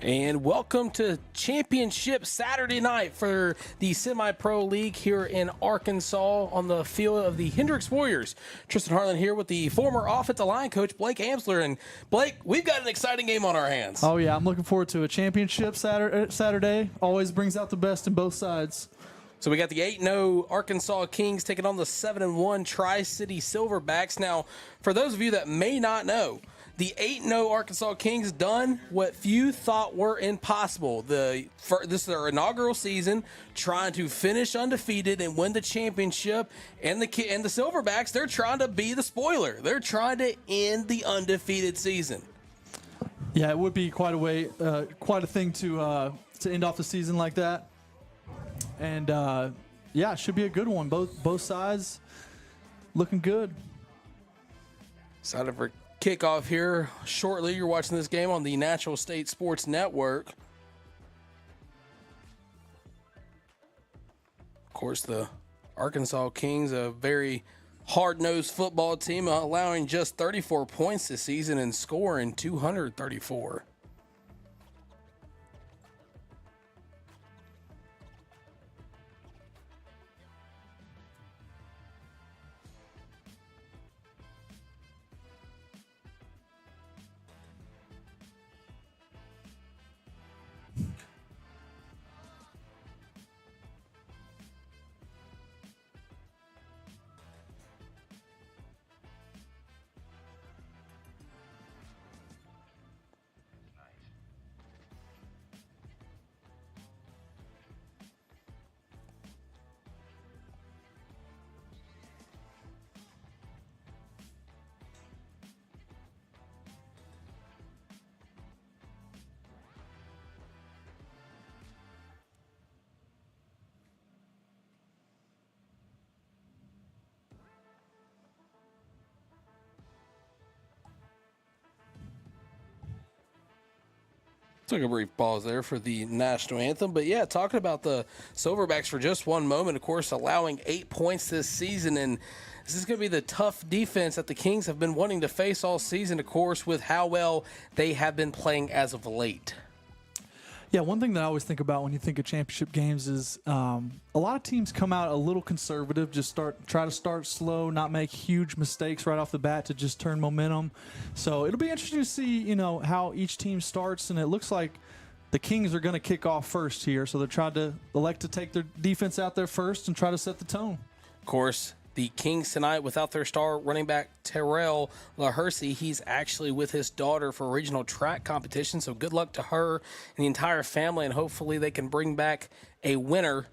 And welcome to Championship Saturday night for the Semi-Pro League here in Arkansas on the field of the Hendrix Warriors. Tristan Harlan here with the former offensive line coach, Blake Amsler. And Blake, we've got an exciting game on our hands. Oh, yeah. I'm looking forward to a championship Saturday. Always brings out the best in both sides. So we got the 8-0 Arkansas Kings taking on the 7-1 Tricity Silverbacks. Now, for those of you that may not know, the 8-0 Arkansas Kings done what few thought were impossible. This is their inaugural season, trying to finish undefeated and win the championship. And the Silverbacks, they're trying to be the spoiler. They're trying to end the undefeated season. Yeah, it would be quite a thing to end off the season like that. And yeah, it should be a good one. Both sides looking good. Excited for kickoff here shortly. You're watching this game on the Natural State Sports Network. Of course, the Arkansas Kings, a very hard-nosed football team, allowing just 34 points this season and scoring 234. Took a brief pause there for the national anthem. But yeah, talking about the Silverbacks for just one moment, of course, allowing 8 points this season. And this is going to be the tough defense that the Kings have been wanting to face all season, of course, with how well they have been playing as of late. Yeah, one thing that I always think about when you think of championship games is a lot of teams come out a little conservative, try to start slow, not make huge mistakes right off the bat to just turn momentum. So it'll be interesting to see, how each team starts, and it looks like the Kings are going to kick off first here. So they're trying to elect to take their defense out there first and try to set the tone. Of course, the Kings tonight, without their star running back Terrell LaHersey, he's actually with his daughter for a regional track competition. So good luck to her and the entire family, and hopefully they can bring back a winner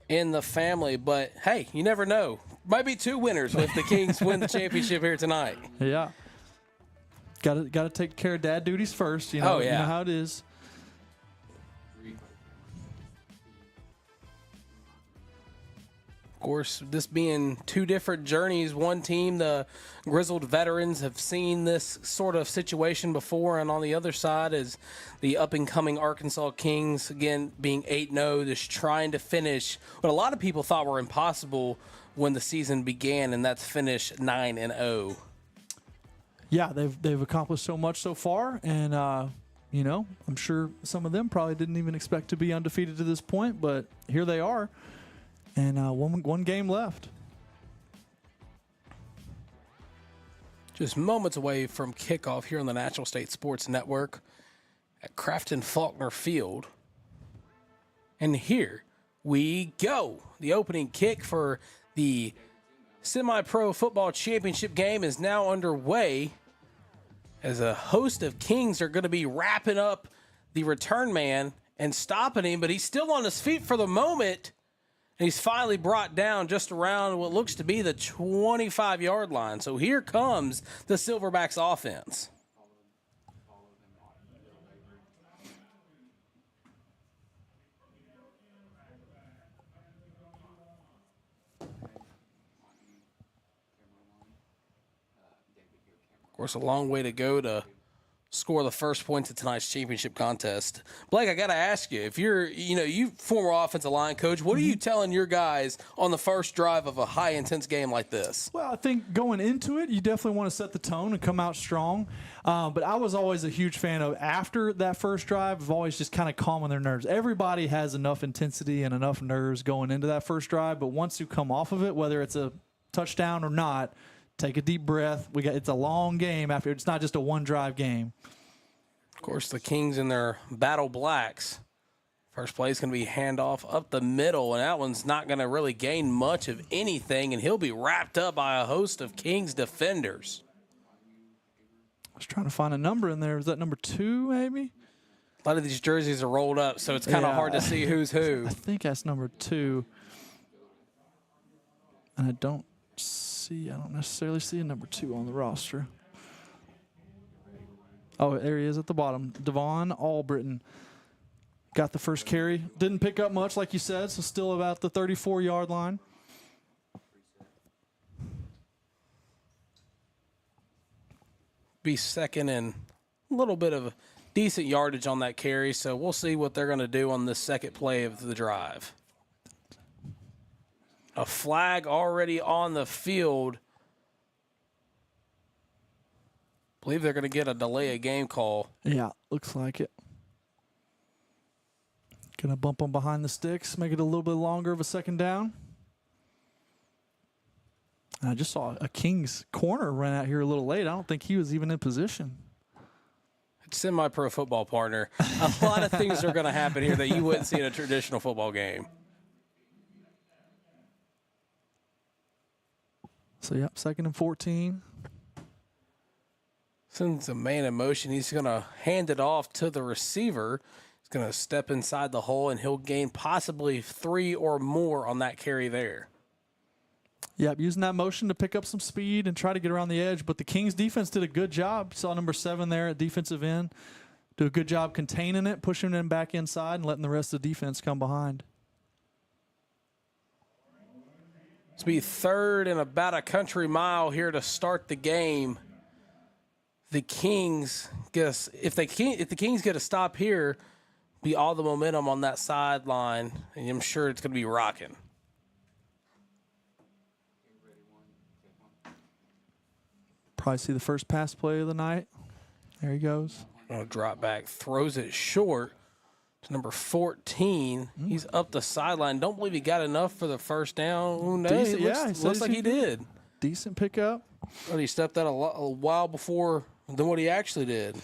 in the family. But hey, you never know. Might be two winners if the Kings win the championship here tonight. Yeah. Got to take care of dad duties first. Oh, yeah. You know how it is. Of course, this being two different journeys. One team, the grizzled veterans, have seen this sort of situation before, and on the other side is the up-and-coming Arkansas Kings, again, being 8-0, just trying to finish what a lot of people thought were impossible when the season began, and that's finish 9-0. Yeah, they've accomplished so much so far, and I'm sure some of them probably didn't even expect to be undefeated to this point, but here they are. And one game left. Just moments away from kickoff here on the Natural State Sports Network at Crafton Faulkner Field. And here we go. The opening kick for the Semi-Pro Football Championship game is now underway, as a host of Kings are going to be wrapping up the return man and stopping him, but he's still on his feet for the moment. And he's finally brought down just around what looks to be the 25-yard line. So here comes the Silverbacks offense. Of course, a long way to go to score the first points of tonight's championship contest. Blake, I got to ask you, if you're, you former offensive line coach, what are you telling your guys on the first drive of a high intense game like this? Well, I think going into it, you definitely want to set the tone and come out strong. But I was always a huge fan of after that first drive of always just kind of calming their nerves. Everybody has enough intensity and enough nerves going into that first drive, but once you come off of it, whether it's a touchdown or not, take a deep breath. It's a long game after. It's not just a one-drive game. Of course, the Kings in their battle blacks. First play is going to be handoff up the middle, and that one's not going to really gain much of anything, and he'll be wrapped up by a host of Kings defenders. I was trying to find a number in there. Is that number 2, maybe? A lot of these jerseys are rolled up, so it's kind of hard to see who's who. I think that's number 2. And I don't necessarily see a number 2 on the roster. Oh, there he is at the bottom. Devon Albritton got the first carry. Didn't pick up much, like you said, so still about the 34-yard line. Be second and a little bit of decent yardage on that carry, so we'll see what they're going to do on this second play of the drive. A flag already on the field. I believe they're going to get a delay of game call. Yeah, looks like it. Going to bump them behind the sticks, make it a little bit longer of a second down. And I just saw a Kings corner run out here a little late. I don't think he was even in position. It's semi-pro football, partner. A lot of things are going to happen here that you wouldn't see in a traditional football game. So, yep, 2nd and 14. Sends a man in motion. He's going to hand it off to the receiver. He's going to step inside the hole, and he'll gain possibly 3 or more on that carry there. Yep, using that motion to pick up some speed and try to get around the edge. But the Kings defense did a good job. Saw number 7 there at defensive end. Do a good job containing it, pushing them back inside, and letting the rest of the defense come behind. It's be 3rd and about a country mile here to start the game. The Kings if the Kings get a stop here, be all the momentum on that sideline, and I'm sure it's going to be rocking. Probably see the first pass play of the night. There he goes. Drop back, throws it short to number 14. He's up the sideline. Don't believe he got enough for the first down. Who knows? Decent, Looks like he did. Decent pickup. Well, he stepped out a while before than what he actually did.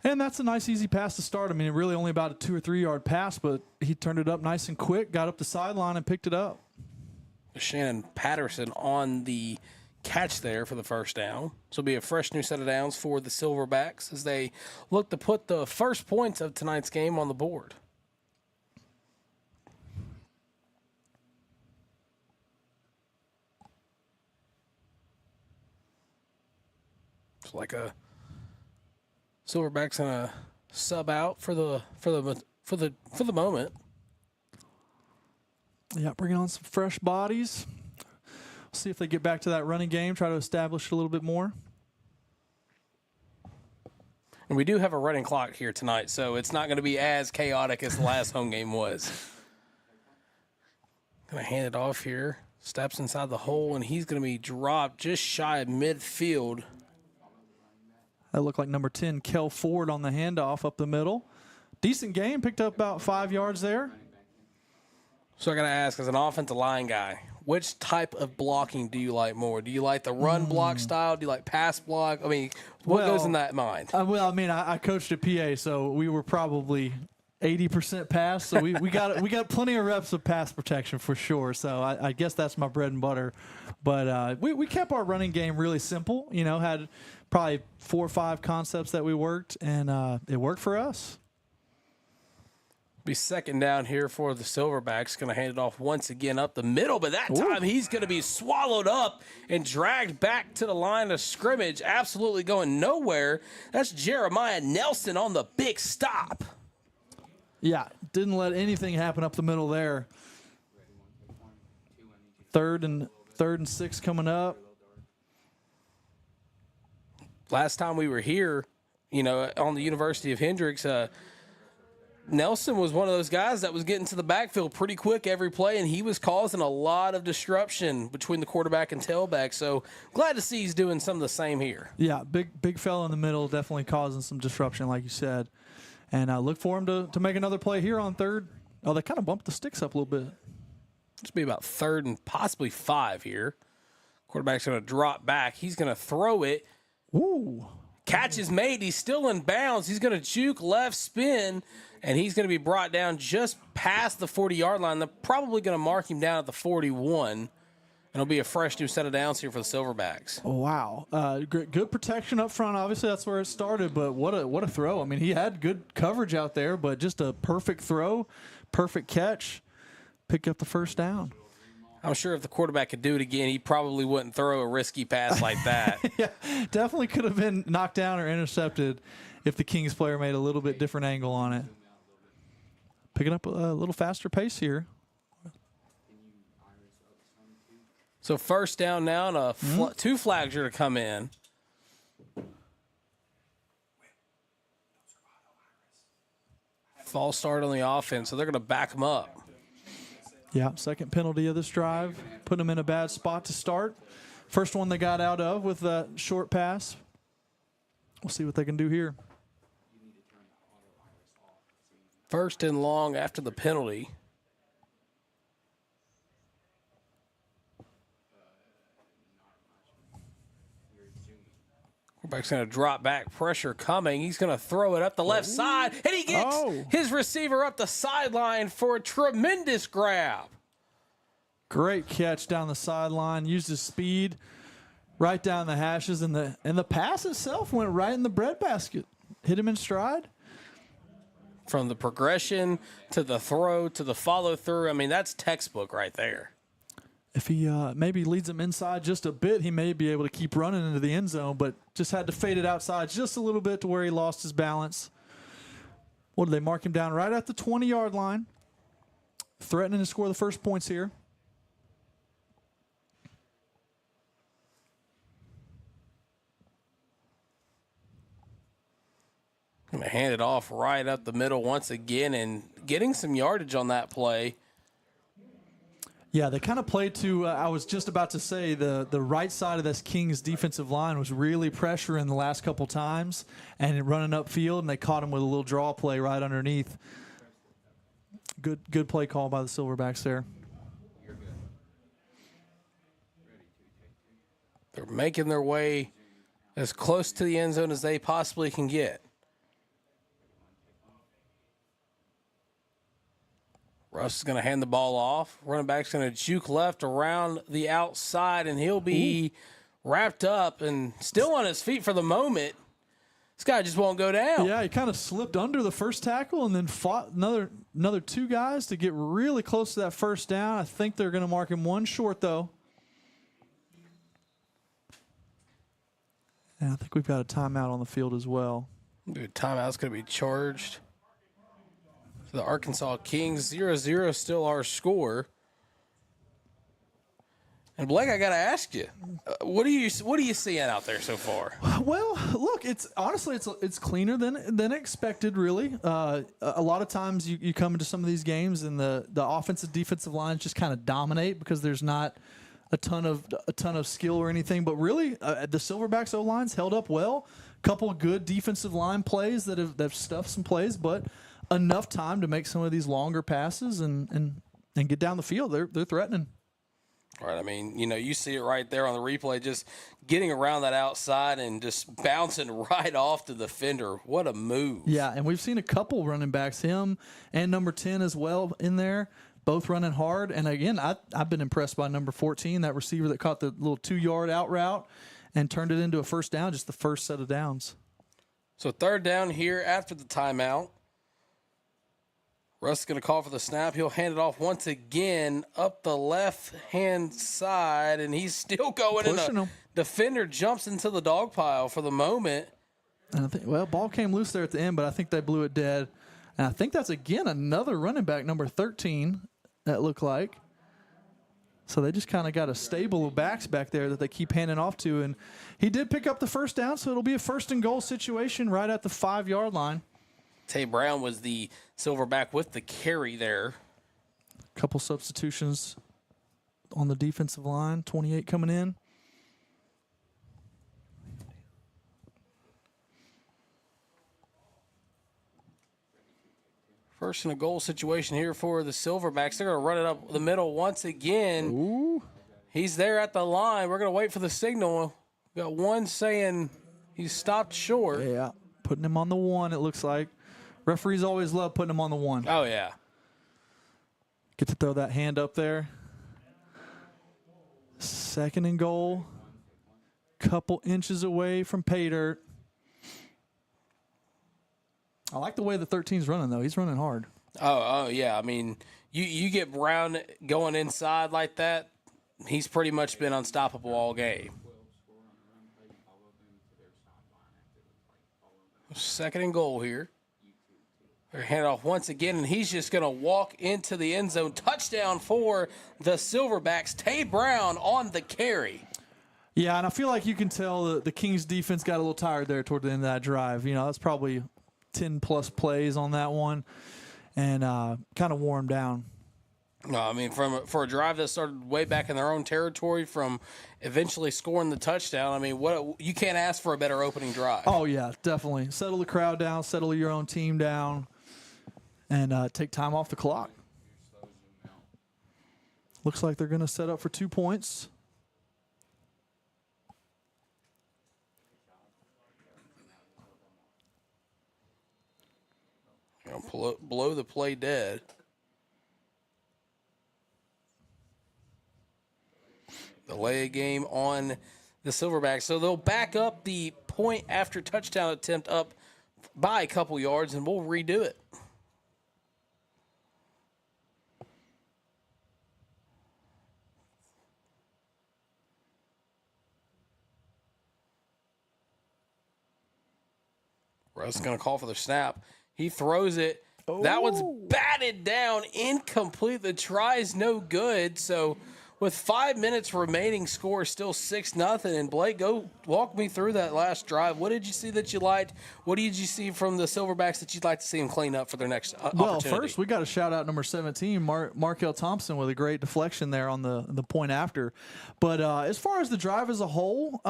And that's a nice, easy pass to start. I mean, really only about a 2 or 3 yard pass, but he turned it up nice and quick, got up the sideline and picked it up. Shannon Patterson on the catch there for the first down. So it'll be a fresh new set of downs for the Silverbacks as they look to put the first points of tonight's game on the board. It's like a Silverbacks gonna sub out for the moment. Yeah, bringing on some fresh bodies. See if they get back to that running game, try to establish it a little bit more. And we do have a running clock here tonight, so it's not going to be as chaotic as the last home game was. Going to hand it off here. Steps inside the hole, and he's going to be dropped just shy of midfield. That looked like number 10, Kel Ford, on the handoff up the middle. Decent game, picked up about 5 yards there. So I got to ask, as an offensive line guy, which type of blocking do you like more? Do you like the run block style? Do you like pass block? I mean, what goes in that mind? I coached at PA, so we were probably 80% pass. So we got plenty of reps of pass protection for sure. So I guess that's my bread and butter. But we kept our running game really simple. You know, had probably 4 or 5 concepts that we worked, and it worked for us. Be second down here for the Silverbacks. Going to hand it off once again up the middle, but that time he's going to be swallowed up and dragged back to the line of scrimmage, absolutely going nowhere. That's Jeremiah Nelson on the big stop. Yeah, didn't let anything happen up the middle there. Third and 6 coming up. Last time we were here, on the University of Hendrix, Nelson was one of those guys that was getting to the backfield pretty quick every play, and he was causing a lot of disruption between the quarterback and tailback. So glad to see he's doing some of the same here. Yeah, big fella in the middle, definitely causing some disruption, like you said. And I look for him to make another play here on third. Oh, they kind of bumped the sticks up a little bit. This will be about 3rd and possibly 5 here. Quarterback's going to drop back. He's going to throw it. Ooh. Catch is made. He's still in bounds. He's going to juke left spin, and he's going to be brought down just past the 40-yard line. They're probably going to mark him down at the 41, and it'll be a fresh new set of downs here for the Silverbacks. Oh, wow. Good protection up front. Obviously, that's where it started, but what a throw. I mean, he had good coverage out there, but just a perfect throw, perfect catch, pick up the first down. I'm sure if the quarterback could do it again, he probably wouldn't throw a risky pass like that. Yeah, definitely could have been knocked down or intercepted if the Kings player made a little bit different angle on it. Picking up a little faster pace here. So first down now, and 2 flags are to come in. False start on the offense, so they're going to back them up. Yeah, second penalty of this drive. Put them in a bad spot to start. First one they got out of with that short pass. We'll see what they can do here. First and long after the penalty. Quarterback's going to drop back, pressure coming. He's going to throw it up the left side, and he gets his receiver up the sideline for a tremendous grab. Great catch down the sideline. Used his speed right down the hashes, and the pass itself went right in the breadbasket. Hit him in stride. From the progression to the throw to the follow through, I mean, that's textbook right there. If he maybe leads him inside just a bit, he may be able to keep running into the end zone, but just had to fade it outside just a little bit to where he lost his balance. What did they mark him down right at the 20-yard line? Threatening to score the first points here. Going to hand it off right up the middle once again and getting some yardage on that play. Yeah, they kind of played to, I was just about to say, the right side of this Kings defensive line was really pressuring the last couple times and running upfield, and they caught him with a little draw play right underneath. Good play call by the Silverbacks there. They're making their way as close to the end zone as they possibly can get. Russ is going to hand the ball off. Running back's going to juke left around the outside, and he'll be wrapped up and still on his feet for the moment. This guy just won't go down. Yeah, he kind of slipped under the first tackle and then fought another 2 guys to get really close to that first down. I think they're going to mark him 1 short, though. And I think we've got a timeout on the field as well. Timeout's going to be charged. The Arkansas Kings, 0-0, still our score. And Blake, I got to ask you, what are you seeing out there so far? Well, look, it's cleaner than expected, really. A lot of times you come into some of these games and the offensive defensive lines just kind of dominate because there's not a ton of skill or anything. But really, the Silverbacks O-lines held up well. Couple of good defensive line plays that have stuffed some plays, but enough time to make some of these longer passes and get down the field. They're threatening. All right, I mean, you see it right there on the replay, just getting around that outside and just bouncing right off the defender. What a move. Yeah, and we've seen a couple running backs, him and number 10 as well in there, both running hard. And again, I've been impressed by number 14, that receiver that caught the little 2-yard out route and turned it into a first down, just the first set of downs. So 3rd down here after the timeout. Russ is going to call for the snap. He'll hand it off once again up the left-hand side, and he's still going. Pushing him. Defender jumps into the dog pile for the moment. And I think, ball came loose there at the end, but I think they blew it dead. And I think that's, again, another running back, number 13, that looked like. So they just kind of got a stable of backs back there that they keep handing off to. And he did pick up the first down, so it'll be a 1st and goal situation right at the 5-yard line. Tay Brown was the Silverback with the carry there. Couple substitutions on the defensive line. 28 coming in. First and a goal situation here for the Silverbacks. They're going to run it up the middle once again. Ooh. He's there at the line. We're going to wait for the signal. We got one saying he's stopped short. Yeah, putting him on the 1, it looks like. Referees always love putting him on the 1. Oh, yeah. Get to throw that hand up there. 2nd and goal. Couple inches away from pay dirt. I like the way the 13's running, though. He's running hard. Oh, yeah. I mean, you get Brown going inside like that, he's pretty much been unstoppable all game. 2nd and goal here. They're hand off once again, and he's just going to walk into the end zone. Touchdown for the Silverbacks. Tay Brown on the carry. Yeah, and I feel like you can tell the Kings defense got a little tired there toward the end of that drive. You know, that's probably 10-plus plays on that one, and kind of wore them down. No, I mean, for a drive that started way back in their own territory, from eventually scoring the touchdown, I mean, what you can't ask for a better opening drive. Oh, yeah, definitely. Settle the crowd down, settle your own team down, and take time off the clock. Looks like they're going to set up for 2 points. Blow the play dead. Delay a game on the Silverbacks. So they'll back up the point after touchdown attempt up by a couple yards, and we'll redo it. Russ is going to call for the snap. He throws it. Oh. That one's batted down, incomplete. The try is no good. So with 5 minutes remaining, score still 6-0. And Blake, go walk me through that last drive. What did you see that you liked? What did you see from the Silverbacks that you'd like to see them clean up for their next opportunity? Well, first we got to shout out number 17, Markel Thompson, with a great deflection there on the point after. But as far as the drive as a whole,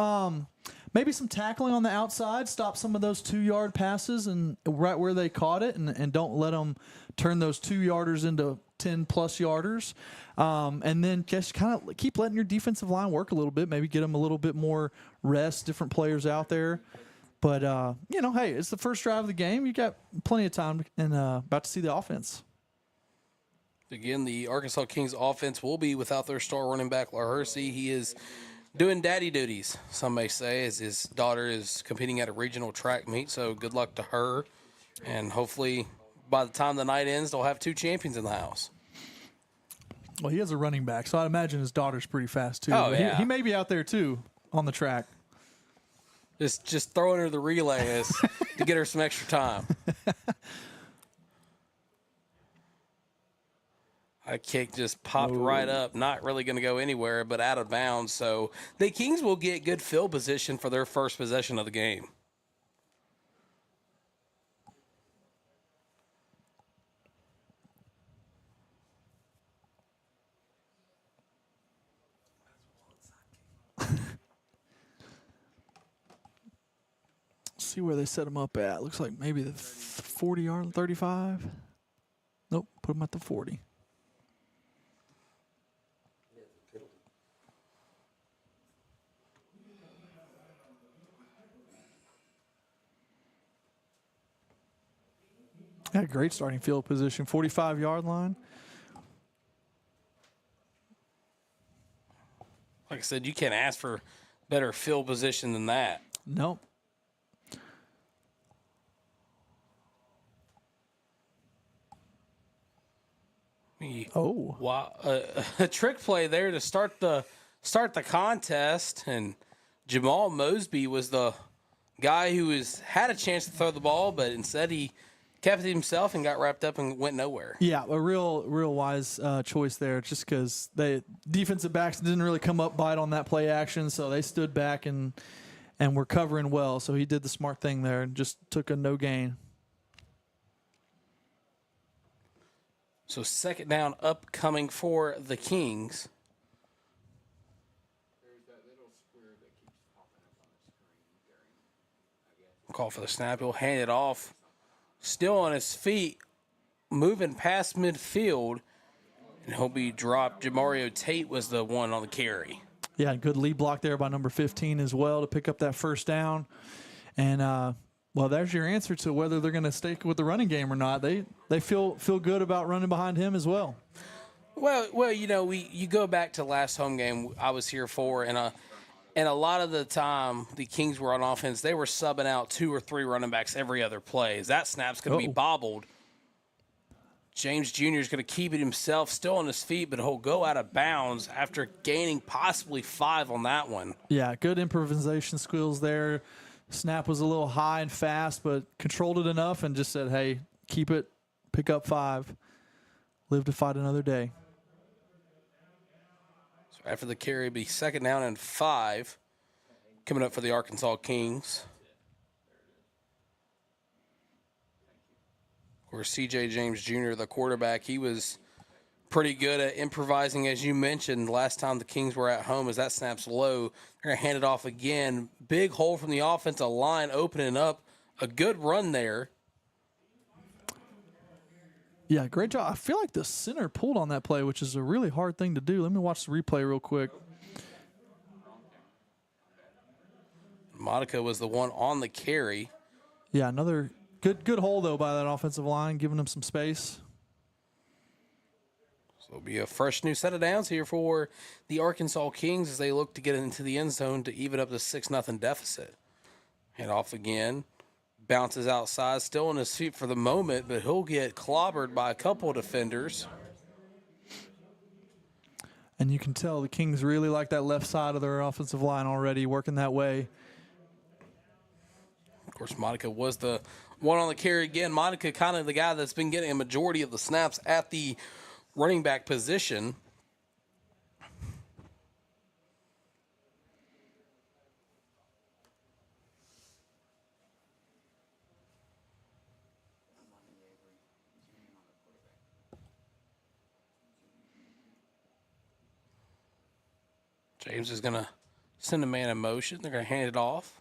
maybe some tackling on the outside, stop some of those 2-yard passes and right where they caught it, and don't let them turn those 2-yarders into 10-plus yarders. And then just kind of keep letting your defensive line work a little bit, maybe get them a little bit more rest, different players out there. But, hey, it's the first drive of the game. You got plenty of time and about to see the offense. Again, the Arkansas Kings offense will be without their star running back, LaHersey. He is doing daddy duties, some may say, as his daughter is competing at a regional track meet. So good luck to her. And hopefully by the time the night ends, they'll have 2 champions in the house. Well, he has a running back, so I'd imagine his daughter's pretty fast, too. Oh, yeah. He may be out there, too, on the track. Just throwing her the relay to get her some extra time. A kick just popped right up, not really going to go anywhere, but out of bounds. So the Kings will get good field position for their first possession of the game. See where they set him up at. Looks like maybe the 40-yard, 35. Nope, put him at the 40. Got a great starting field position, 45-yard line. Like I said, you can't ask for better field position than that. Nope. Wow! A trick play there to start the contest, and Jamal Mosby was the guy who had a chance to throw the ball, but instead he kept it himself and got wrapped up and went nowhere. Yeah, a real wise choice there, just because the defensive backs didn't really come up bite on that play action, so they stood back and were covering well. So he did the smart thing there and just took a no gain. So second down upcoming for the Kings. Call for the snap. He'll hand it off. Still on his feet, moving past midfield, and he'll be dropped. Jamario Tate was the one on the carry. Yeah, good lead block there by number 15 as well to pick up that first down. And, well, there's your answer to whether they're going to stick with the running game or not. They feel good about running behind him as well. Well, you go back to last home game I was here for, and a lot of the time the Kings were on offense. They were subbing out 2 or 3 running backs every other play. That snap's going to be bobbled. James Jr. is going to keep it himself, still on his feet, but he'll go out of bounds after gaining possibly 5 on that one. Yeah, good improvisation skills there. Snap was a little high and fast, but controlled it enough and just said, hey, keep it, pick up 5, live to fight another day. So after the carry, it'll be second down and 5 coming up for the Arkansas Kings. Of course, C.J. James Jr., the quarterback, he was pretty good at improvising, as you mentioned, last time the Kings were at home. As that snap's low, they're going to hand it off again. Big hole from the offensive line opening up. A good run there. Yeah, great job. I feel like the center pulled on that play, which is a really hard thing to do. Let me watch the replay real quick. Monica was the one on the carry. Yeah, another good hole, though, by that offensive line, giving them some space. So it'll be a fresh new set of downs here for the Arkansas Kings as they look to get into the end zone to even up the 6-0 deficit. Hand off again. Bounces outside, still on his feet for the moment, but he'll get clobbered by a couple of defenders. And you can tell the Kings really like that left side of their offensive line already, working that way. Of course, Monica was the one on the carry again. Monica kind of the guy that's been getting a majority of the snaps at the running back position. James is going to send a man in motion. They're going to hand it off.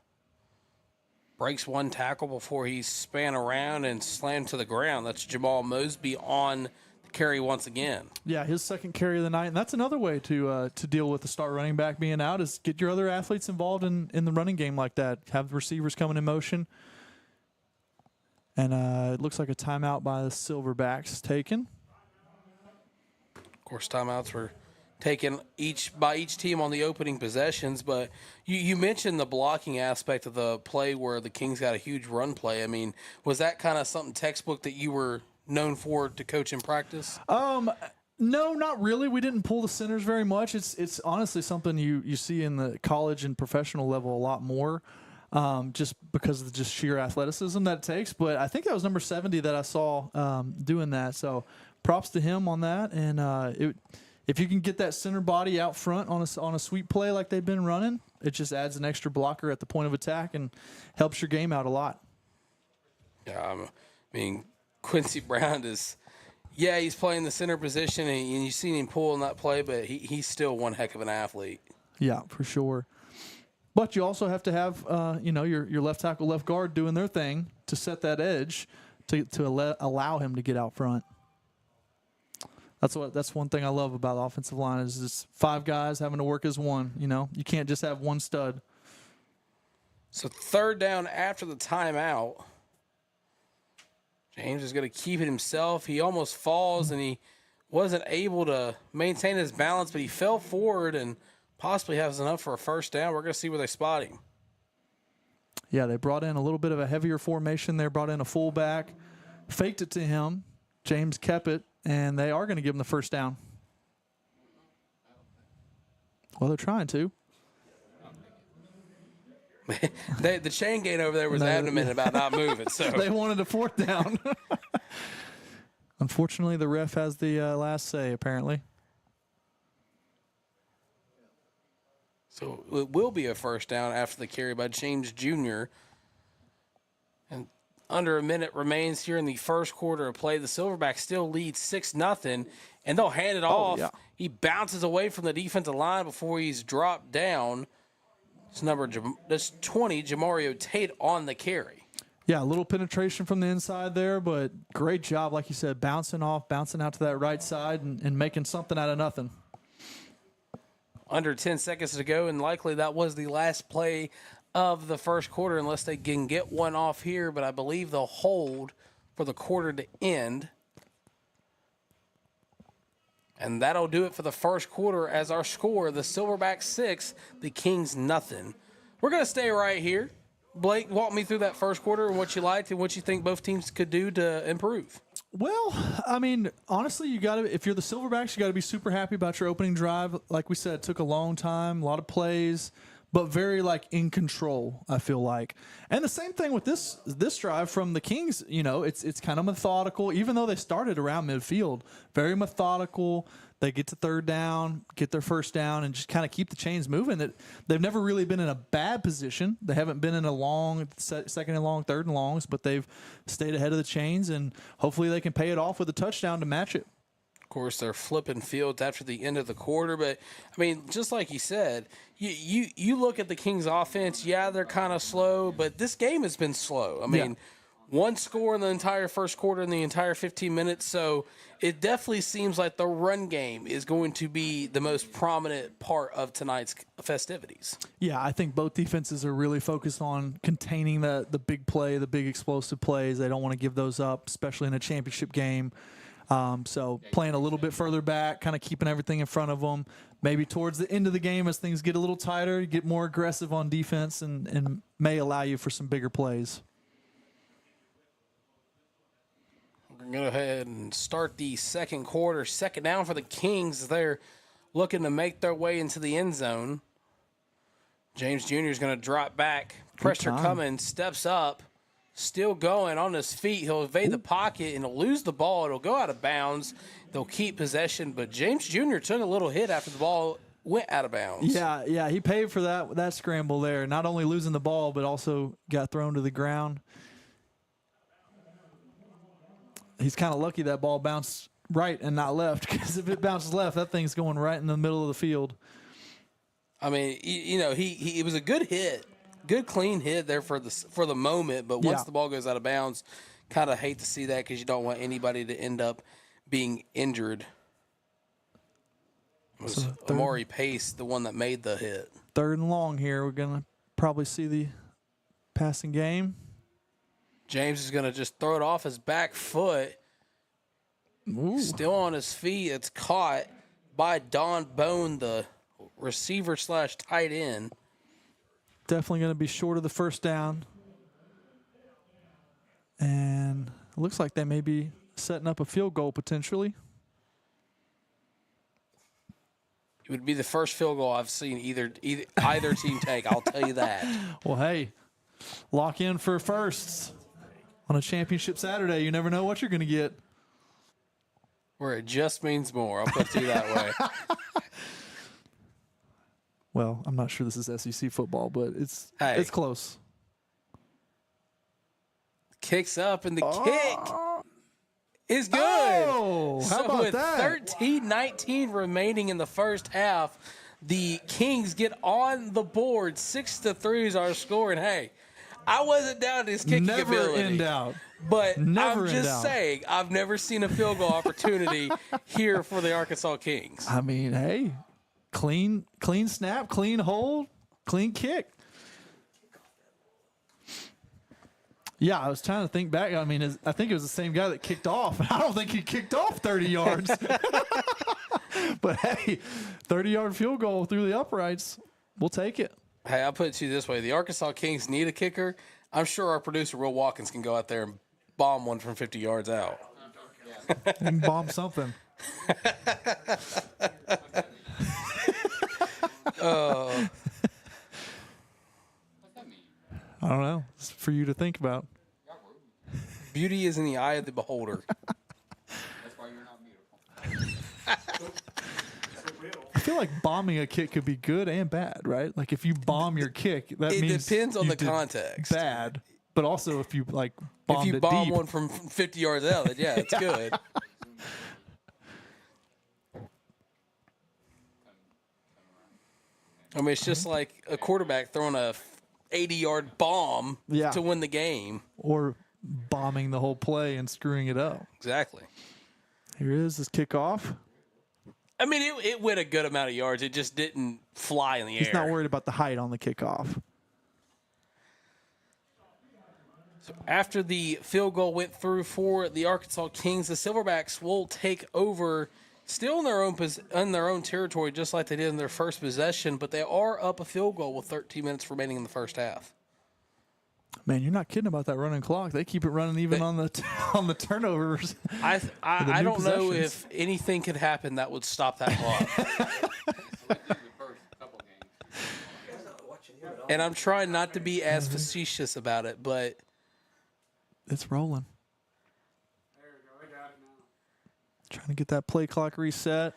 Breaks one tackle before he span around and slammed to the ground. That's Jamal Mosby on the carry once again. Yeah, his second carry of the night. And that's another way to deal with the star running back being out is get your other athletes involved in the running game like that. Have the receivers coming in motion. And it looks like a timeout by the Silverbacks taken. Of course, timeouts were taken by each team on the opening possessions, but you mentioned the blocking aspect of the play where the Kings got a huge run play. I mean, was that kind of something textbook that you were known for to coach in practice? No, not really. We didn't pull the centers very much. It's honestly something you see in the college and professional level a lot more, just because of the just sheer athleticism that it takes. But I think that was number 70 that I saw doing that. So props to him on that. And if you can get that center body out front on a sweep play like they've been running, it just adds an extra blocker at the point of attack and helps your game out a lot. Yeah, I mean, Quincy Brown is, he's playing the center position, and you've seen him pull in that play, but he's still one heck of an athlete. Yeah, for sure. But you also have to have, your left tackle, left guard doing their thing to set that edge to allow him to get out front. That's one thing I love about the offensive line is just 5 guys having to work as one. You can't just have one stud. So third down after the timeout. James is going to keep it himself. He almost falls, and he wasn't able to maintain his balance, but he fell forward and possibly has enough for a first down. We're going to see where they spot him. Yeah, they brought in a little bit of a heavier formation. They brought in a fullback, faked it to him. James kept it. And they are going to give him the first down. Well, they're trying to. The chain gang over there was adamant about not moving. So they wanted a fourth down. Unfortunately, the ref has the last say, apparently. So it will be a first down after the carry by James Jr. And under a minute remains here in the first quarter of play. The Silverbacks still lead 6-0, and they'll hand it off. Yeah. He bounces away from the defensive line before he's dropped down. That's 20, Jamario Tate on the carry. Yeah, a little penetration from the inside there, but great job, like you said, bouncing out to that right side and making something out of nothing. Under 10 seconds to go, and likely that was the last play of the first quarter unless they can get one off here, but I believe they'll hold for the quarter to end. And that'll do it for the first quarter as our score, the Silverbacks 6, the Kings nothing. We're going to stay right here. Blake, walk me through that first quarter and what you liked and what you think both teams could do to improve. Well, I mean, honestly, if you're the Silverbacks, you got to be super happy about your opening drive. Like we said, it took a long time, a lot of plays, but very in control, I feel like. And the same thing with this drive from the Kings, it's kind of methodical, even though they started around midfield, very methodical. They get to third down, get their first down, and just kind of keep the chains moving. They've never really been in a bad position. They haven't been in a long second and long, third and longs, but they've stayed ahead of the chains, and hopefully they can pay it off with a touchdown to match it. Of course, they're flipping fields after the end of the quarter, but, I mean, just like you said, you look at the Kings' offense, yeah, they're kind of slow, but this game has been slow. I mean, one score in the entire first quarter in the entire 15 minutes, so it definitely seems like the run game is going to be the most prominent part of tonight's festivities. Yeah, I think both defenses are really focused on containing the big play, the big explosive plays. They don't want to give those up, especially in a championship game. So playing a little bit further back, kind of keeping everything in front of them. Maybe towards the end of the game as things get a little tighter, you get more aggressive on defense and may allow you for some bigger plays. We're going to go ahead and start the second quarter. Second down for the Kings. They're looking to make their way into the end zone. James Jr. is going to drop back. Pressure coming, steps up. Still going on his feet. He'll evade the pocket and he'll lose the ball. It'll go out of bounds. They'll keep possession. But James Jr. took a little hit after the ball went out of bounds. Yeah, he paid for that scramble there. Not only losing the ball, but also got thrown to the ground. He's kind of lucky that ball bounced right and not left, because if it bounces left, that thing's going right in the middle of the field. I mean, it was a good hit. Good clean hit there for the moment, but once the ball goes out of bounds, kind of hate to see that because you don't want anybody to end up being injured. It was Amari Pace, the one that made the hit. Third and long here. We're going to probably see the passing game. James is going to just throw it off his back foot. Ooh. Still on his feet. It's caught by Don Bone, the receiver / tight end. Definitely going to be short of the first down. And it looks like they may be setting up a field goal potentially. It would be the first field goal I've seen either team take, I'll tell you that. Well, hey, lock in for firsts on a championship Saturday. You never know what you're going to get. Where it just means more. I'll put it to you that way. Well, I'm not sure this is SEC football, but it's close. Kicks up, and the kick is good. Oh, how about with that? 13-19 remaining in the first half, the Kings get on the board. 6-3 is our score, and hey, I wasn't doubting his kicking ability. Never in doubt. But I'm just saying, I've never seen a field goal opportunity here for the Arkansas Kings. I mean, hey. Clean snap, clean hold, clean kick. Yeah, I was trying to think back. I mean, I think it was the same guy that kicked off. I don't think he kicked off 30 yards. But, hey, 30-yard field goal through the uprights. We'll take it. Hey, I'll put it to you this way. The Arkansas Kings need a kicker. I'm sure our producer, Will Watkins, can go out there and bomb one from 50 yards out. And bomb something. What's that mean? I don't know. It's for you to think about. Beauty is in the eye of the beholder. That's why you're not beautiful. I feel like bombing a kick could be good and bad, right? Like if you bomb your kick, that It means depends on you the did context. bad. But also if you like bombed If you it bomb deep. one from 50 yards out, then yeah, it's good. I mean, it's just like a quarterback throwing a 80-yard bomb Yeah. to win the game. Or bombing the whole play and screwing it up. Exactly. Here is this kickoff. I mean, it went a good amount of yards. It just didn't fly in the air. He's not worried about the height on the kickoff. So after the field goal went through for the Arkansas Kings, the Silverbacks will take over, still in their own territory, just like they did in their first possession. But they are up a field goal with 13 minutes remaining in the first half. Man, you're not kidding about that running clock. They keep it running even on the on the turnovers. I new don't know possessions. if anything could happen that would stop that clock. And I'm trying not to be as facetious about it, but It's rolling. There we go. I got it now. Trying to get that play clock reset.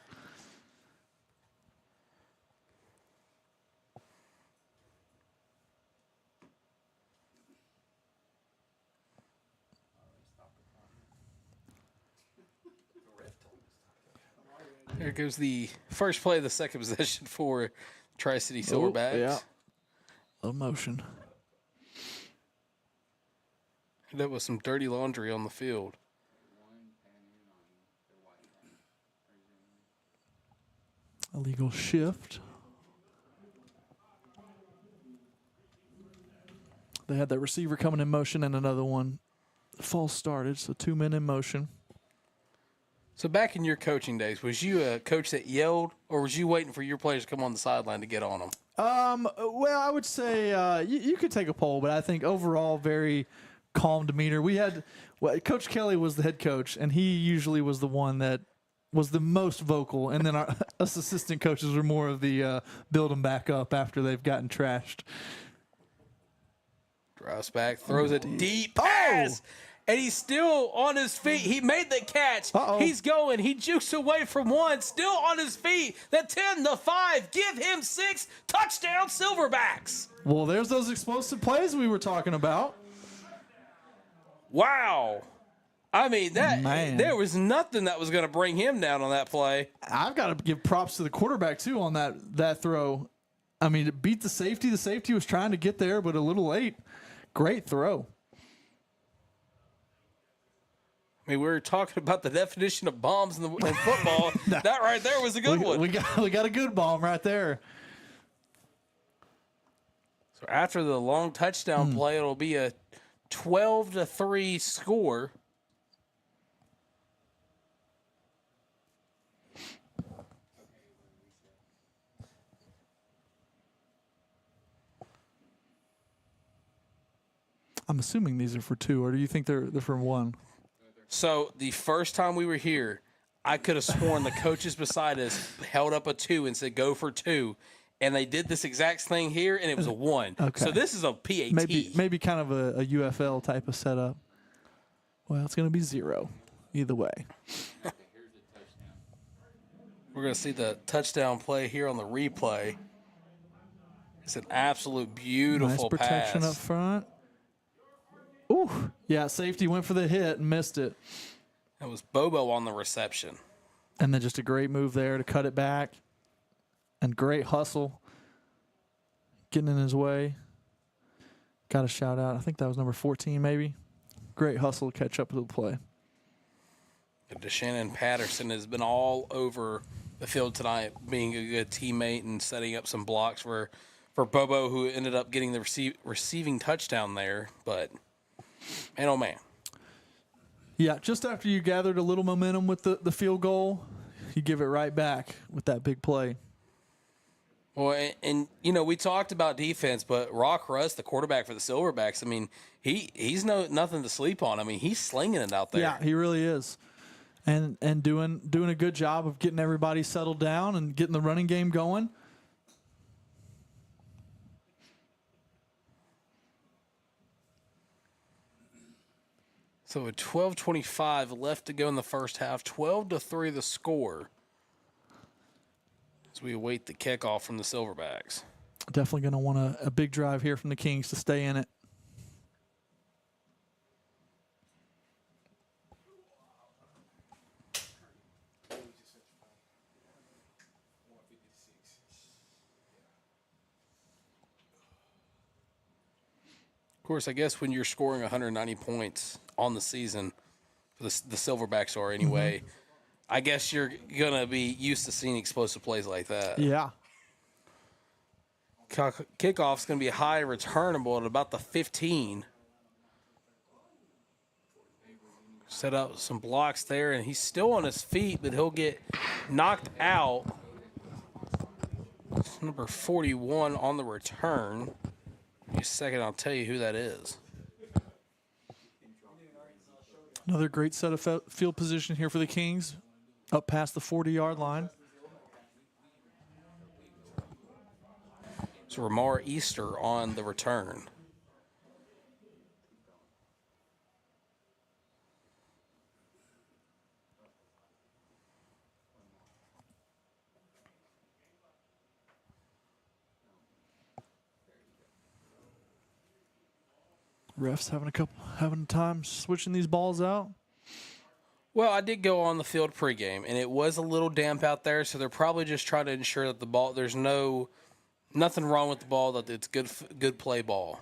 there goes the first play of the second possession for Tricity Silverbacks. yeah. Little motion. That was some dirty laundry on the field. Illegal shift. They had that receiver coming in motion and another one false started, so 2 men in motion. So back in your coaching days, was you a coach that yelled, or was you waiting for your players to come on the sideline to get on them? Well, I would say you could take a poll, but I think overall very calm demeanor. Coach Kelly was the head coach, and he usually was the one that was the most vocal, and then us assistant coaches were more of the build them back up after they've gotten trashed. Drives back, throws a deep pass, and he's still on his feet. He made the catch. Uh-oh. He's going. He jukes away from one, still on his feet. The 10, the 5, give him 6. Touchdown, Silverbacks. Well, there's those explosive plays we were talking about. Wow. I mean, Man. there was nothing that was going to bring him down on that play. I've got to give props to the quarterback, too, on that throw. I mean, it beat the safety. The safety was trying to get there, but a little late. Great throw. I mean, we were talking about the definition of bombs in football. That right there was a good one. We got a good bomb right there. So after the long touchdown play, it'll be a 12-3 score. I'm assuming these are for 2, or do you think they're for 1? So the first time we were here, I could have sworn the coaches beside us held up a 2 and said, go for 2. And they did this exact thing here, and it was a 1. Okay. So this is a PAT. Maybe kind of a UFL type of setup. Well, it's going to be 0 either way. We're going to see the touchdown play here on the replay. It's an absolute beautiful Nice protection pass. up front. Ooh, yeah, safety went for the hit and missed it. It was Bobo on the reception. And then just a great move there to cut it back. And great hustle. Getting in his way. Got a shout out. I think that was number 14 maybe. Great hustle to catch up to the play. DeShannon Patterson has been all over the field tonight, being a good teammate and setting up some blocks for Bobo, who ended up getting the receiving touchdown there. But, man, oh, man. Yeah, just after you gathered a little momentum with the field goal, you give it right back with that big play. Well, and you know, we talked about defense, but Rock Russ, the quarterback for the Silverbacks, I mean, he's nothing to sleep on. I mean, he's slinging it out there. Yeah, he really is. And doing a good job of getting everybody settled down and getting the running game going. So with 12:25 left to go in the first half, 12-3 the score. As we await the kickoff from the Silverbacks. Definitely going to want a big drive here from the Kings to stay in it. Of course, I guess when you're scoring 190 points on the season, the Silverbacks are anyway, I guess you're going to be used to seeing explosive plays like that. Yeah. Kickoff's going to be high returnable at about the 15. Set up some blocks there, and he's still on his feet, but he'll get knocked out. It's number 41 on the return. Give me a second, I'll tell you who that is. Another great set of field position here for the Kings, up past the 40-yard line. So Ramar Easter on the return. Refs having time switching these balls out. Well, I did go on the field pregame, and it was a little damp out there, so they're probably just trying to ensure that the ball, there's nothing wrong with the ball, that it's good play ball.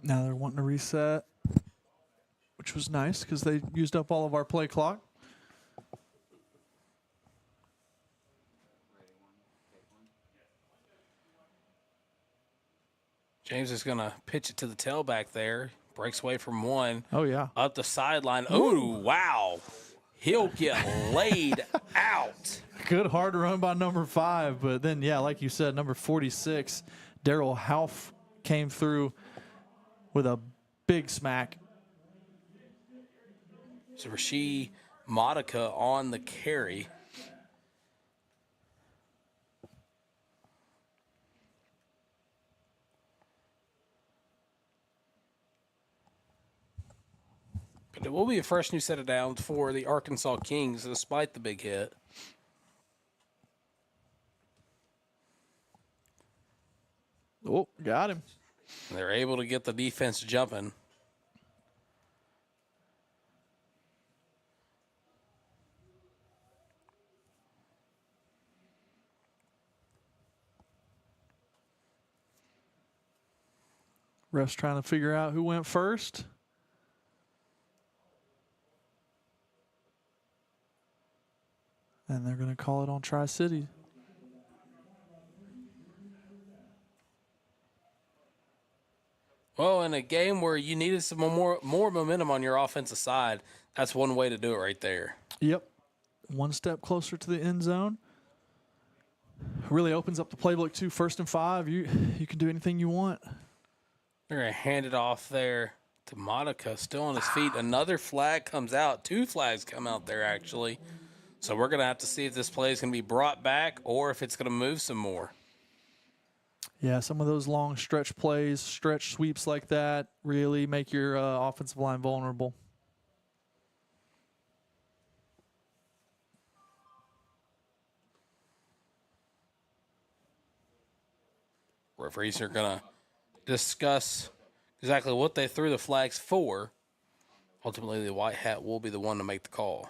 Now they're wanting to reset, which was nice because they used up all of our play clock. James is going to pitch it to the tailback there. Breaks away from one. Oh, yeah. Up the sideline. Oh, wow. He'll get laid out. Good hard run by number 5. But then, yeah, like you said, number 46, Daryl Half came through with a big smack. So Rasheed Modica on the carry. But it will be a fresh new set of downs for the Arkansas Kings despite the big hit. Oh, got him. And they're able to get the defense jumping. Refs trying to figure out who went first. And they're going to call it on Tricity. Well, in a game where you needed some more momentum on your offensive side, that's one way to do it right there. Yep. One step closer to the end zone. Really opens up the playbook, too. 1st and 5, you can do anything you want. They're going to hand it off there to Modica, still on his feet. Another flag comes out. 2 flags come out there, actually. So we're going to have to see if this play is going to be brought back or if it's going to move some more. Yeah, some of those long stretch plays, stretch sweeps like that really make your offensive line vulnerable. Referees are going to discuss exactly what they threw the flags for. Ultimately, the white hat will be the one to make the call.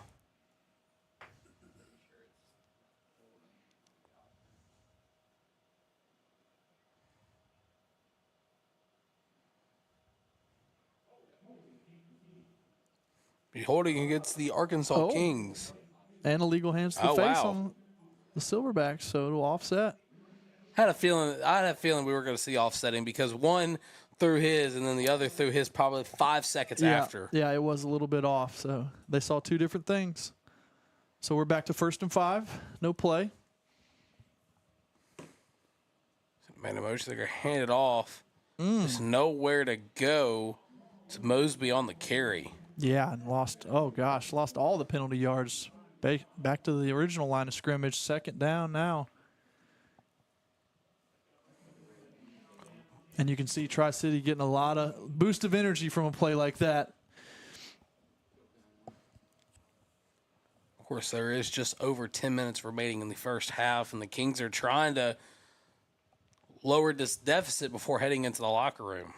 Be holding against the Arkansas Kings. And illegal hands to the face on the Silverbacks, so it'll offset. I had a feeling we were going to see offsetting because one threw his and then the other threw his probably 5 seconds after. Yeah, it was a little bit off, so they saw 2 different things. So we're back to 1st and 5, no play. Man, emotion, they're going to hand it off. There's nowhere to go. It's Mosby on the carry. Yeah, and lost all the penalty yards. Back to the original line of scrimmage. 2nd down now. And you can see Tri-City getting a lot of boost of energy from a play like that. course, there is just over 10 minutes remaining in the first half, and the Kings are trying to lower this deficit before heading into the locker room.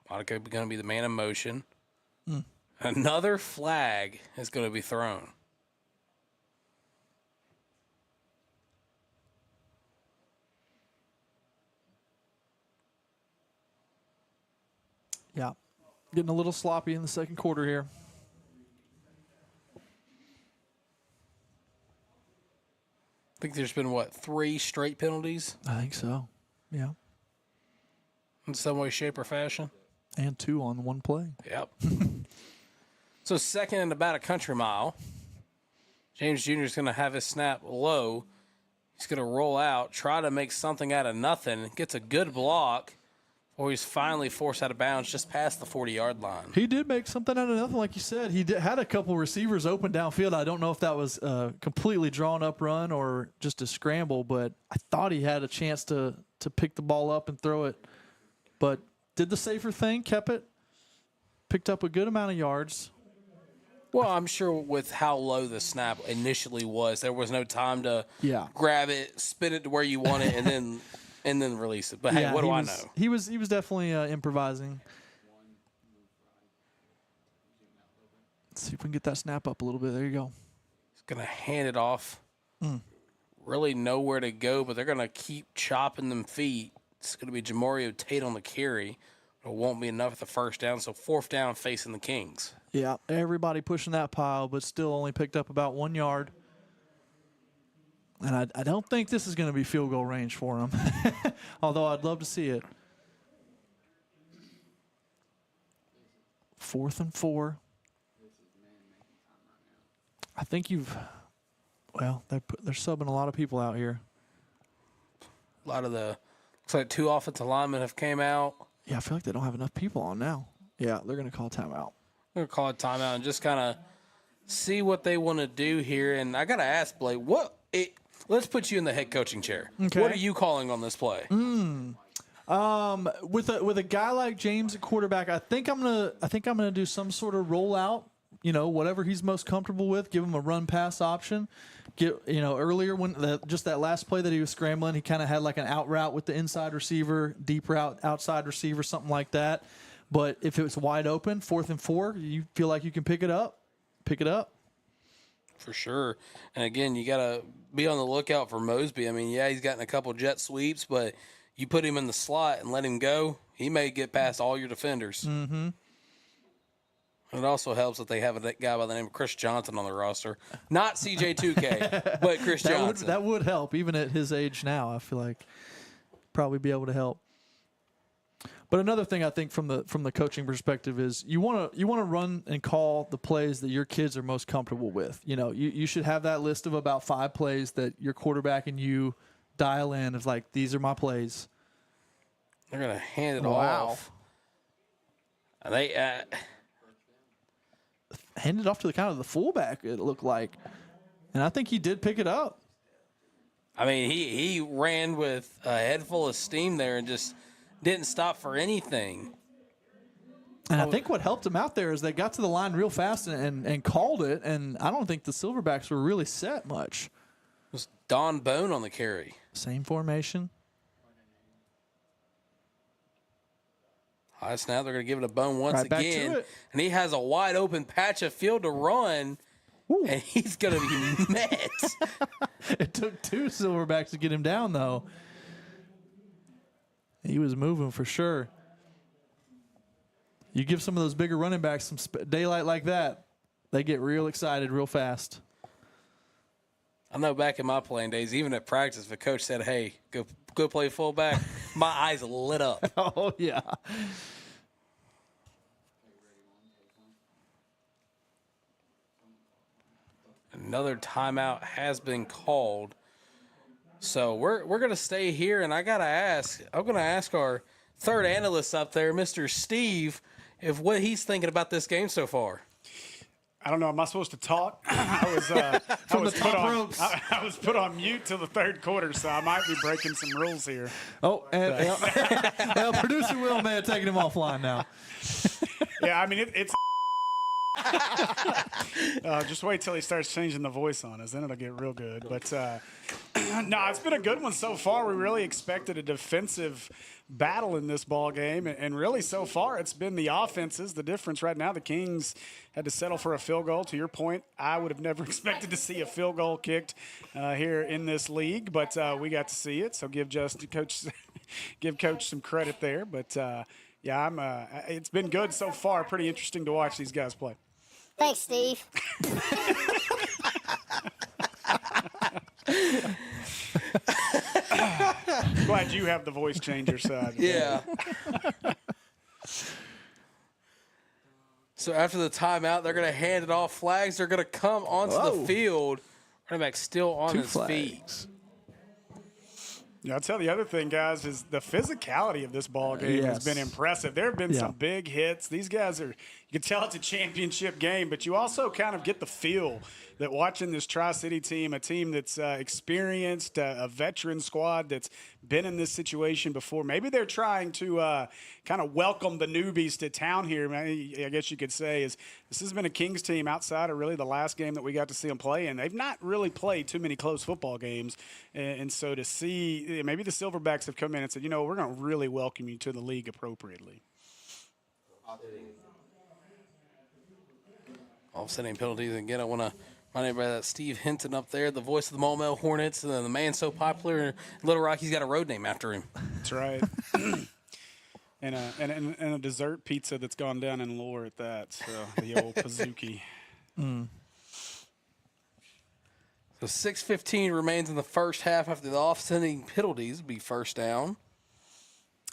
Monaco going to be the man in motion. Another flag is going to be thrown. Yeah. Getting a little sloppy in the second quarter here. I think there's been, 3 straight penalties? I think so. Yeah. In some way, shape, or fashion? And 2 on one play. Yep. So second and about a country mile. James Jr. is going to have his snap low. He's going to roll out, try to make something out of nothing. Gets a good block, or he's finally forced out of bounds just past the 40-yard line. He did make something out of nothing, like you said. He had a couple receivers open downfield. I don't know if that was a completely drawn-up run or just a scramble, but I thought he had a chance to pick the ball up and throw it. But did the safer thing, kept it, picked up a good amount of yards. Well, I'm sure with how low the snap initially was, there was no time to grab it, spin it to where you want it, and then release it. But hey, what do I know? He was definitely improvising. Let's see if we can get that snap up a little bit. There you go. He's going to hand it off. Really nowhere to go, but they're going to keep chopping them feet. It's going to be Jamario Tate on the carry. It won't be enough at the first down, so 4th down facing the Kings. Yeah, everybody pushing that pile, but still only picked up about 1 yard. And I don't think this is going to be field goal range for him, although I'd love to see it. 4th and 4. I think they're subbing a lot of people out here. A lot of looks like 2 offensive linemen have came out. Yeah, I feel like they don't have enough people on now. Yeah, they're going to call timeout. They're going to call a timeout and just kind of see what they want to do here. And I got to ask, Blake, let's put you in the head coaching chair. Okay. What are you calling on this play? With a guy like James at quarterback, I think I'm gonna do some sort of rollout. Whatever he's most comfortable with. Give him a run pass option. Earlier when just that last play that he was scrambling, he kind of had like an out route with the inside receiver, deep route, outside receiver, something like that. But if it was wide open, 4th and 4, you feel like you can pick it up. Pick it up. For sure. And again, you got to be on the lookout for Mosby. I mean, yeah, he's gotten a couple jet sweeps, but you put him in the slot and let him go, he may get past all your defenders. Mm-hmm. It also helps that they have a guy by the name of Chris Johnson on the roster. Not CJ2K, but Chris Johnson. That would help, even at his age now. I feel like probably be able to help. But another thing I think from the coaching perspective is you want to run and call the plays that your kids are most comfortable with. You should have that list of about 5 plays that your quarterback and you dial in of like, these are my plays. They're going to hand it off. And they handed off to the fullback, it looked like. And I think he did pick it up. I mean, he ran with a head full of steam there and just didn't stop for anything. And I think what helped him out there is they got to the line real fast and called it, and I don't think the Silverbacks were really set much. It was Don Bone on the carry. Same formation. High snap. They're going to give it a Bone once Right back to again. it. And he has a wide open patch of field to run, and he's going to be met. It took 2 Silverbacks to get him down, though. He was moving for sure. You give some of those bigger running backs some daylight like that, they get real excited real fast. I know back in my playing days, even at practice, if a coach said, hey, go play fullback, my eyes lit up. Oh, yeah. Another timeout has been called. So we're going to stay here, and I'm going to ask our third analyst up there, Mr. Steve, if what he's thinking about this game so far. I don't know. Am I supposed to talk? I was put on mute till the third quarter, so I might be breaking some rules here. Oh, and producer Will may have taken him offline now. Yeah, I mean it's. Just wait till he starts changing the voice on us, then it'll get real good. But no, it's been a good one so far. We really expected a defensive battle in this ball game, and really so far it's been the offenses. The difference right now, the Kings had to settle for a field goal. To your point, I would have never expected to see a field goal kicked here in this league, but we got to see it. So give Coach some credit there. But yeah, it's been good so far. Pretty interesting to watch these guys play. Thanks, Steve. Glad you have the voice changer side. Yeah. So after the timeout, they're going to hand it off. Flags are going to come onto the field. Running back still on his feet. Yeah, I'll tell you the other thing, guys, is the physicality of this ball game has been impressive. There have been some big hits. These guys you can tell it's a championship game, but you also kind of get the feel that watching this Tricity team, a team that's experienced, a veteran squad that's been in this situation before, maybe they're trying to kind of welcome the newbies to town here. I guess you could say this has been a Kings team outside of really the last game that we got to see them play, and they've not really played too many close football games. And so to see maybe the Silverbacks have come in and said, we're going to really welcome you to the league appropriately. Offsetting penalties. Again, I want to remind everybody that Steve Hinton up there, the voice of the Maumelle Hornets, and then the man so popular in Little Rock, he's got a road name after him. That's right. and a dessert pizza that's gone down in lore at that. So the old Pazuki. So 6:15 remains in the first half after the offsetting penalties. Be first down.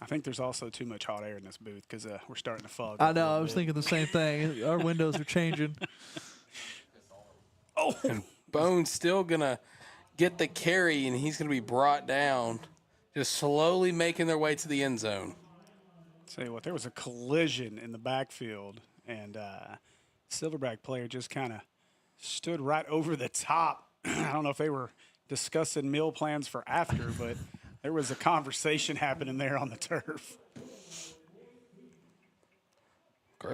I think there's also too much hot air in this booth because we're starting to fog. I know. I was thinking the same thing. Our windows are changing. And Bone's still going to get the carry, and he's going to be brought down, just slowly making their way to the end zone. Tell you what, there was a collision in the backfield, and Silverback player just kind of stood right over the top. I don't know if they were discussing meal plans for after, but there was a conversation happening there on the turf.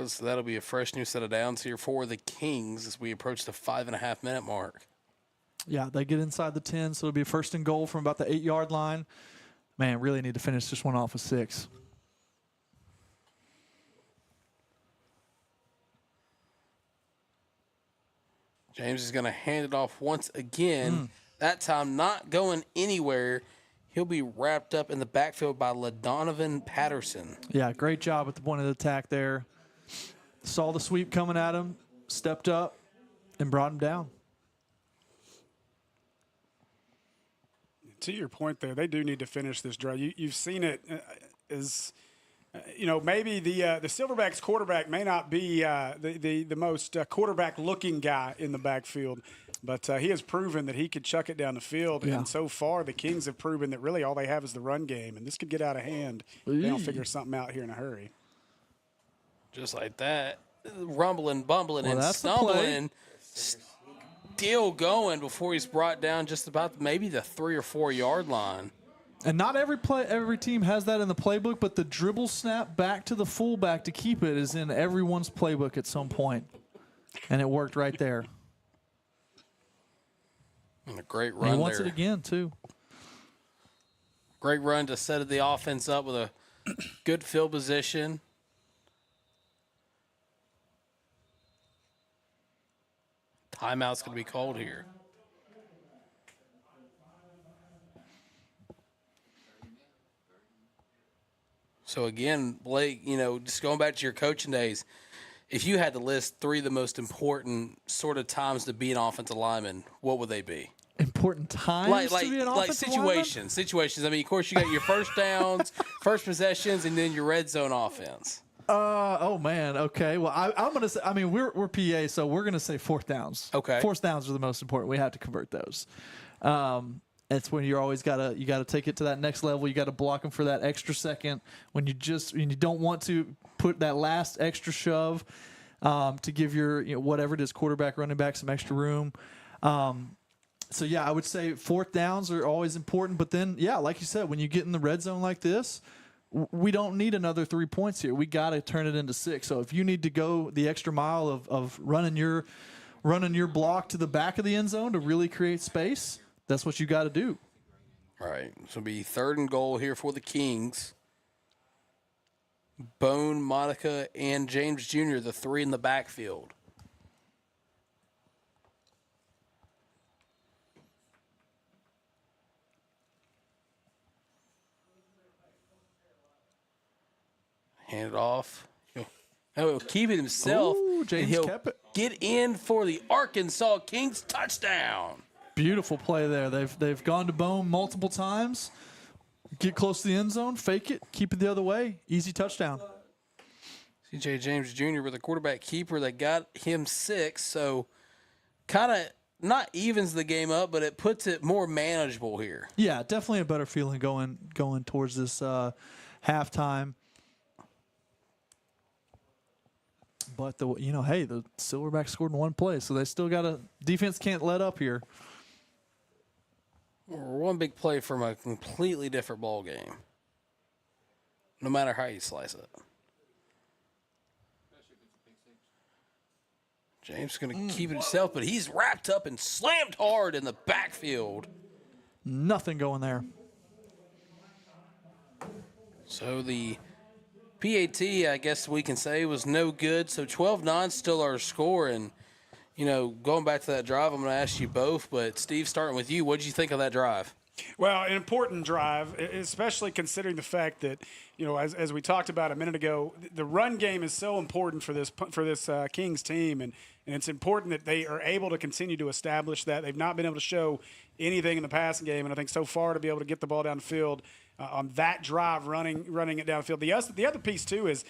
So that'll be a fresh new set of downs here for the Kings as we approach the 5.5-minute mark. Yeah, they get inside the 10, so it'll be first and goal from about the 8-yard line. Man, really need to finish this one off with 6. James is going to hand it off once again. That time not going anywhere. He'll be wrapped up in the backfield by LaDonovan Patterson. Yeah, great job at the point of the attack there. Saw the sweep coming at him, stepped up, and brought him down. To your point there, they do need to finish this drive. You've seen it as maybe the Silverbacks quarterback may not be the most quarterback-looking guy in the backfield, but he has proven that he could chuck it down the field. Yeah. And so far, the Kings have proven that really all they have is the run game, and this could get out of hand. They don't figure something out here in a hurry. Just like that, rumbling, bumbling, and that's stumbling, still going before he's brought down just about maybe the 3 or 4 yard line. And not every team has that in the playbook, but the dribble snap back to the fullback to keep it is in everyone's playbook at some point. And it worked right there. And a great run And there. he wants it again, too. Great run to set the offense up with a good field position. Timeout's going to be called here. So, again, Blake, just going back to your coaching days, if you had to list 3 of the most important sort of times to be an offensive lineman, what would they be? Important times to be an offensive lineman? Situations. I mean, of course, you got your first downs, first possessions, and then your red zone offense. Oh man. Okay. Well, I'm gonna say. I mean, we're PA, so we're gonna say 4th downs. Okay. 4th downs are the most important. We have to convert those. It's when you're always gotta take it to that next level. You gotta block them for that extra second when you don't want to put that last extra shove. to give your whatever it is, quarterback, running back, some extra room. So, yeah, I would say fourth downs are always important. But then, yeah, like you said, when you get in the red zone like this, we don't need another 3 points here. We got to turn it into 6. So if you need to go the extra mile of running your block to the back of the end zone to really create space, that's what you got to do. All right. So it'll be 3rd and goal here for the Kings. Bone, Monica, and James Jr., the 3 in the backfield. Hand it off. He'll keep it himself. Ooh, James and he'll kept it. Get in for the Arkansas Kings touchdown. Beautiful play there. They've gone to Bone multiple times. Get close to the end zone, fake it, keep it the other way. Easy touchdown. C.J. James Jr. with a quarterback keeper that got him 6. So kind of not evens the game up, but it puts it more manageable here. Yeah, definitely a better feeling going towards this halftime. But the Silverbacks scored in one play, so they still got a defense can't let up here. One big play from a completely different ball game. No matter how you slice it. James is going to keep it himself, but he's wrapped up and slammed hard in the backfield. Nothing going there. So the PAT, I guess we can say, was no good. So 12-9 still our score. And, going back to that drive, I'm going to ask you both. But, Steve, starting with you, what did you think of that drive? Well, an important drive, especially considering the fact that, as we talked about a minute ago, the run game is so important for this Kings team, and it's important that they are able to continue to establish that. They've not been able to show anything in the passing game, and I think so far to be able to get the ball down the field on that drive, running it downfield. The other piece, too, is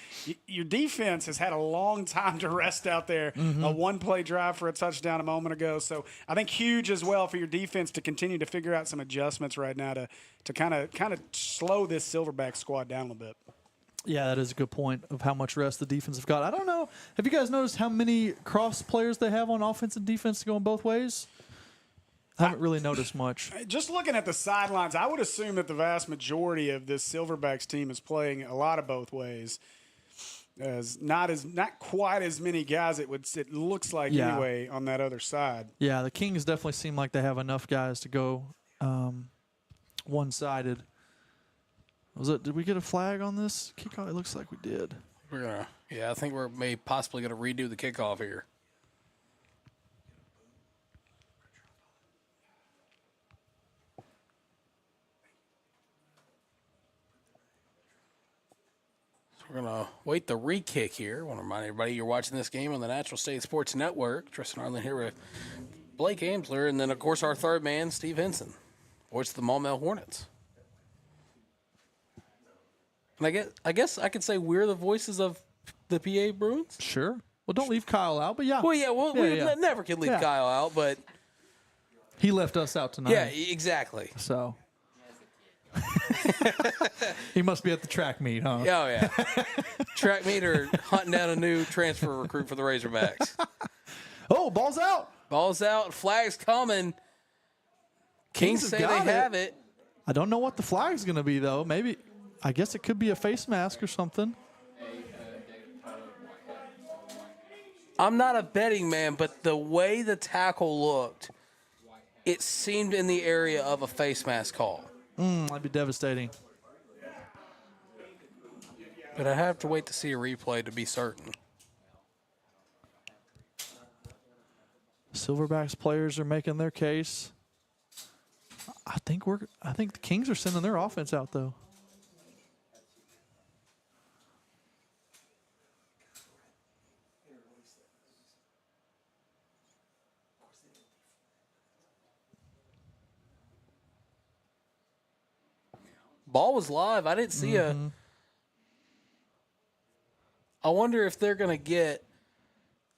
your defense has had a long time to rest out there. Mm-hmm. A one-play drive for a touchdown a moment ago. So I think huge as well for your defense to continue to figure out some adjustments right now to kind of slow this Silverback squad down a little bit. Yeah, that is a good point of how much rest the defense have got. I don't know. Have you guys noticed how many cross players they have on offense and defense going both ways? I haven't really noticed much. Just looking at the sidelines, I would assume that the vast majority of this Silverbacks team is playing a lot of both ways. Not quite as many guys it looks like anyway on that other side. Yeah, the Kings definitely seem like they have enough guys to go one-sided. Did we get a flag on this kickoff? It looks like we did. I think we're possibly gonna redo the kickoff here. We're going to wait the re-kick here. I want to remind everybody you're watching this game on the Natural State Sports Network. Tristan Arlen here with Blake Amsler, and then, of course, our third man, Steve Henson. Voice of the Maumelle Hornets. And I guess I could say we're the voices of the PA Bruins? Sure. Well, don't leave Kyle out, but yeah. Well, yeah, we never can leave Kyle out, but... He left us out tonight. Yeah, exactly. So... He must be at the track meet, huh? Oh, yeah. Track meet or hunting down a new transfer recruit for the Razorbacks. Oh, ball's out. Ball's out. Flag's coming. Kings say they have it. I don't know what the flag's going to be, though. Maybe, I guess it could be a face mask or something. I'm not a betting man, but the way the tackle looked, it seemed in the area of a face mask call. That'd be devastating. But I have to wait to see a replay to be certain. Silverbacks players are making their case. I think the Kings are sending their offense out, though. Ball was live. I didn't see I wonder if they're going to get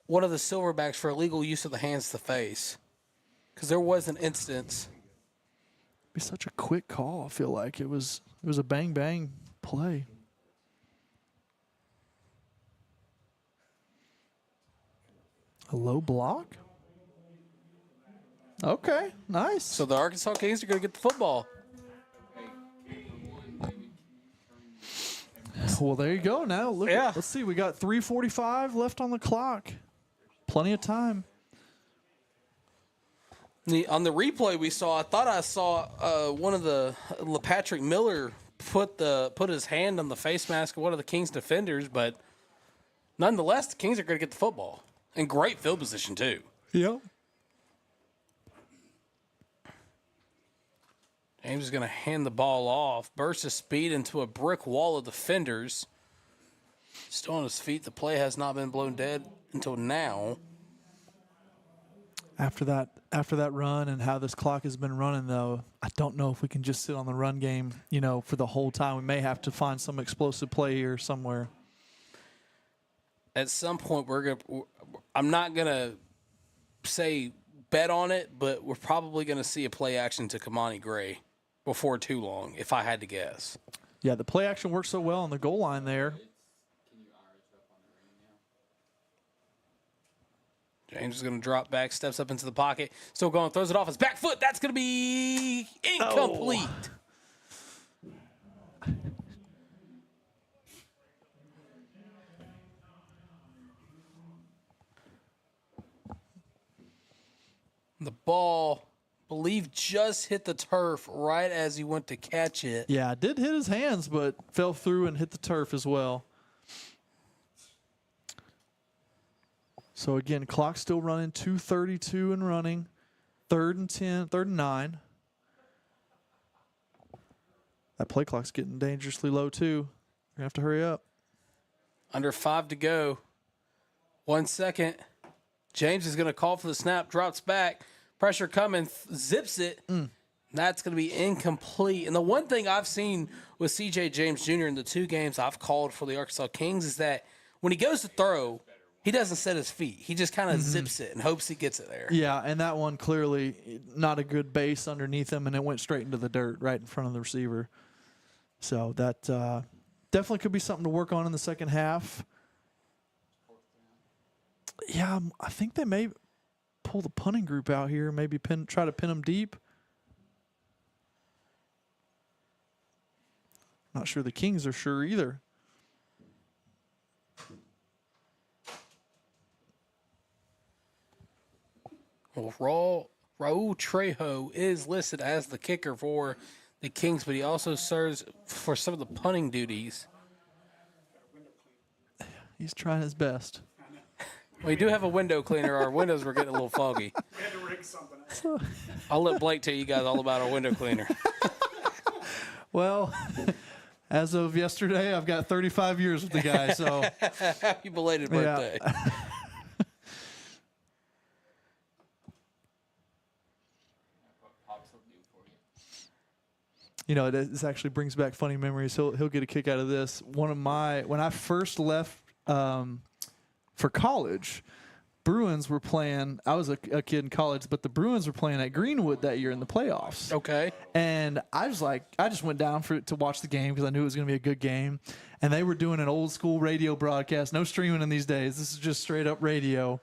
one of the Silverbacks for illegal use of the hands to the face. Because there was an instance. It'd be such a quick call, I feel like. It was a bang-bang play. A low block? Okay, nice. So the Arkansas Kings are going to get the football. Well, there you go. Now, let's see. We got 3:45 left on the clock. Plenty of time. On the replay we saw, I thought I saw one of the Patrick Miller put his hand on the face mask of one of the Kings defenders, but nonetheless, the Kings are going to get the football. In great field position, too. Yep. James is going to hand the ball off. Burst of speed into a brick wall of defenders. Still on his feet. The play has not been blown dead until now. After that run and how this clock has been running, though, I don't know if we can just sit on the run game, for the whole time. We may have to find some explosive play here somewhere. At some point, I'm not going to say bet on it, but we're probably going to see a play action to Kamani Gray before too long, if I had to guess. Yeah, the play action works so well on the goal line there. James is going to drop back, steps up into the pocket, still going, throws it off his back foot. That's going to be incomplete. The ball, I believe, just hit the turf right as he went to catch it. Yeah, it did hit his hands, but fell through and hit the turf as well. So, again, clock still running, 2:32 and running, 3rd and 10, 3rd and 9. That play clock's getting dangerously low, too. We're going to have to hurry up. Under 5 to go. 1 second. James is going to call for the snap, drops back. Pressure coming, zips it. That's going to be incomplete. And the one thing I've seen with C.J. James Jr. in the 2 games I've called for the Arkansas Kings is that when he goes to throw, he doesn't set his feet. He just kind of zips it and hopes he gets it there. Yeah, and that one clearly not a good base underneath him, and it went straight into the dirt right in front of the receiver. So that definitely could be something to work on in the second half. Yeah, I think they may pull the punting group out here, maybe try to pin them deep. Not sure the Kings are sure either. Well, Raul Trejo is listed as the kicker for the Kings, but he also serves for some of the punting duties. He's trying his best. We do have a window cleaner. Our windows were getting a little foggy. We had to rig something up. I'll let Blake tell you guys all about our window cleaner. Well, as of yesterday, I've got 35 years with the guy, so. Happy belated birthday. Yeah. This actually brings back funny memories. He'll get a kick out of this. When I first left for college, Bruins were playing. I was a kid in college, but the Bruins were playing at Greenwood that year in the playoffs. Okay. And I just went down to watch the game because I knew it was going to be a good game. And they were doing an old school radio broadcast. No streaming in these days. This is just straight up radio.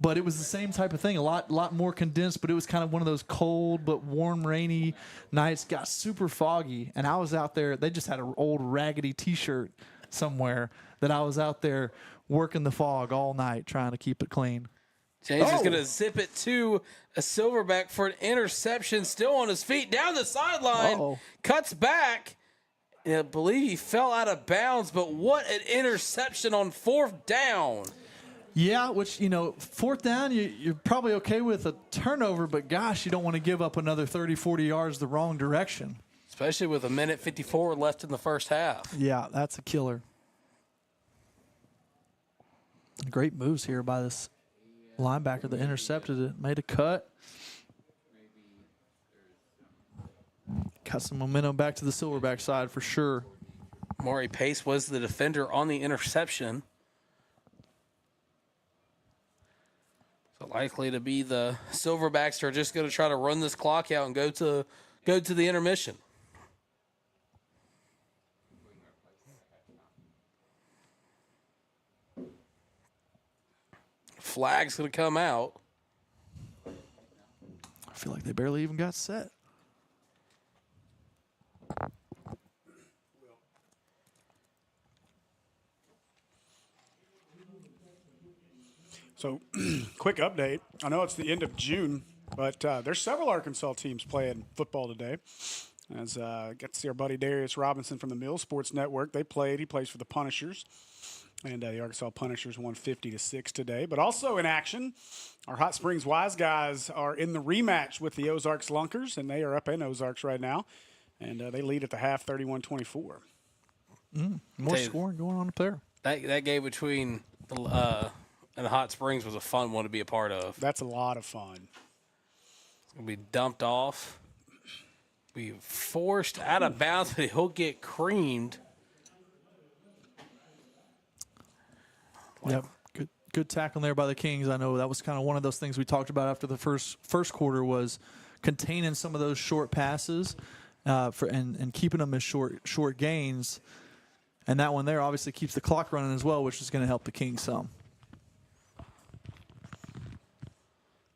But it was the same type of thing, a lot more condensed, but it was kind of one of those cold but warm, rainy nights. Got super foggy, and I was out there. They just had an old raggedy T-shirt somewhere that I was out there working the fog all night trying to keep it clean. James is going to zip it to a Silverback for an interception, still on his feet, down the sideline, cuts back. And I believe he fell out of bounds, but what an interception on 4th down. Yeah, which, 4th down, you're probably okay with a turnover, but gosh, you don't want to give up another 30, 40 yards the wrong direction. Especially with 1:54 left in the first half. Yeah, that's a killer. Great moves here by this linebacker that intercepted it, made a cut. Got some momentum back to the Silverback side for sure. Maury Pace was the defender on the interception. So likely to be the Silverbacks are just going to try to run this clock out and go to the intermission. Flag's going to come out. I feel like they barely even got set. So, quick update. I know it's the end of June, but there's several Arkansas teams playing football today. As got to see our buddy Darius Robinson from the Mill Sports Network. They played. He plays for the Punishers. And the Arkansas Punishers won 50-6 today. But also in action, our Hot Springs Wise guys are in the rematch with the Ozarks Lunkers, and they are up in Ozarks right now. And they lead at the half 31-24. More scoring going on up there. That game between the and Hot Springs was a fun one to be a part of. That's a lot of fun. It's going to be dumped off. Be forced out of bounds, but he'll get creamed. Yep. Good tackling there by the Kings. I know that was kind of one of those things we talked about after the first quarter was containing some of those short passes and keeping them as short gains. And that one there obviously keeps the clock running as well, which is going to help the Kings some.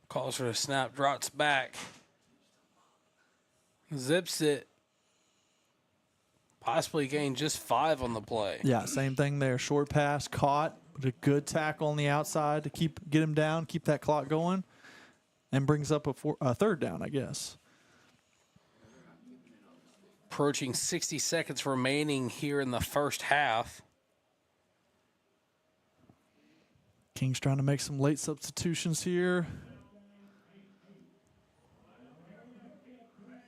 Calls for a snap, drops back. Zips it. Possibly gained just 5 on the play. Yeah, same thing there. Short pass, caught, but a good tackle on the outside to get him down, keep that clock going, and brings up a third down, I guess. Approaching 60 seconds remaining here in the first half. Kings trying to make some late substitutions here.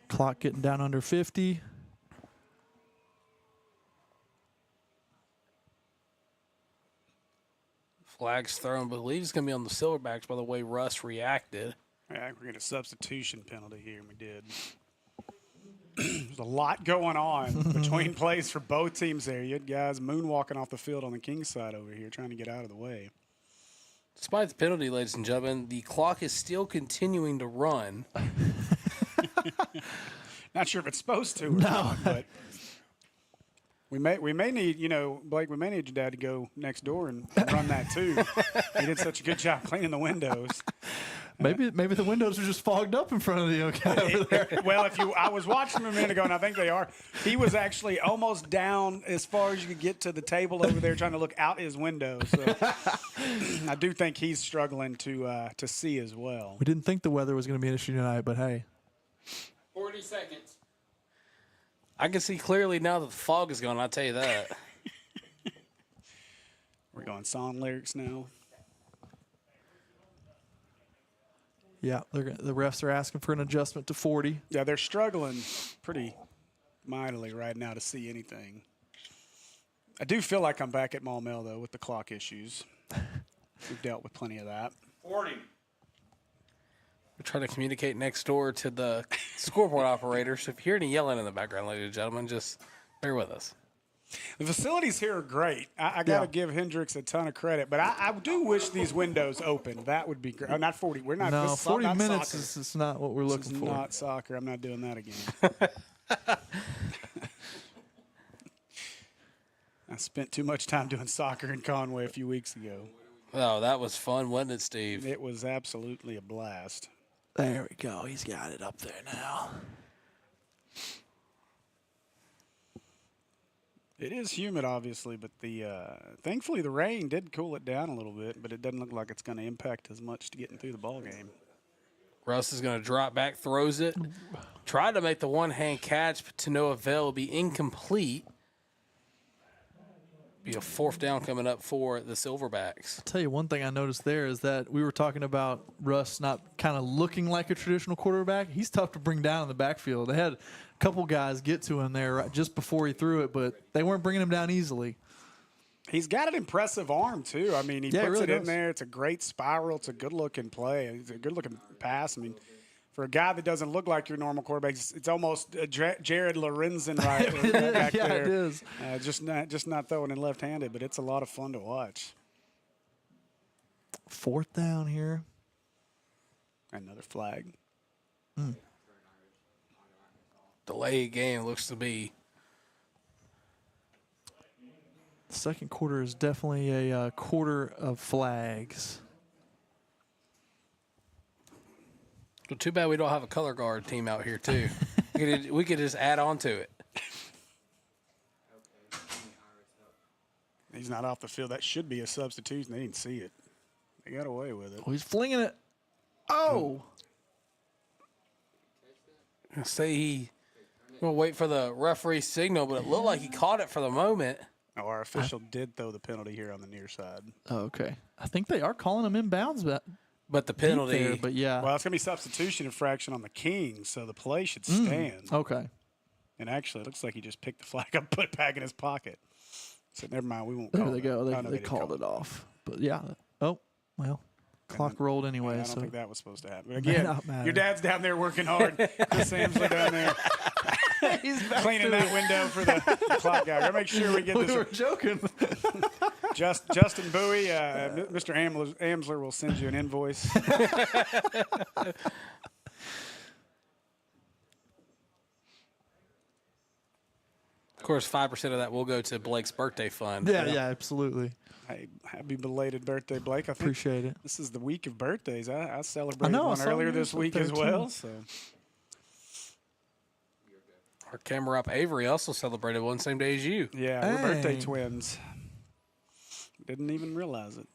Clock getting down under 50. Flags thrown. I believe it's going to be on the Silverbacks by the way Russ reacted. Yeah, we're getting a substitution penalty here, and we did. There's a lot going on between plays for both teams there. You had guys moonwalking off the field on the Kings side over here trying to get out of the way. Despite the penalty, ladies and gentlemen, the clock is still continuing to run. Not sure if it's supposed to or not, but we may need, Blake, we may need your dad to go next door and run that too. He did such a good job cleaning the windows. Maybe the windows are just fogged up in front of the guy over there. Well, I was watching him a minute ago, and I think they are. He was actually almost down as far as you could get to the table over there, trying to look out his window. So I do think he's struggling to see as well. We didn't think the weather was going to be an issue tonight, but hey. 40 seconds. I can see clearly now that the fog is gone, I'll tell you that. We're going song lyrics now. Yeah, the refs are asking for an adjustment to 40. Yeah, they're struggling pretty mightily right now to see anything. I do feel like I'm back at Maumelle, though, with the clock issues. We've dealt with plenty of that. 40. We're trying to communicate next door to the scoreboard operator. So if you hear any yelling in the background, ladies and gentlemen, just bear with us. The facilities here are great. I got to give Hendrix a ton of credit, but I do wish these windows open. That would be great. Oh, not 40. We're not. No, this 40 not minutes soccer. is not what we're looking This is for. not soccer. I'm not doing that again. I spent too much time doing soccer in Conway a few weeks ago. Oh, that was fun, wasn't it, Steve? It was absolutely a blast. There we go. He's got it up there now. It is humid, obviously, but thankfully the rain did cool it down a little bit, but it doesn't look like it's going to impact as much to getting through the ball game. Russ is going to drop back, throws it. Tried to make the one-hand catch, but to no avail. Be incomplete. Be a 4th down coming up for the Silverbacks. I'll tell you one thing I noticed there is that we were talking about Russ not kind of looking like a traditional quarterback. He's tough to bring down in the backfield. They had a couple guys get to him there right just before he threw it, but they weren't bringing him down easily. He's got an impressive arm, too. I mean, he puts really it in does. there. It's a great spiral. It's a good-looking play. It's a good-looking pass. I mean, for a guy that doesn't look like your normal quarterback, it's almost Jared Lorenzen right back Yeah, there. it is. Just not throwing it left-handed, but it's a lot of fun to watch. 4th down here. Another flag. Delayed game looks to be. The second quarter is definitely a quarter of flags. Well, too bad we don't have a color guard team out here, too. we could just add on to it. He's not off the field. That should be a substitution. They didn't see it. They got away with it. Oh, he's flinging it. Oh. Say he will wait for the referee's signal, but it looked like he caught it for the moment. Oh, our official did throw the penalty here on the near side. Oh, okay. I think they are calling him inbounds, but the penalty. There, but yeah. Well, it's going to be substitution infraction on the Kings, so the play should stand. Okay. And actually, it looks like he just picked the flag up, put it back in his pocket. So never mind, we won't There call they it. go. Oh, no, They called it off. But yeah. Oh, well. Clock rolled anyway. I don't so think that was supposed to happen. But again, your dad's down there working hard. Chris Amsler down there. He's cleaning that window for the clock guy. Gotta make sure we get this. We were joking. Justin Bowie, Mr. Amsler will send you an invoice. Of course, 5% of that will go to Blake's birthday fund. Yeah, absolutely. Hey, happy belated birthday, Blake. I think Appreciate it. This is the week of birthdays. I celebrated I one earlier this yours week up as there, well. too. So Our camera up Avery also celebrated one same day as you. yeah, we're birthday Dang. twins. Didn't even realize it.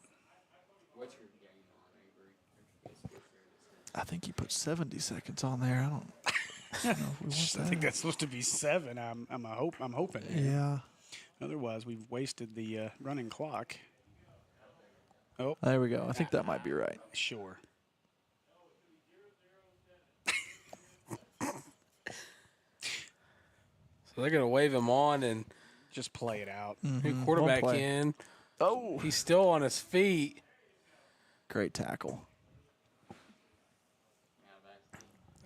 I think he put 70 seconds on there. I don't know if we want I think that. that's supposed to be 7. I'm hoping. Yeah. Otherwise, we've wasted the running clock. Oh, There we go. I think that might be right. sure. So they're going to wave him on and Just play it out. new quarterback play. in. Oh. He's still on his feet. Great tackle.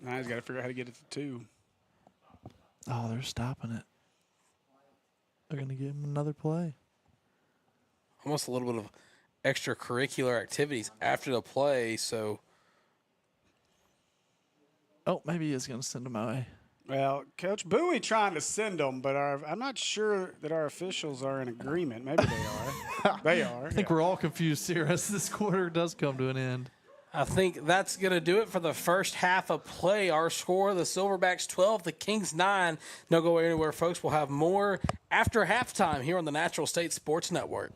Now he's got to figure out how to get it to 2. Oh, they're stopping it. They're going to give him another play. Almost a little bit of extracurricular activities after the play. So Oh, maybe he is going to send him away. Well, Coach Bowie trying to send them, but I'm not sure that our officials are in agreement. Maybe they are. They are. I think we're all confused here as this quarter does come to an end. I think that's going to do it for the first half of play. Our score, the Silverbacks 12, the Kings 9. Don't go anywhere, folks. We'll have more after halftime here on the Natural State Sports Network.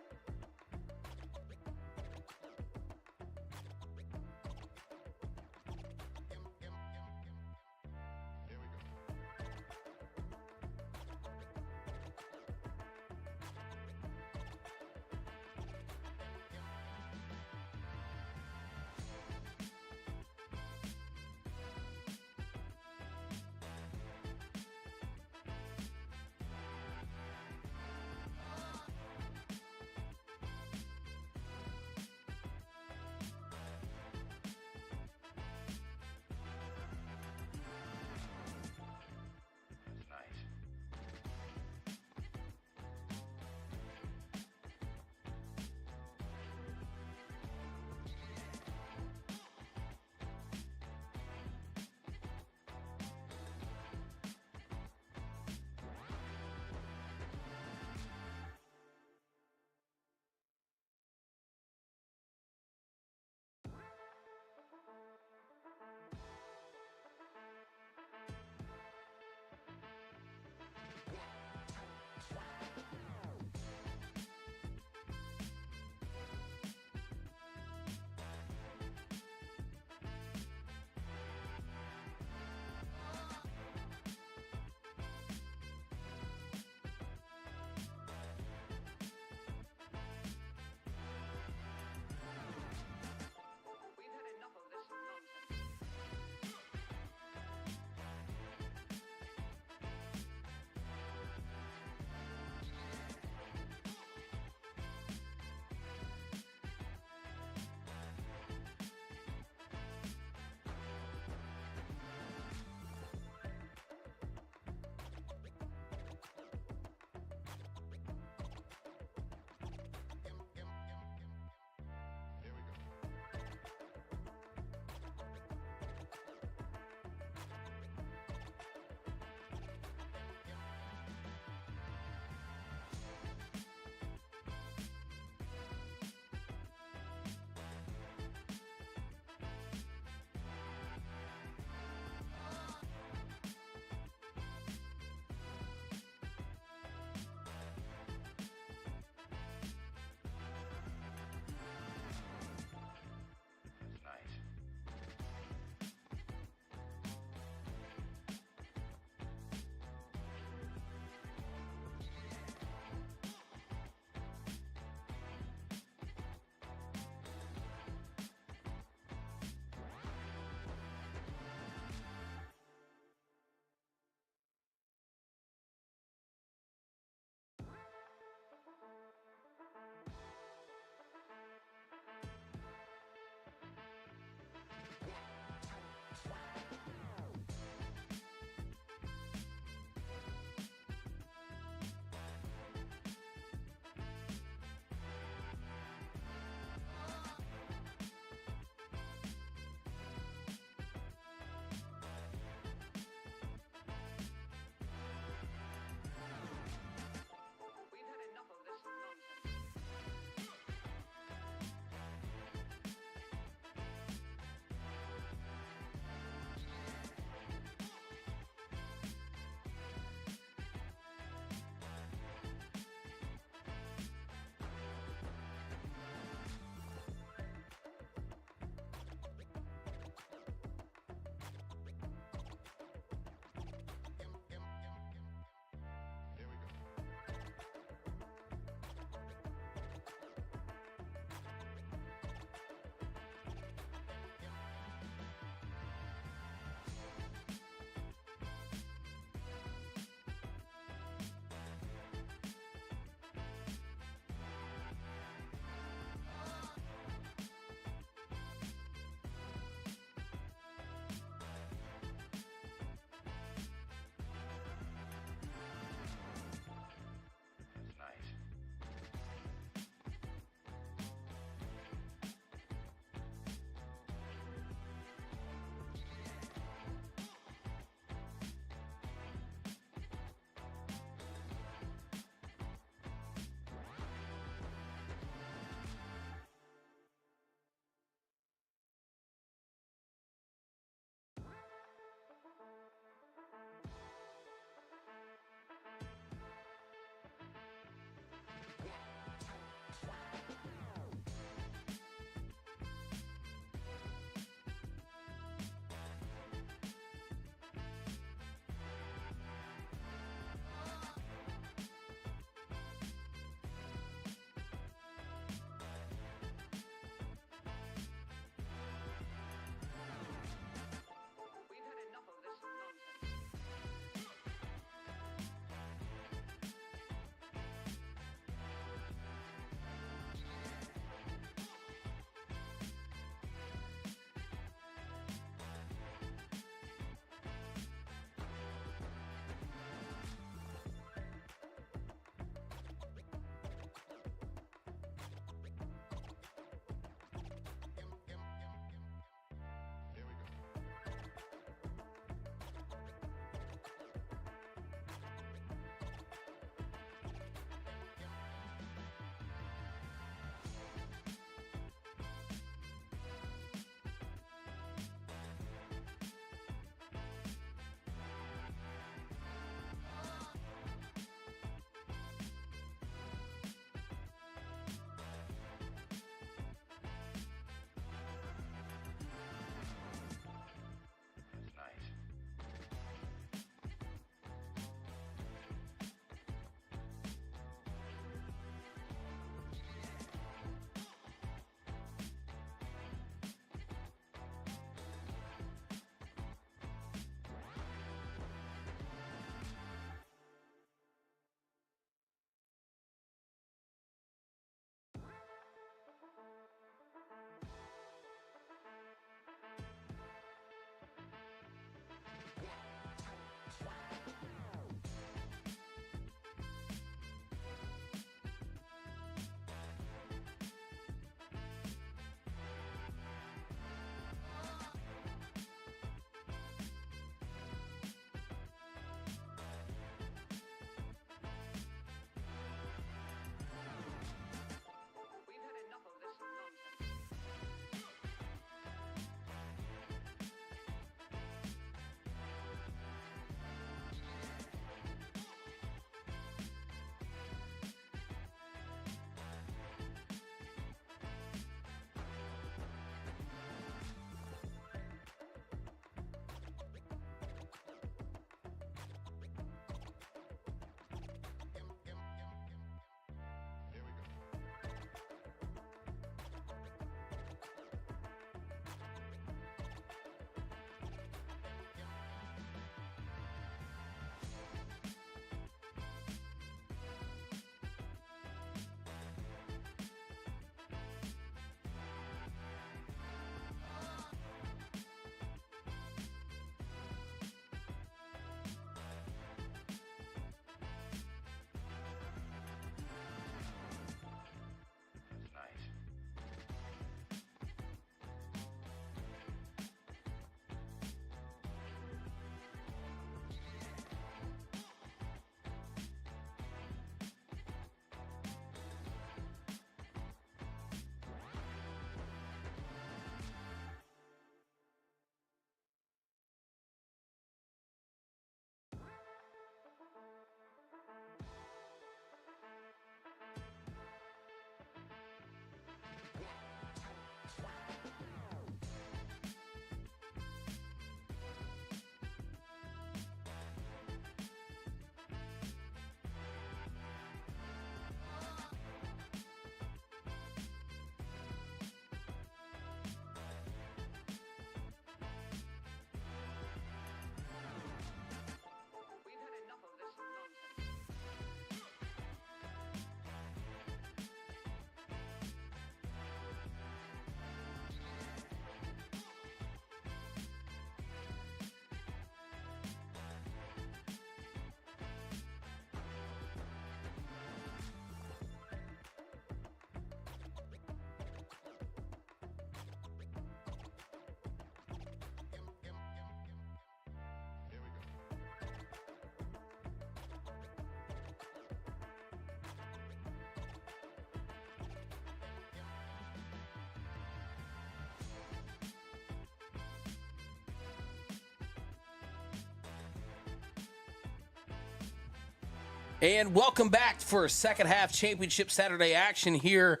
And welcome back for second half championship Saturday action here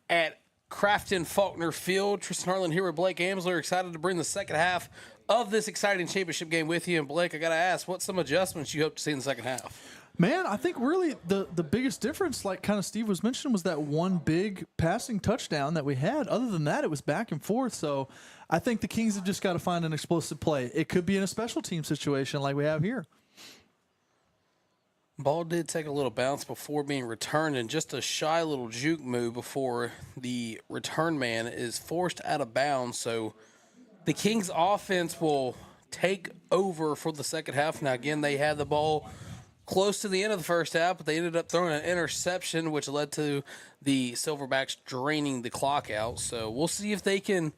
at Crafton Faulkner Field. Tristan Harlan here with Blake Amsler. Excited to bring the second half of this exciting championship game with you. And Blake, I got to ask, what's some adjustments you hope to see in the second half? Man, I think really the biggest difference, like kind of Steve was mentioning, was that one big passing touchdown that we had. Other than that, it was back and forth. So I think the Kings have just got to find an explosive play. It could be in a special team situation like we have here. Ball did take a little bounce before being returned, and just a shy little juke move before the return man is forced out of bounds. So the Kings offense will take over for the second half. Now, again, they had the ball close to the end of the first half, but they ended up throwing an interception, which led to the Silverbacks draining the clock out. So we'll see if they can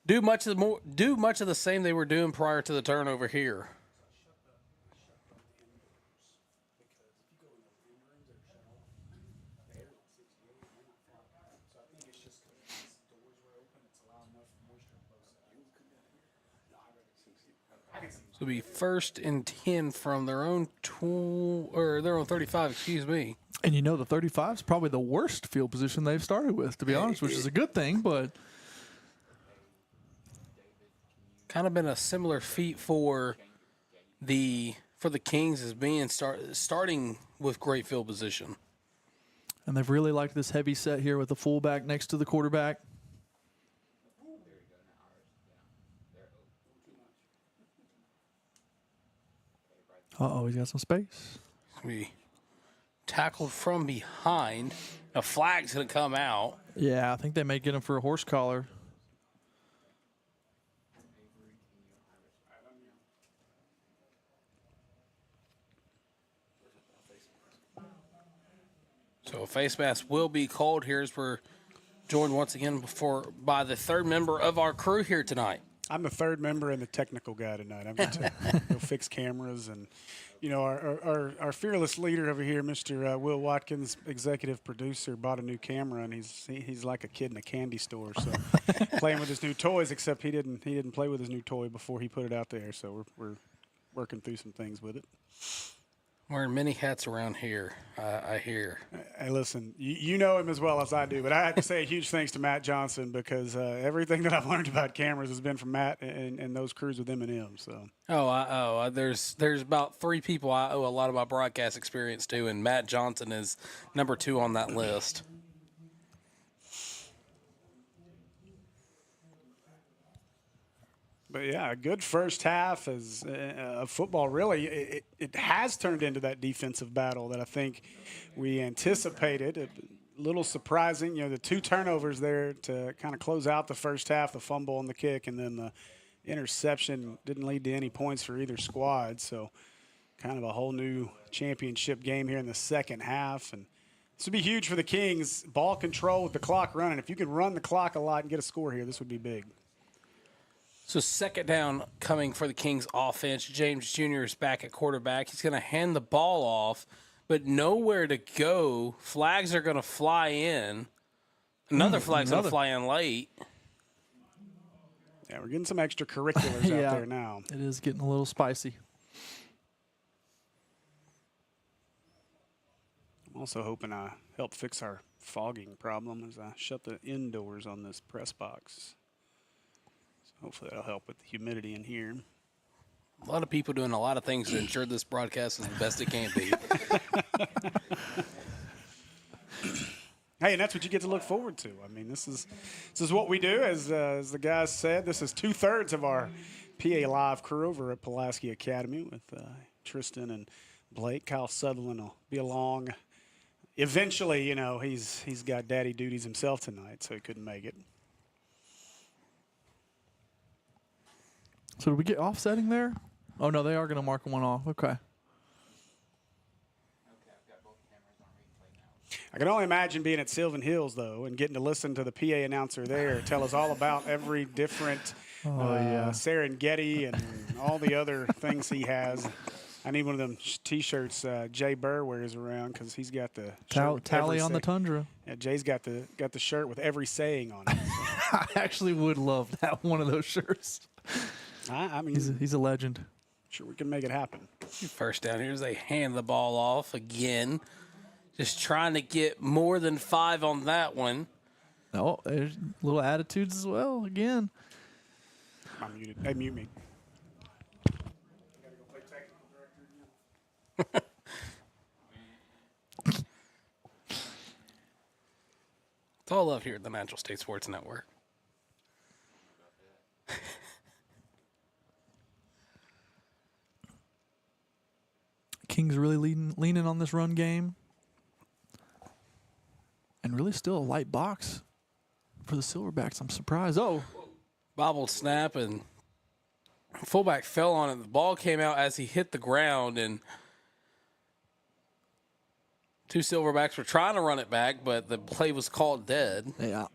do much of the same they were doing prior to the turnover here. So it'll be 1st and 10 from their own their own 35, excuse me. And you know the 35 is probably the worst field position they've started with, to be honest, which is a good thing, but kind of been a similar feat for the Kings as being starting with great field position. And they've really liked this heavy set here with the fullback next to the quarterback. Uh-oh, he's got some space. We tackled from behind. A flag's going to come out. Yeah, I think they may get him for a horse collar. So a face mask will be called here as we're joined once again by the third member of our crew here tonight. I'm the third member and the technical guy tonight. I'm going to go fix cameras. And, you know, our fearless leader over here, Mr. Will Watkins, executive producer, bought a new camera, and he's like a kid in a candy store. So playing with his new toys, except he didn't play with his new toy before he put it out there. So we're working through some things with it. Wearing many hats around here, I hear. Hey, listen, you know him as well as I do, but I have to say a huge thanks to Matt Johnson because everything that I've learned about cameras has been from Matt and those crews with M&M. So. There's about 3 people I owe a lot of my broadcast experience to, and Matt Johnson is number 2 on that list. But, yeah, a good first half of football. Really, it has turned into that defensive battle that I think we anticipated. A little surprising, you know, the 2 turnovers there to kind of close out the first half, the fumble and the kick, and then the interception didn't lead to any points for either squad. So kind of a whole new championship game here in the second half. And this would be huge for the Kings. Ball control with the clock running. If you could run the clock a lot and get a score here, this would be big. So second down coming for the Kings offense. James Jr. is back at quarterback. He's going to hand the ball off, but nowhere to go. Flags are going to fly in. Another flag's going to fly in late. Yeah, we're getting some extracurriculars out there now. It is getting a little spicy. I'm also hoping I help fix our fogging problem as I shut the indoors on this press box. Hopefully that'll help with the humidity in here. A lot of people doing a lot of things to ensure this broadcast is the best it can be. Hey, and that's what you get to look forward to. I mean, this is what we do. As the guys said, this is 2/3 of our PA Live crew over at Pulaski Academy with Tristan and Blake. Kyle Sutherland will be along. Eventually, you know, he's got daddy duties himself tonight, so he couldn't make it. So did we get offsetting there? Oh, no, they are going to mark one off. Okay. I can only imagine being at Sylvan Hills, though, and getting to listen to the PA announcer there tell us all about every different Serengeti and all the other things he has. I need one of them T-shirts Jay Burr wears around because he's got the shirt tally on the Tundra. Yeah, Jay's got the shirt with every saying on it. I actually would love that one of those shirts. I mean, he's a legend. Sure, we can make it happen. First down here as they hand the ball off again. Just trying to get more than 5 on that one. Oh, there's little attitudes as well again. I'm muted. Hey, mute me. It's all love here at the Natural State Sports Network. Kings really leaning on this run game. And really still a light box for the Silverbacks. I'm surprised. Oh. Bobbled snap, and fullback fell on it. The ball came out as he hit the ground, and 2 Silverbacks were trying to run it back, but the play was called dead. Yeah.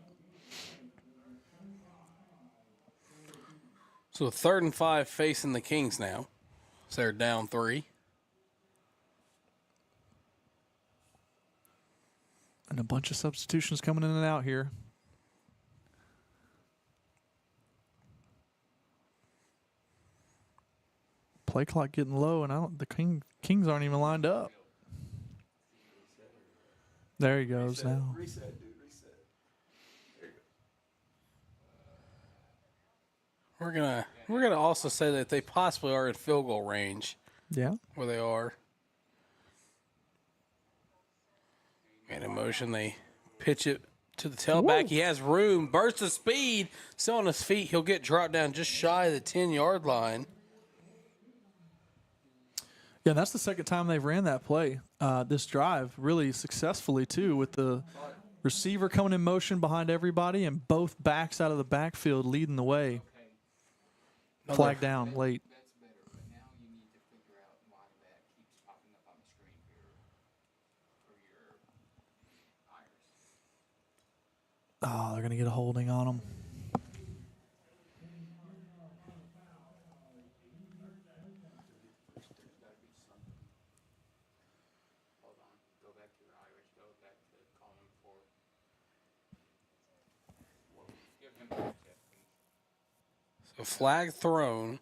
So 3rd and 5 facing the Kings now. So they're down 3. And a bunch of substitutions coming in and out here. Play clock getting low, and the Kings aren't even lined up. There he goes now. Reset, dude. Reset. There you go. We're gonna also say that they possibly are in field goal range. Yeah. Where they are. And in motion, they pitch it to the tailback. Whoa. He has room. Burst of speed. Still on his feet. He'll get dropped down just shy of the 10-yard line. Yeah, that's the second time they've ran that play this drive, really successfully, too, with the receiver coming in motion behind everybody and both backs out of the backfield leading the way. Flag down late. That's better, but now you need to figure out why that keeps popping up on the screen for your Irish. Oh, they're going to get a holding on them. Hold on. Go back to your Irish. Go back to column 4. Give him the tip, please. So flag thrown.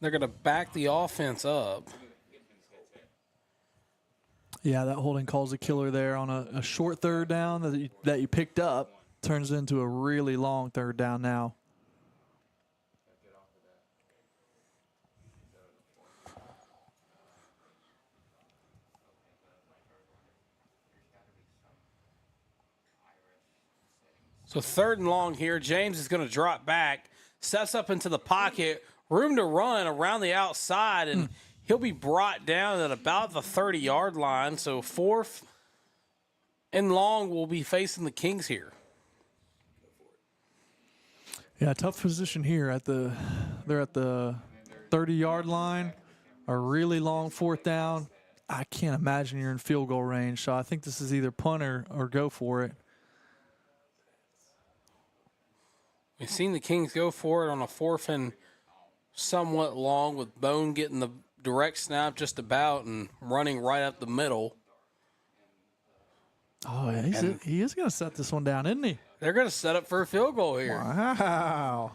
They're going to back the offense up. Yeah, that holding call's a killer there on a short third down that you picked up. Turns into a really long third down now. So 3rd and long here. James is going to drop back. Steps up into the pocket. Room to run around the outside, and he'll be brought down at about the 30-yard line. So 4th and long will be facing the Kings here. Yeah, tough position here they're at the 30-yard line. A really long 4th down. I can't imagine you're in field goal range, so I think this is either punt or go for it. We've seen the Kings go for it on a 4th and somewhat long, with Bone getting the direct snap just about and running right up the middle. Oh, yeah, he is going to set this one down, isn't he? They're going to set up for a field goal here. Wow.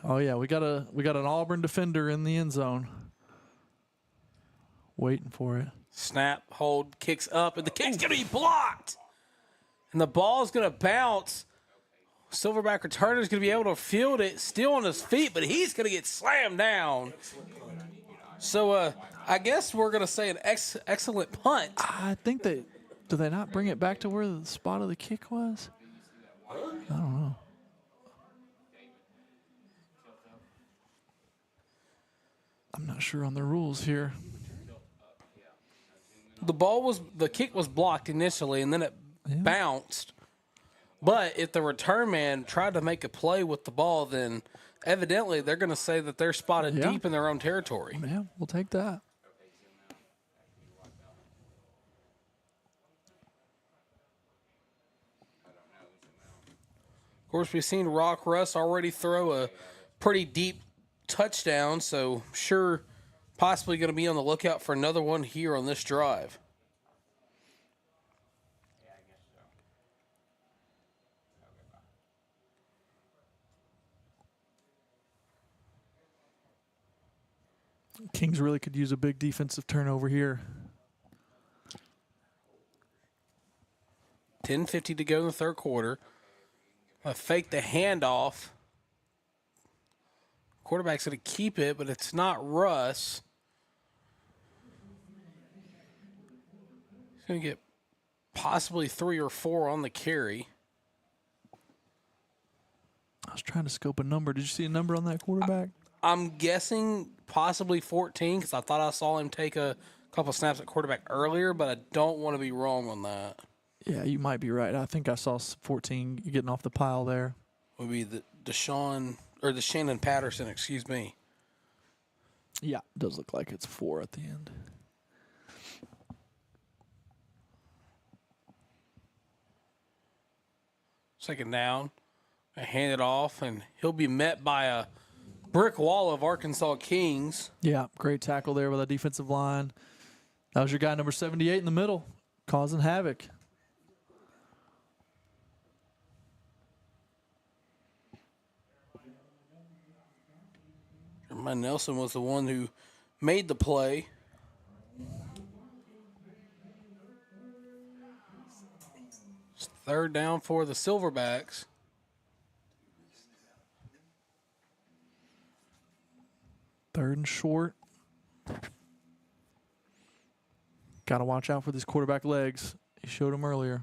Oh yeah, we got an Auburn defender in the end zone, waiting for it. Snap, hold, kicks up, and the kick's going to be blocked. And the ball's going to bounce. Silverback returner is going to be able to field it, still on his feet, but he's going to get slammed down. So I guess we're going to say an excellent punt. I think do they not bring it back to where the spot of the kick was? I don't know. I'm not sure on the rules here. The kick was blocked initially, and then it bounced. But if the return man tried to make a play with the ball, then evidently they're going to say that they're spotted deep in their own territory. Yeah, we'll take that. Of course, we've seen Rock Russ already throw a pretty deep touchdown, so sure, possibly going to be on the lookout for another one here on this drive. Kings really could use a big defensive turnover here. 10:50 to go in the third quarter. Fake the handoff. Quarterback's going to keep it, but it's not Russ. He's going to get possibly 3 or 4 on the carry. I was trying to scope a number. Did you see a number on that quarterback? I'm guessing possibly 14 because I thought I saw him take a couple snaps at quarterback earlier, but I don't want to be wrong on that. Yeah, you might be right. I think I saw 14 getting off the pile there. Would be the Shannon Patterson, excuse me. Yeah, it does look like it's 4 at the end. Second down. I hand it off, and he'll be met by a brick wall of Arkansas Kings. Yeah, great tackle there with a defensive line. That was your guy, number 78 in the middle, causing havoc. Jeremiah Nelson was the one who made the play. It's third down for the Silverbacks. Third and short. Got to watch out for these quarterback legs. He showed them earlier.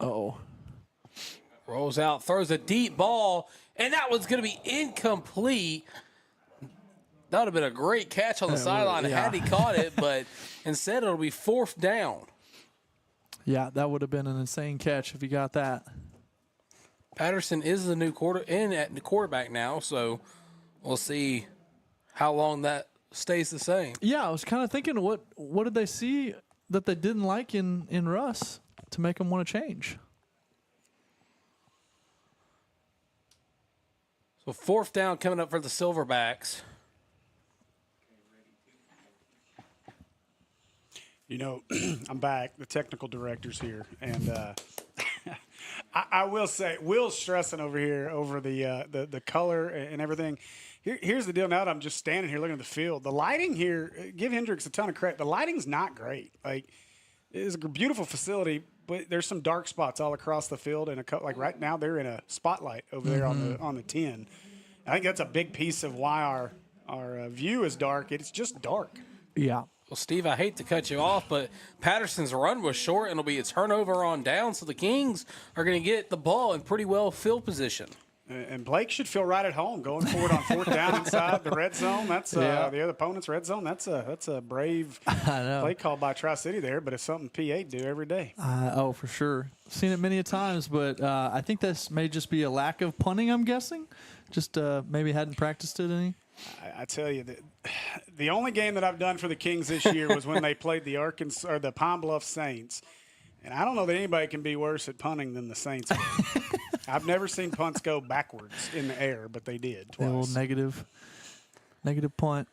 Uh-oh. Rolls out, throws a deep ball, and that one's going to be incomplete. That would have been a great catch on the sideline had he caught it, but instead it'll be 4th down. Yeah, that would have been an insane catch if he got that. Patterson is the new quarterback now, so we'll see how long that stays the same. Yeah, I was kind of thinking, what did they see that they didn't like in Russ to make them want to change? So 4th down coming up for the Silverbacks. You know, I'm back. The technical director's here, and I will say, Will's stressing over here over the color and everything. Here's the deal. Now that I'm just standing here looking at the field, the lighting here, give Hendrix a ton of credit. The lighting's not great. Like, it's a beautiful facility, but there's some dark spots all across the field, and like right now they're in a spotlight over there on the 10. I think that's a big piece of why our view is dark. It's just dark. Yeah. Well, Steve, I hate to cut you off, but Patterson's run was short, and it'll be a turnover on down, so the Kings are going to get the ball in pretty well field position. And Blake should feel right at home going forward on 4th down inside the red zone. That's the other opponent's red zone. That's a brave play call by Tricity there, but it's something PA do every day. Oh, for sure. Seen it many a times, but I think this may just be a lack of punting, I'm guessing. Just maybe hadn't practiced it any. I tell you, the only game that I've done for the Kings this year was when they played the Pine Bluff Saints. And I don't know that anybody can be worse at punting than the Saints were. I've never seen punts go backwards in the air, but they did twice. A little negative punt.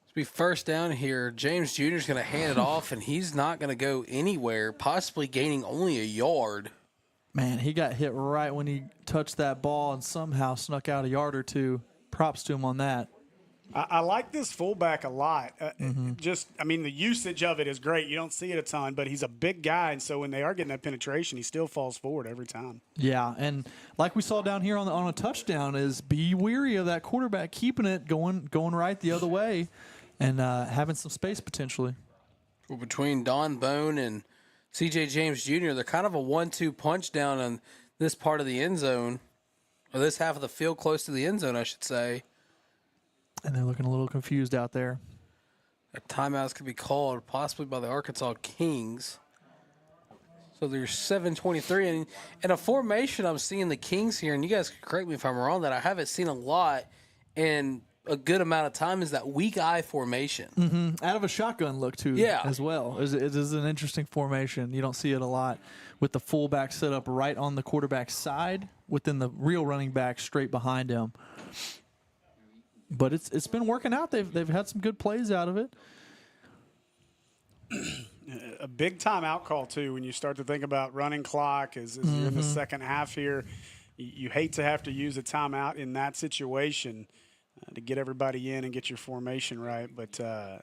It'll be 1st down here. James Jr. is going to hand it off, and he's not going to go anywhere, possibly gaining only a yard. Man, he got hit right when he touched that ball and somehow snuck out a yard or two. Props to him on that. I like this fullback a lot. The usage of it is great. You don't see it a ton, but he's a big guy, and so when they are getting that penetration, he still falls forward every time. Yeah, and like we saw down here on a touchdown, is be weary of that quarterback keeping it going right the other way and having some space potentially. Well, between Don Bone and C.J. James Jr., they're kind of a 1-2 punch down on this part of the end zone, or this half of the field close to the end zone, I should say. And they're looking a little confused out there. A timeouts could be called possibly by the Arkansas Kings. So there's 7:23. And in a formation, I'm seeing the Kings here, and you guys can correct me if I'm wrong, that I haven't seen a lot in a good amount of time is that weak eye formation. Out of a shotgun look, too, as well. It is an interesting formation. You don't see it a lot with the fullback set up right on the quarterback's side within the real running back straight behind him. But it's been working out. They've had some good plays out of it. A big timeout call, too, when you start to think about running clock as you're in the second half here. you hate to have to use a timeout in that situation to get everybody in and get your formation right, but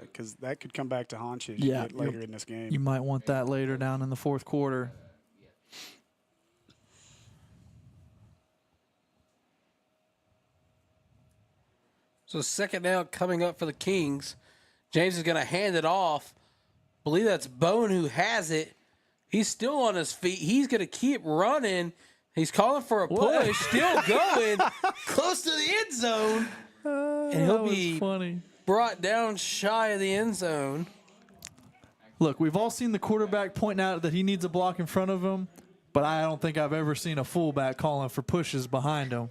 because that could come back to haunt you later in this game. You might want that later down in the fourth quarter. So second down coming up for the Kings. James is going to hand it off. I believe that's Bone who has it. He's still on his feet. He's going to keep running. He's calling for a push. Still going. Close to the end zone. And he'll be brought down shy of the end zone. Look, we've all seen the quarterback pointing out that he needs a block in front of him, but I don't think I've ever seen a fullback calling for pushes behind him.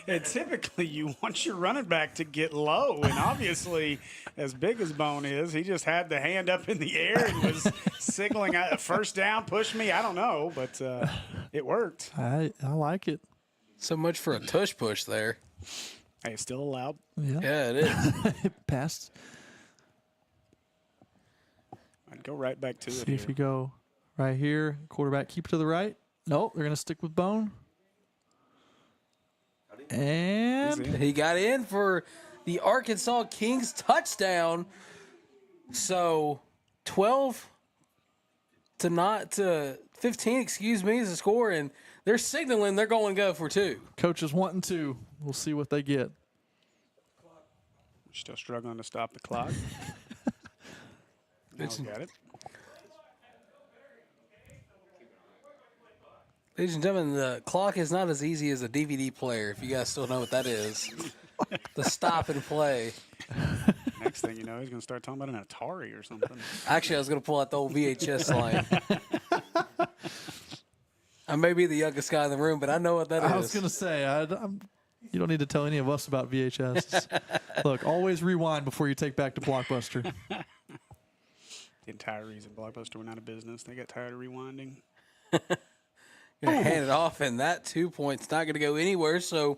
And typically, you want your running back to get low, and obviously, as big as Bone is, he just had the hand up in the air and was signaling a first down, push me. I don't know, but it worked. I like it. So much for a tush push there. Hey, it's still allowed. Yeah, it is. It passed. I'd go right back to it. See if you go right here. Quarterback keep to the right. Nope, they're going to stick with Bone. And he got in for the Arkansas Kings touchdown. So 12 to 15, excuse me, is the score, and they're signaling they're going to go for 2. Coach is wanting 2. We'll see what they get. Still struggling to stop the clock. Now we got it. Ladies and gentlemen, the clock is not as easy as a DVD player, if you guys still know what that is. The stop and play. Next thing you know, he's going to start talking about an Atari or something. Actually, I was going to pull out the old VHS line. I may be the youngest guy in the room, but I know what that is. I was going to say, you don't need to tell any of us about VHS. Look, always rewind before you take back to Blockbuster. The entire reason Blockbuster went out of business, they got tired of rewinding. Gonna hand it off, and that 2 points not going to go anywhere. So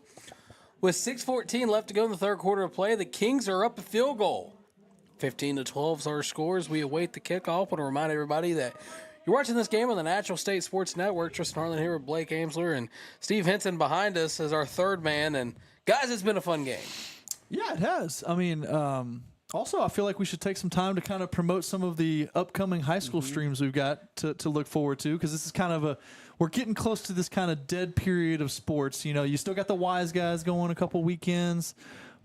with 6:14 left to go in the third quarter of play, the Kings are up a field goal. 15-12 is our scores. We await the kickoff. I want to remind everybody that you're watching this game on the Natural State Sports Network. Tristan Harlan here with Blake Amsler and Steve Henson behind us as our third man. And guys, it's been a fun game. Yeah, it has. I mean, also, I feel like we should take some time to kind of promote some of the upcoming high school streams we've got to look forward to, because this is kind of we're getting close to this kind of dead period of sports. You know, you still got the Wise Guys going a couple weekends,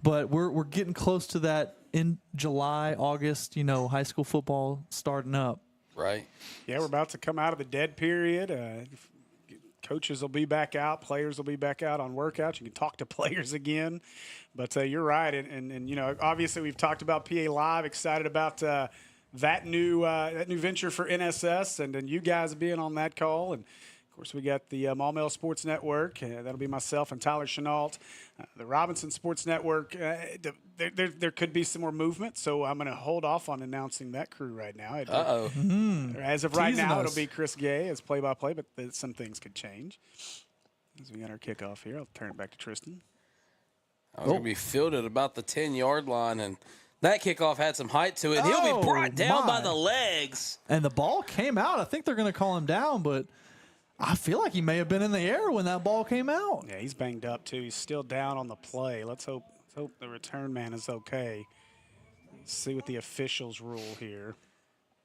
but we're getting close to that in July, August, you know, high school football starting up. Right. Yeah, we're about to come out of the dead period. Coaches will be back out. Players will be back out on workouts. You can talk to players again. But you're right. And you know, obviously we've talked about PA Live, excited about that new venture for NSS, and then you guys being on that call. And, of course, we got the Maumelle Sports Network. That'll be myself and Tyler Chenault. The Robinson Sports Network, there could be some more movement, so I'm going to hold off on announcing that crew right now. As of right now, it'll be Chris Gay as play-by-play, but some things could change. As we got our kickoff here, I'll turn it back to Tristan. I'm going to be fielded about the 10-yard line, and that kickoff had some height to it. He'll be brought down by the legs. And the ball came out. I think they're going to call him down, but I feel like he may have been in the air when that ball came out. Yeah, he's banged up, too. He's still down on the play. Let's hope the return man is okay. Let's see what the officials rule here.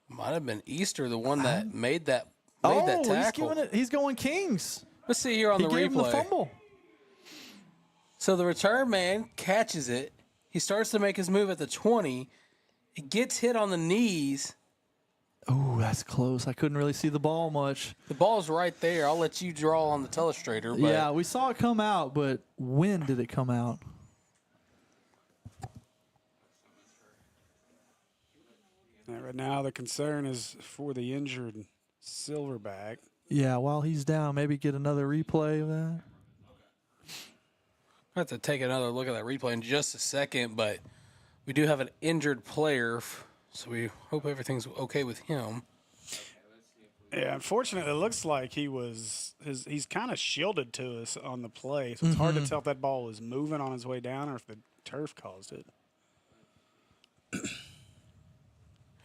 Might have been Easter, the one that made that tackle. He's going Kings. Let's see here on the replay. He gave him the fumble. So the return man catches it. He starts to make his move at the 20. It gets hit on the knees. Oh, that's close. I couldn't really see the ball much. The ball's right there. I'll let you draw on the telestrator. But yeah, we saw it come out, but when did it come out? Right now, the concern is for the injured Silverback. Yeah, while he's down, maybe get another replay of that. I have to take another look at that replay in just a second, but we do have an injured player, so we hope everything's okay with him. Yeah, unfortunately, it looks like he's kind of shielded to us on the play, so it's hard to tell if that ball was moving on his way down or if the turf caused it.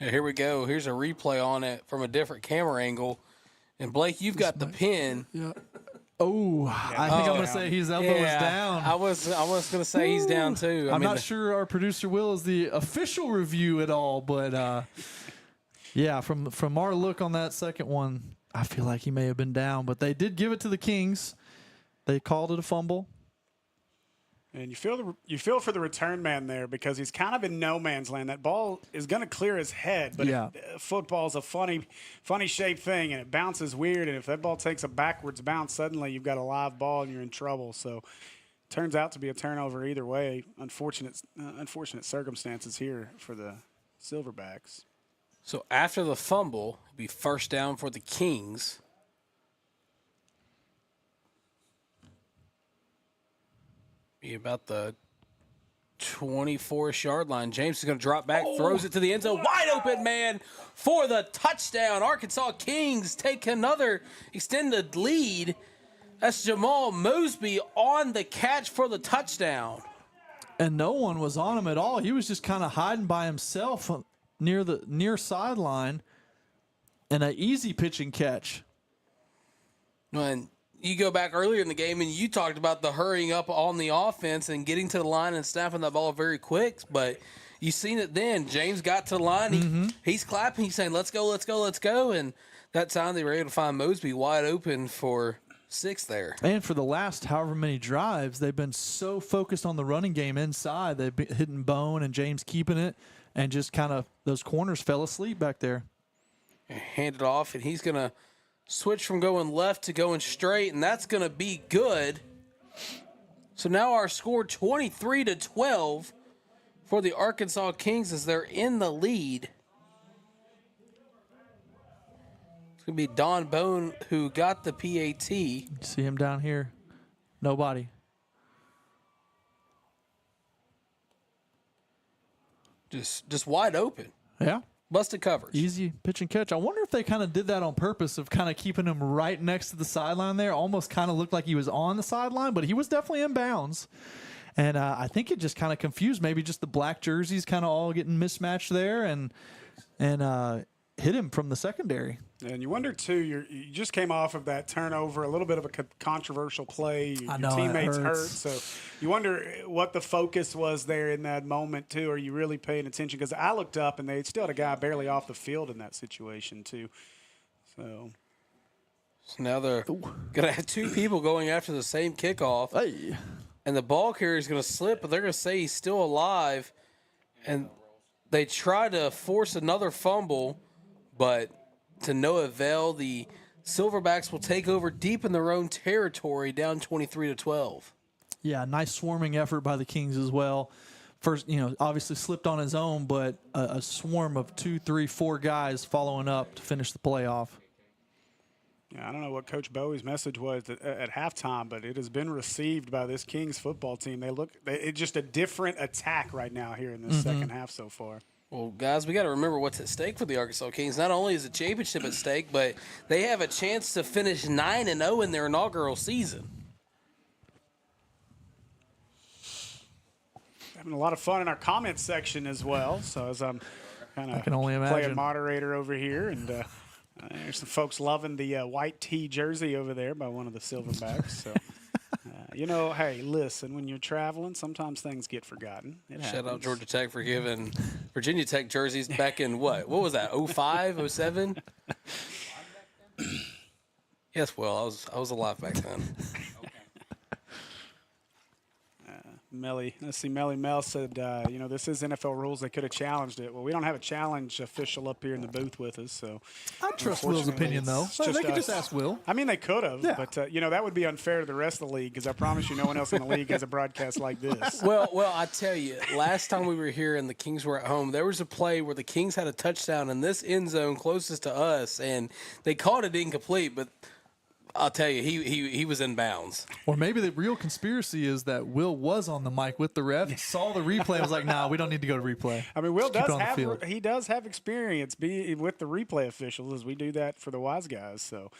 Yeah, here we go. Here's a replay on it from a different camera angle. And, Blake, you've got the pin. Yeah. Oh, I think I'm going to say his elbow is down. I was going to say he's down too. I'm not sure our producer Will is the official review at all, but yeah, from our look on that second one, I feel like he may have been down, but they did give it to the Kings. They called it a fumble. And you feel for the return man there because he's kind of in no man's land. That ball is going to clear his head, but football's a funny shaped thing, and it bounces weird. And if that ball takes a backwards bounce, suddenly you've got a live ball and you're in trouble. So, turns out to be a turnover either way. Unfortunate circumstances here for the Silverbacks. So after the fumble, it'll be first down for the Kings. Be about the 24-ish yard line. James is going to drop back, throws it to the end zone. Wide open, man, for the touchdown. Arkansas Kings take another extended lead. That's Jamal Mosby on the catch for the touchdown. And no one was on him at all. He was just kind of hiding by himself near the near sideline. And an easy pitching catch. And you go back earlier in the game and you talked about the hurrying up on the offense and getting to the line and snapping that ball very quick. But you seen it then. James got to the line. He's clapping. He's saying, let's go, let's go, let's go. And that time they were able to find Mosby wide open for 6 there. And for the last however many drives, they've been so focused on the running game inside. They've been hitting Bone and James keeping it. And just kind of those corners fell asleep back there. Hand it off, and he's going to switch from going left to going straight, and that's going to be good. So now our score 23-12 for the Arkansas Kings as they're in the lead. It's going to be Don Bone who got the PAT. See him down here. Nobody. Just wide open. Yeah. Busted coverage. Easy pitch and catch. I wonder if they kind of did that on purpose of kind of keeping him right next to the sideline there. Almost kind of looked like he was on the sideline, but he was definitely in bounds. And I think it just kind of confused maybe just the black jerseys kind of all getting mismatched there and hit him from the secondary. And you wonder, too, you just came off of that turnover, a little bit of a controversial play. Your teammates hurt. So you wonder what the focus was there in that moment, too. Are you really paying attention? Because I looked up, and they still had a guy barely off the field in that situation, too. So now they're going to have 2 people going after the same kickoff. Hey. And the ball carrier is going to slip, but they're going to say he's still alive. And they try to force another fumble, but to no avail. The Silverbacks will take over deep in their own territory, down 23-12. Yeah, nice swarming effort by the Kings as well. First, obviously slipped on his own, but a swarm of 2, 3, 4 guys following up to finish the playoff. Yeah, I don't know what Coach Bowie's message was at halftime, but it has been received by this Kings football team. It's just a different attack right now here in the second half so far. Well, guys, we got to remember what's at stake for the Arkansas Kings. Not only is the championship at stake, but they have a chance to finish 9-0 in their inaugural season. Having a lot of fun in our comments section as well. So as I'm kind of playing moderator over here, and there's some folks loving the white tee jersey over there by one of the Silverbacks. So. Hey, listen, when you're traveling, sometimes things get forgotten. Shout out Georgia Tech for giving Virginia Tech jerseys back in what? What was that, 05, 07? Yes, well, I was alive back then. Melly Mel said, this is NFL rules. They could have challenged it. Well, we don't have a challenge official up here in the booth with us, so I trust Will's opinion, though. So they could just ask Will. I mean, they could have, but that would be unfair to the rest of the league because I promise you, no one else in the league has a broadcast like this. Well, I tell you, last time we were here and the Kings were at home, there was a play where the Kings had a touchdown in this end zone closest to us, and they called it incomplete, but I'll tell you, he was in bounds. Or maybe the real conspiracy is that Will was on the mic with the ref, saw the replay, and was like, "Nah, we don't need to go to replay." I mean, Will does have experience with the replay officials, as we do that for the Wise Guys. So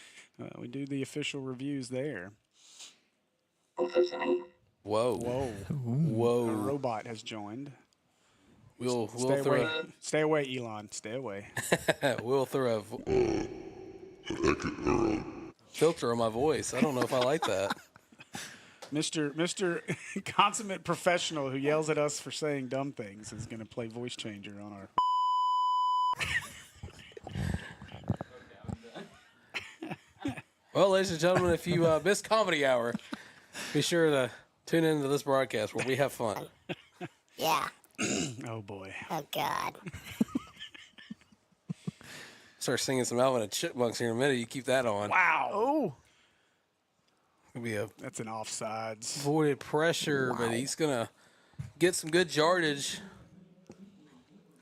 we do the official reviews there. Whoa! A robot has joined. We'll stay away, Elon. Stay away. We'll throw. filter on my voice. I don't know if I like that. Mr. Consummate Professional who yells at us for saying dumb things is going to play voice changer on our. Well, ladies and gentlemen, if you missed Comedy Hour, be sure to tune into this broadcast where we have fun. Yeah. Oh, boy. Oh, God. Start singing some Alvin and Chipmunks here in a minute. You keep that on. Wow. Oh, It'll be a That's an offsides. voided pressure, but he's going to get some good yardage.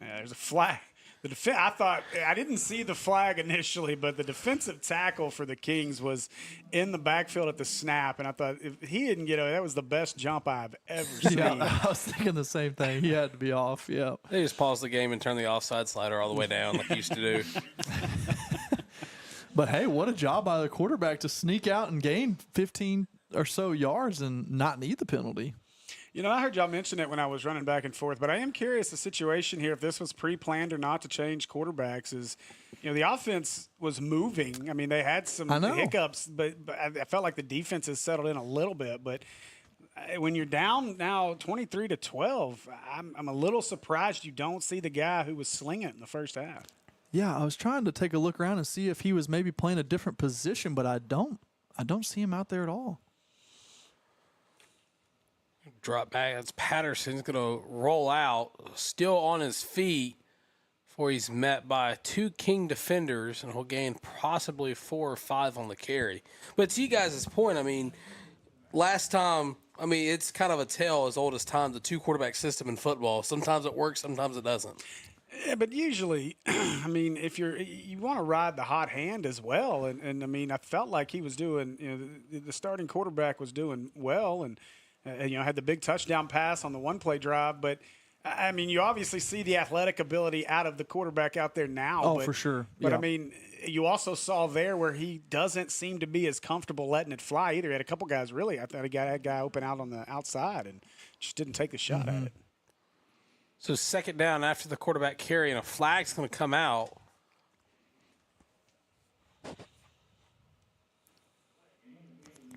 Yeah, there's a flag. I didn't see the flag initially, but the defensive tackle for the Kings was in the backfield at the snap, and I thought if he didn't get it, that was the best jump I've ever seen. yeah. I was thinking the same thing. He had to be off. Yeah. They just pause the game and turn the offside slider all the way down like he used to do. But hey, what a job by the quarterback to sneak out and gain 15 or so yards and not need the penalty. You know, I heard y'all mention it when I was running back and forth, but I am curious the situation here, if this was pre-planned or not to change quarterbacks, is, you know, the offense was moving. I mean, they had some hiccups, but I felt like the defense has settled in a little bit. But when you're down now 23-12, I'm a little surprised you don't see the guy who was slinging it in the first half. Yeah, I was trying to take a look around and see if he was maybe playing a different position, but I don't see him out there at all. Drop back. That's Patterson's going to roll out, still on his feet, before he's met by two King defenders, and he'll gain possibly 4 or 5 on the carry. But to you guys' point, I mean, last time, I mean, it's kind of a tale as old as time, the 2-quarterback system in football. Sometimes it works, sometimes it doesn't. Yeah, but usually, I mean, if you want to ride the hot hand as well, and I mean, I felt like he was doing, you know, the starting quarterback was doing well, and you know, had the big touchdown pass on the one-play drive. But I mean, you obviously see the athletic ability out of the quarterback out there now. Oh, for sure. But yeah. I mean, you also saw there where he doesn't seem to be as comfortable letting it fly either. He had a couple guys really. I thought he got a guy open out on the outside and just didn't take the shot at it. So second down after the quarterback carry, and a flag's going to come out.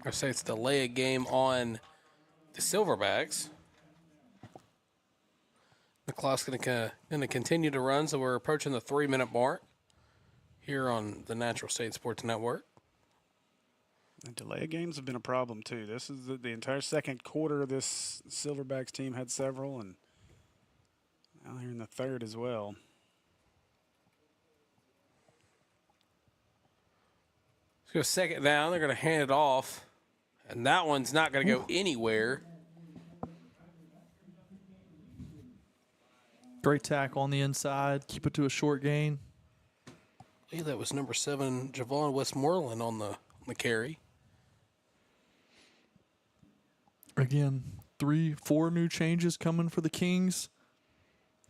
I say it's delay a game on the Silverbacks. The clock's going to continue to run, so we're approaching the 3-minute mark here on the Natural State Sports Network. And delay games have been a problem too. This is the entire second quarter. This Silverbacks team had several, and now here in the third as well. Let's go second down. They're going to hand it off, and that one's not going to go anywhere. Great tackle on the inside. Keep it to a short gain. I believe that was number 7, Javon Westmoreland on the carry. Again, 3-4 new changes coming for the Kings.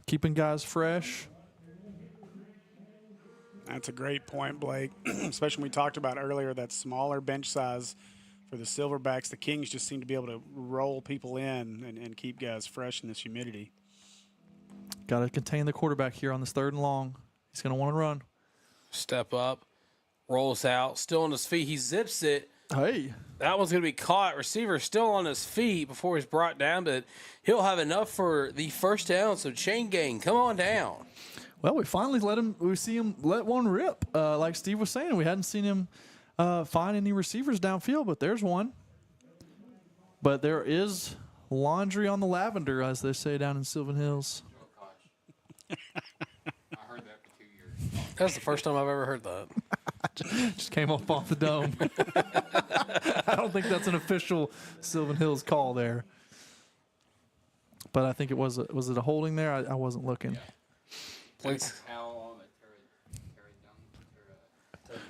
Keeping guys fresh. That's a great point, Blake. Especially when we talked about earlier that smaller bench size for the Silverbacks. The Kings just seem to be able to roll people in and keep guys fresh in this humidity. Got to contain the quarterback here on this 3rd and long. He's going to want to run. Step up, rolls out, still on his feet. He zips it. Hey. That one's going to be caught. Receiver still on his feet before he's brought down, but he'll have enough for the first down. So chain gang, come on down. Well, we finally see him let one rip. Like Steve was saying, we hadn't seen him find any receivers downfield, but there's one. But there is laundry on the lavender, as they say down in Sylvan Hills. I heard that for 2 years. That's the first time I've ever heard that. Just came up off the dome. I don't think that's an official Sylvan Hills call there. But I think it was. Was it a holding there? I wasn't looking. Blake's,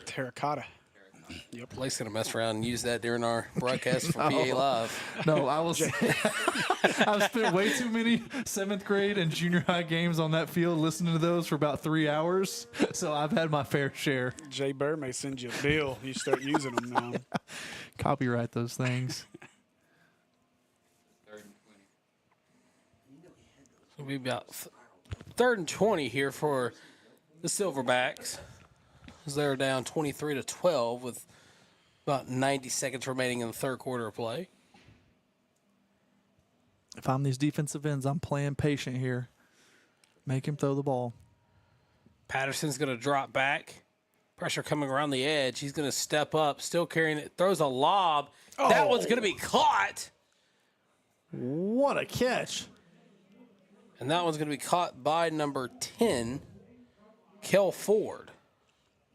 Terracotta. Yep. Blake's going to mess around and use that during our broadcast for PA Live. No, I will say I've spent way too many 7th grade and junior high games on that field listening to those for about 3 hours. So I've had my fair share. Jay Burr may send you a bill. You start using them now. Copyright those things. 3rd and 20. It'll be about 3rd and 20 here for the Silverbacks, as they're down 23-12 with About 90 seconds remaining in the third quarter of play. If I'm these defensive ends, I'm playing patient here. Make him throw the ball. Patterson's going to drop back. Pressure coming around the edge. He's going to step up, still carrying it. Throws a lob. Oh. That one's going to be caught. What a catch. And that one's going to be caught by number 10, Kel Ford.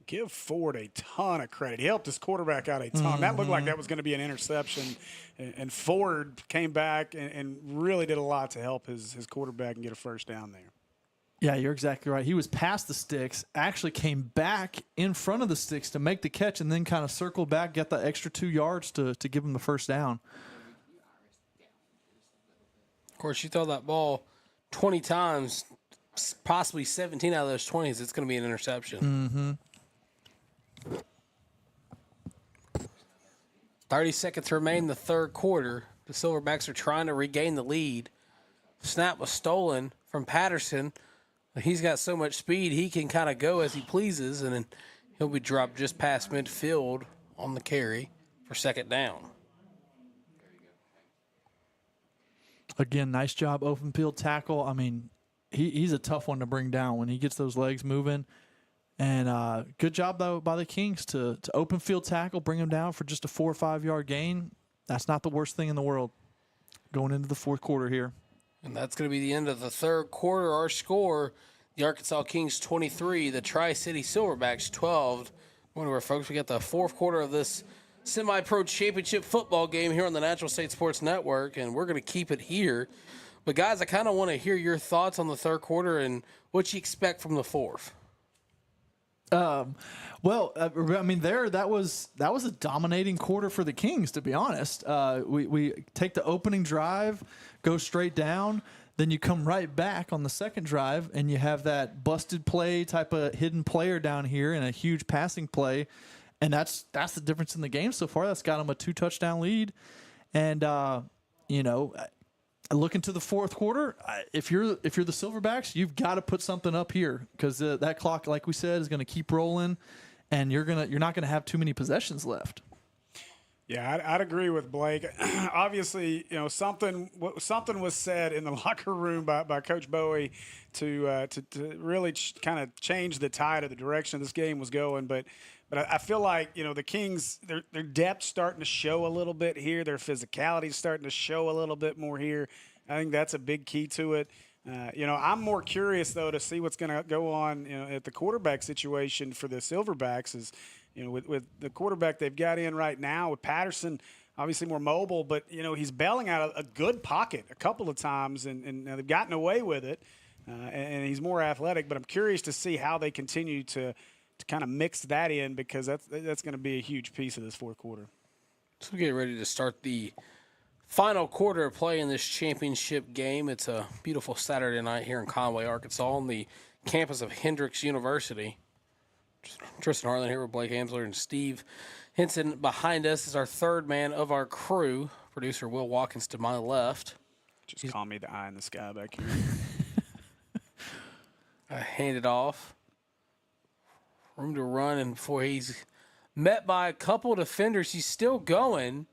Give Ford a ton of credit. He helped his quarterback out a ton. Mm-hmm. That looked like that was going to be an interception. And Ford came back and really did a lot to help his quarterback and get a first down there. Yeah, you're exactly right. He was past the sticks, actually came back in front of the sticks to make the catch, and then kind of circled back, get the extra 2 yards to give him the first down. Of course, you throw that ball 20 times, possibly 17 out of those 20s, it's going to be an interception. Mm-hmm. 30 seconds remain in the third quarter. The Silverbacks are trying to regain the lead. Snap was stolen from Patterson. He's got so much speed, he can kind of go as he pleases, and then he'll be dropped just past midfield on the carry for second down. Again, nice job, open field tackle. I mean, he's a tough one to bring down when he gets those legs moving. And good job, though, by the Kings to open field tackle, bring him down for just a 4 or 5 yard gain. That's not the worst thing in the world going into the fourth quarter here. And that's going to be the end of the third quarter. Our score, the Arkansas Kings 23, the Tri-City Silverbacks 12. Where, folks, we got the fourth quarter of this semi-pro championship football game here on the Natural State Sports Network, and we're going to keep it here. But, guys, I kind of want to hear your thoughts on the third quarter and what you expect from the fourth. Well, I mean, that was a dominating quarter for the Kings, to be honest. We take the opening drive, go straight down, then you come right back on the second drive, and you have that busted play type of hidden player down here and a huge passing play, and that's the difference in the game so far. That's got them a 2-touchdown lead, and looking to the fourth quarter, if you're the Silverbacks, you've got to put something up here because that clock, like we said, is going to keep rolling, and you're not going to have too many possessions left. Yeah, I'd agree with Blake. Obviously, something was said in the locker room by Coach Bowie to really kind of change the tide of the direction this game was going, but I feel like, the Kings, their depth's starting to show a little bit here. Their physicality's starting to show a little bit more here. I think that's a big key to it. I'm more curious, though, to see what's going to go on at the quarterback situation for the Silverbacks is, with the quarterback they've got in right now with Patterson, obviously more mobile, but, he's bailing out a good pocket a couple of times, and they've gotten away with it, and he's more athletic. But I'm curious to see how they continue to kind of mix that in because that's going to be a huge piece of this fourth quarter. So we get ready to start the final quarter of play in this championship game. It's a beautiful Saturday night here in Conway, Arkansas, on the campus of Hendrix University. Tristan Harlan here with Blake Hamsler and Steve Henson behind us is our third man of our crew. Producer Will Watkins to my left. Just call me the eye in the sky back here. I hand it off. Room to run, and before he's met by a couple of defenders, he's still going.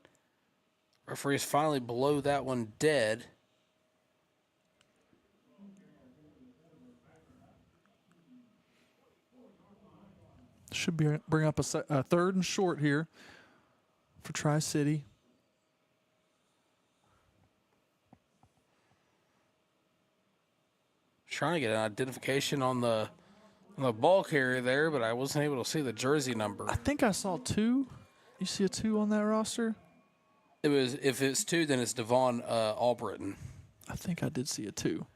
Referee's finally below that one dead. Should bring up a third and short here for Tri-City. Trying to get an identification on the ball carrier there, but I wasn't able to see the jersey number. I think I saw 2. You see a 2 on that roster? If it's 2, then it's Devon Albritton. I think I did see a 2.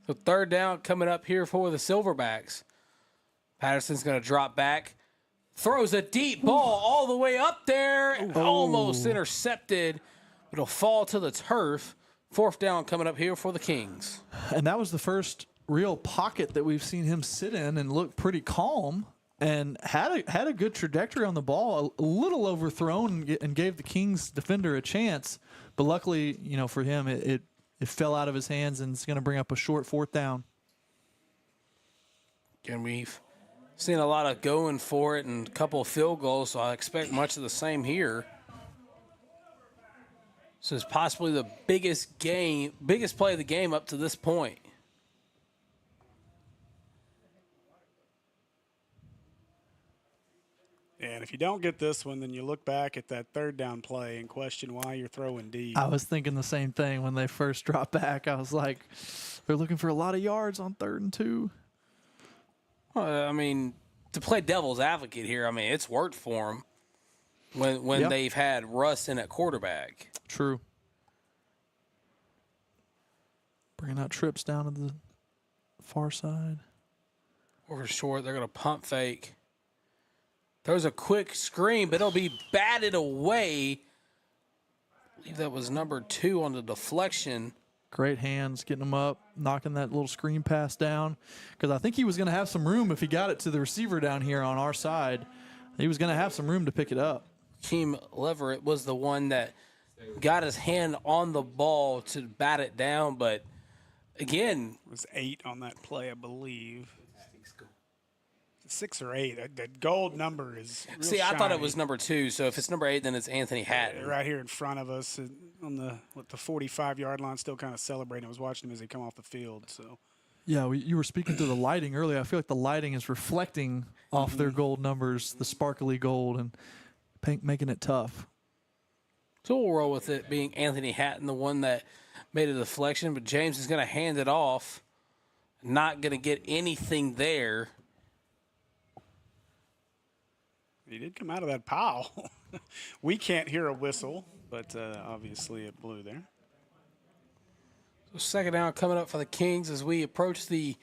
So third down coming up here for the Silverbacks. Patterson's going to drop back. Throws a deep ball all the way up there. Almost intercepted. It'll fall to the turf. Fourth down coming up here for the Kings. And that was the first real pocket that we've seen him sit in and look pretty calm and had a good trajectory on the ball, a little overthrown and gave the Kings defender a chance. But luckily, for him, it fell out of his hands and it's going to bring up a short fourth down. Again, we've seen a lot of going for it and a couple of field goals, so I expect much of the same here. This is possibly the biggest play of the game up to this point. And if you don't get this one, then you look back at that third down play and question why you're throwing deep. I was thinking the same thing when they first dropped back. I was like, they're looking for a lot of yards on 3rd and 2. Well, I mean, to play devil's advocate here, I mean, it's worked for them when they've had Russ in at quarterback. True. Bringing out trips down to the far side. Over short, they're going to pump fake. There's a quick screen, but it'll be batted away. I believe that was number 2 on the deflection. Great hands, getting them up, knocking that little screen pass down. Because I think he was going to have some room if he got it to the receiver down here on our side. He was going to have some room to pick it up. Team Leverett was the one that got his hand on the ball to bat it down, but again, it was 8 on that play, I believe. 6 or 8. That gold number is real see, I thought shiny. it was number 2. So if it's number 8, then it's Anthony Hatton. Right here in front of us on the 45-yard line, still kind of celebrating. I was watching him as he come off the field. So, yeah, you were speaking to the lighting earlier. I feel like the lighting is reflecting off their gold numbers, the sparkly gold, and making it tough. So we'll roll with it being Anthony Hatton, the one that made a deflection, but James is going to hand it off. Not going to get anything there. He did come out of that pile. We can't hear a whistle, but obviously it blew there. So second down coming up for the Kings as we approach the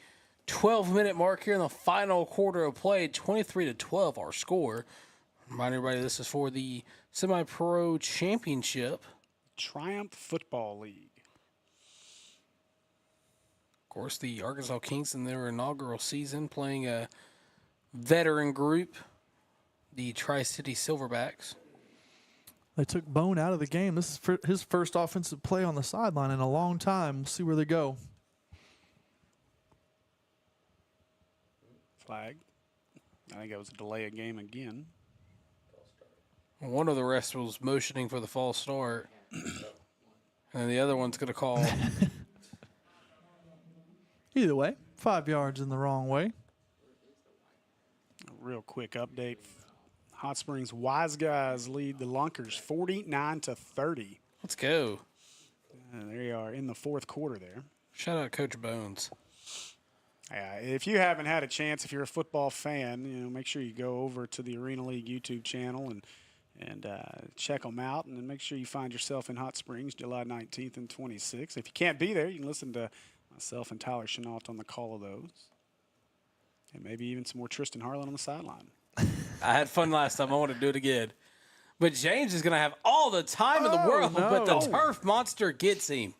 12-minute mark here in the final quarter of play. 23-12 our score. Remind everybody this is for the Semi-Pro Championship. Triumph Football League. Of course, the Arkansas Kings in their inaugural season playing a veteran group, the Tricity Silverbacks. They took Bone out of the game. This is his first offensive play on the sideline in a long time. We'll see where they go. Flag. I think that was a delay of game again. One of the rest was motioning for the false start. And the other one's going to call. Either way, 5 yards in the wrong way. A real quick update. Hot Springs Wise Guys lead the Lunkers 49-30. Let's go. And there you are in the fourth quarter there. Shout out Coach Bones. Yeah, if you haven't had a chance, if you're a football fan, make sure you go over to the Arena League YouTube channel and check them out, and then make sure you find yourself in Hot Springs July 19th and 26th. If you can't be there, you can listen to myself and Tyler Chenault on the call of those, and maybe even some more Tristan Harlan on the sideline. I had fun last time. I want to do it again. But James is going to have all the time in the world, but the turf monster gets him.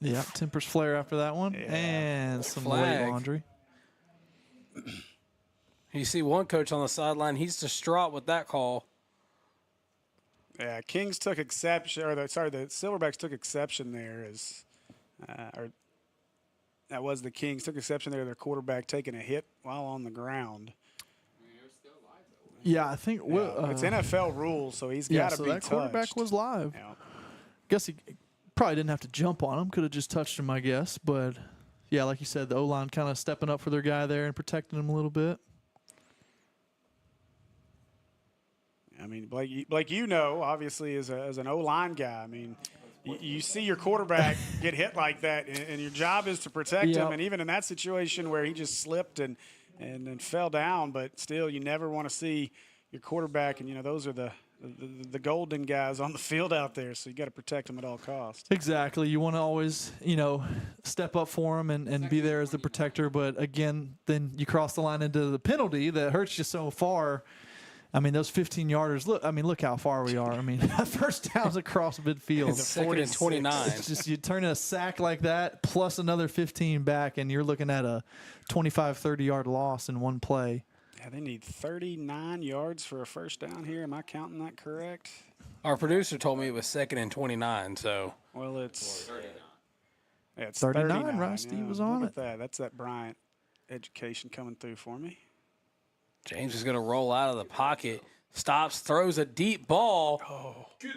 Yeah, tempers flare after that one. Yeah. And some Flag. late laundry. You see one coach on the sideline. He's distraught with that call. Yeah, Kings took exception, the Silverbacks took exception there that was the Kings took exception there. Their quarterback taking a hit while on the ground. Yeah, I think It's NFL rules, so he's got to so be that touched. quarterback was live. Yeah. Guess he probably didn't have to jump on him. Could have just touched him, I guess. But, yeah, like you said, the O-line kind of stepping up for their guy there and protecting him a little bit. I mean, Blake, obviously as an O-line guy, I mean, you see your quarterback get hit like that, and your job is to protect him. And even in that situation where he just slipped and fell down, but still, you never want to see your quarterback. And those are the golden guys on the field out there, so you got to protect them at all costs. Exactly. You want to always, step up for him and be there as the protector. But again, then you cross the line into the penalty that hurts you so far. I mean, those 15-yarders, look how far we are. I mean, first downs across midfield. Second and 29. It's just you turn a sack like that plus another 15 back, and you're looking at a 25, 30-yard loss in one play. Yeah, they need 39 yards for a first down here. Am I counting that correct? Our producer told me it was second and 29, so. Well, it's Yeah, it's 39, right? Steve was on look it. at that. That's that Bryant education coming through for me. James is going to roll out of the pocket, stops, throws a deep ball.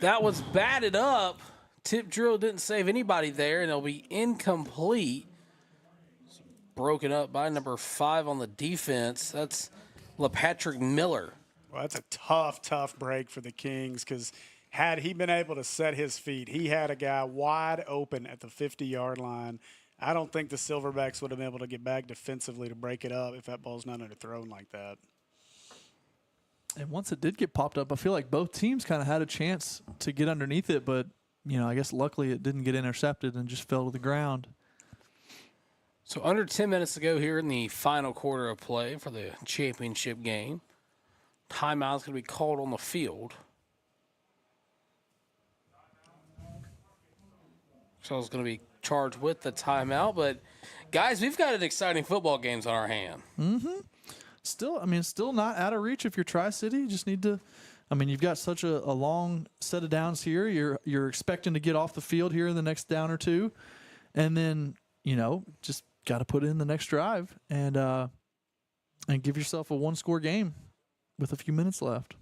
That was batted up. Tip drill didn't save anybody there, and it'll be incomplete. Broken up by number 5 on the defense. That's LaPatrick Miller. Well, that's a tough break for the Kings because had he been able to set his feet, he had a guy wide open at the 50-yard line. I don't think the Silverbacks would have been able to get back defensively to break it up if that ball's not underthrown like that. And once it did get popped up, I feel like both teams kind of had a chance to get underneath it, but, I guess luckily it didn't get intercepted and just fell to the ground. So under 10 minutes to go here in the final quarter of play for the championship game. Timeout's going to be called on the field. So I was going to be charged with the timeout, but guys, we've got an exciting football games on our hand. Mm-hmm. Still not out of reach if you're Tri-City. You just need to, you've got such a long set of downs here. You're expecting to get off the field here in the next down or two, and then just got to put in the next drive and give yourself a one-score game with a few minutes left.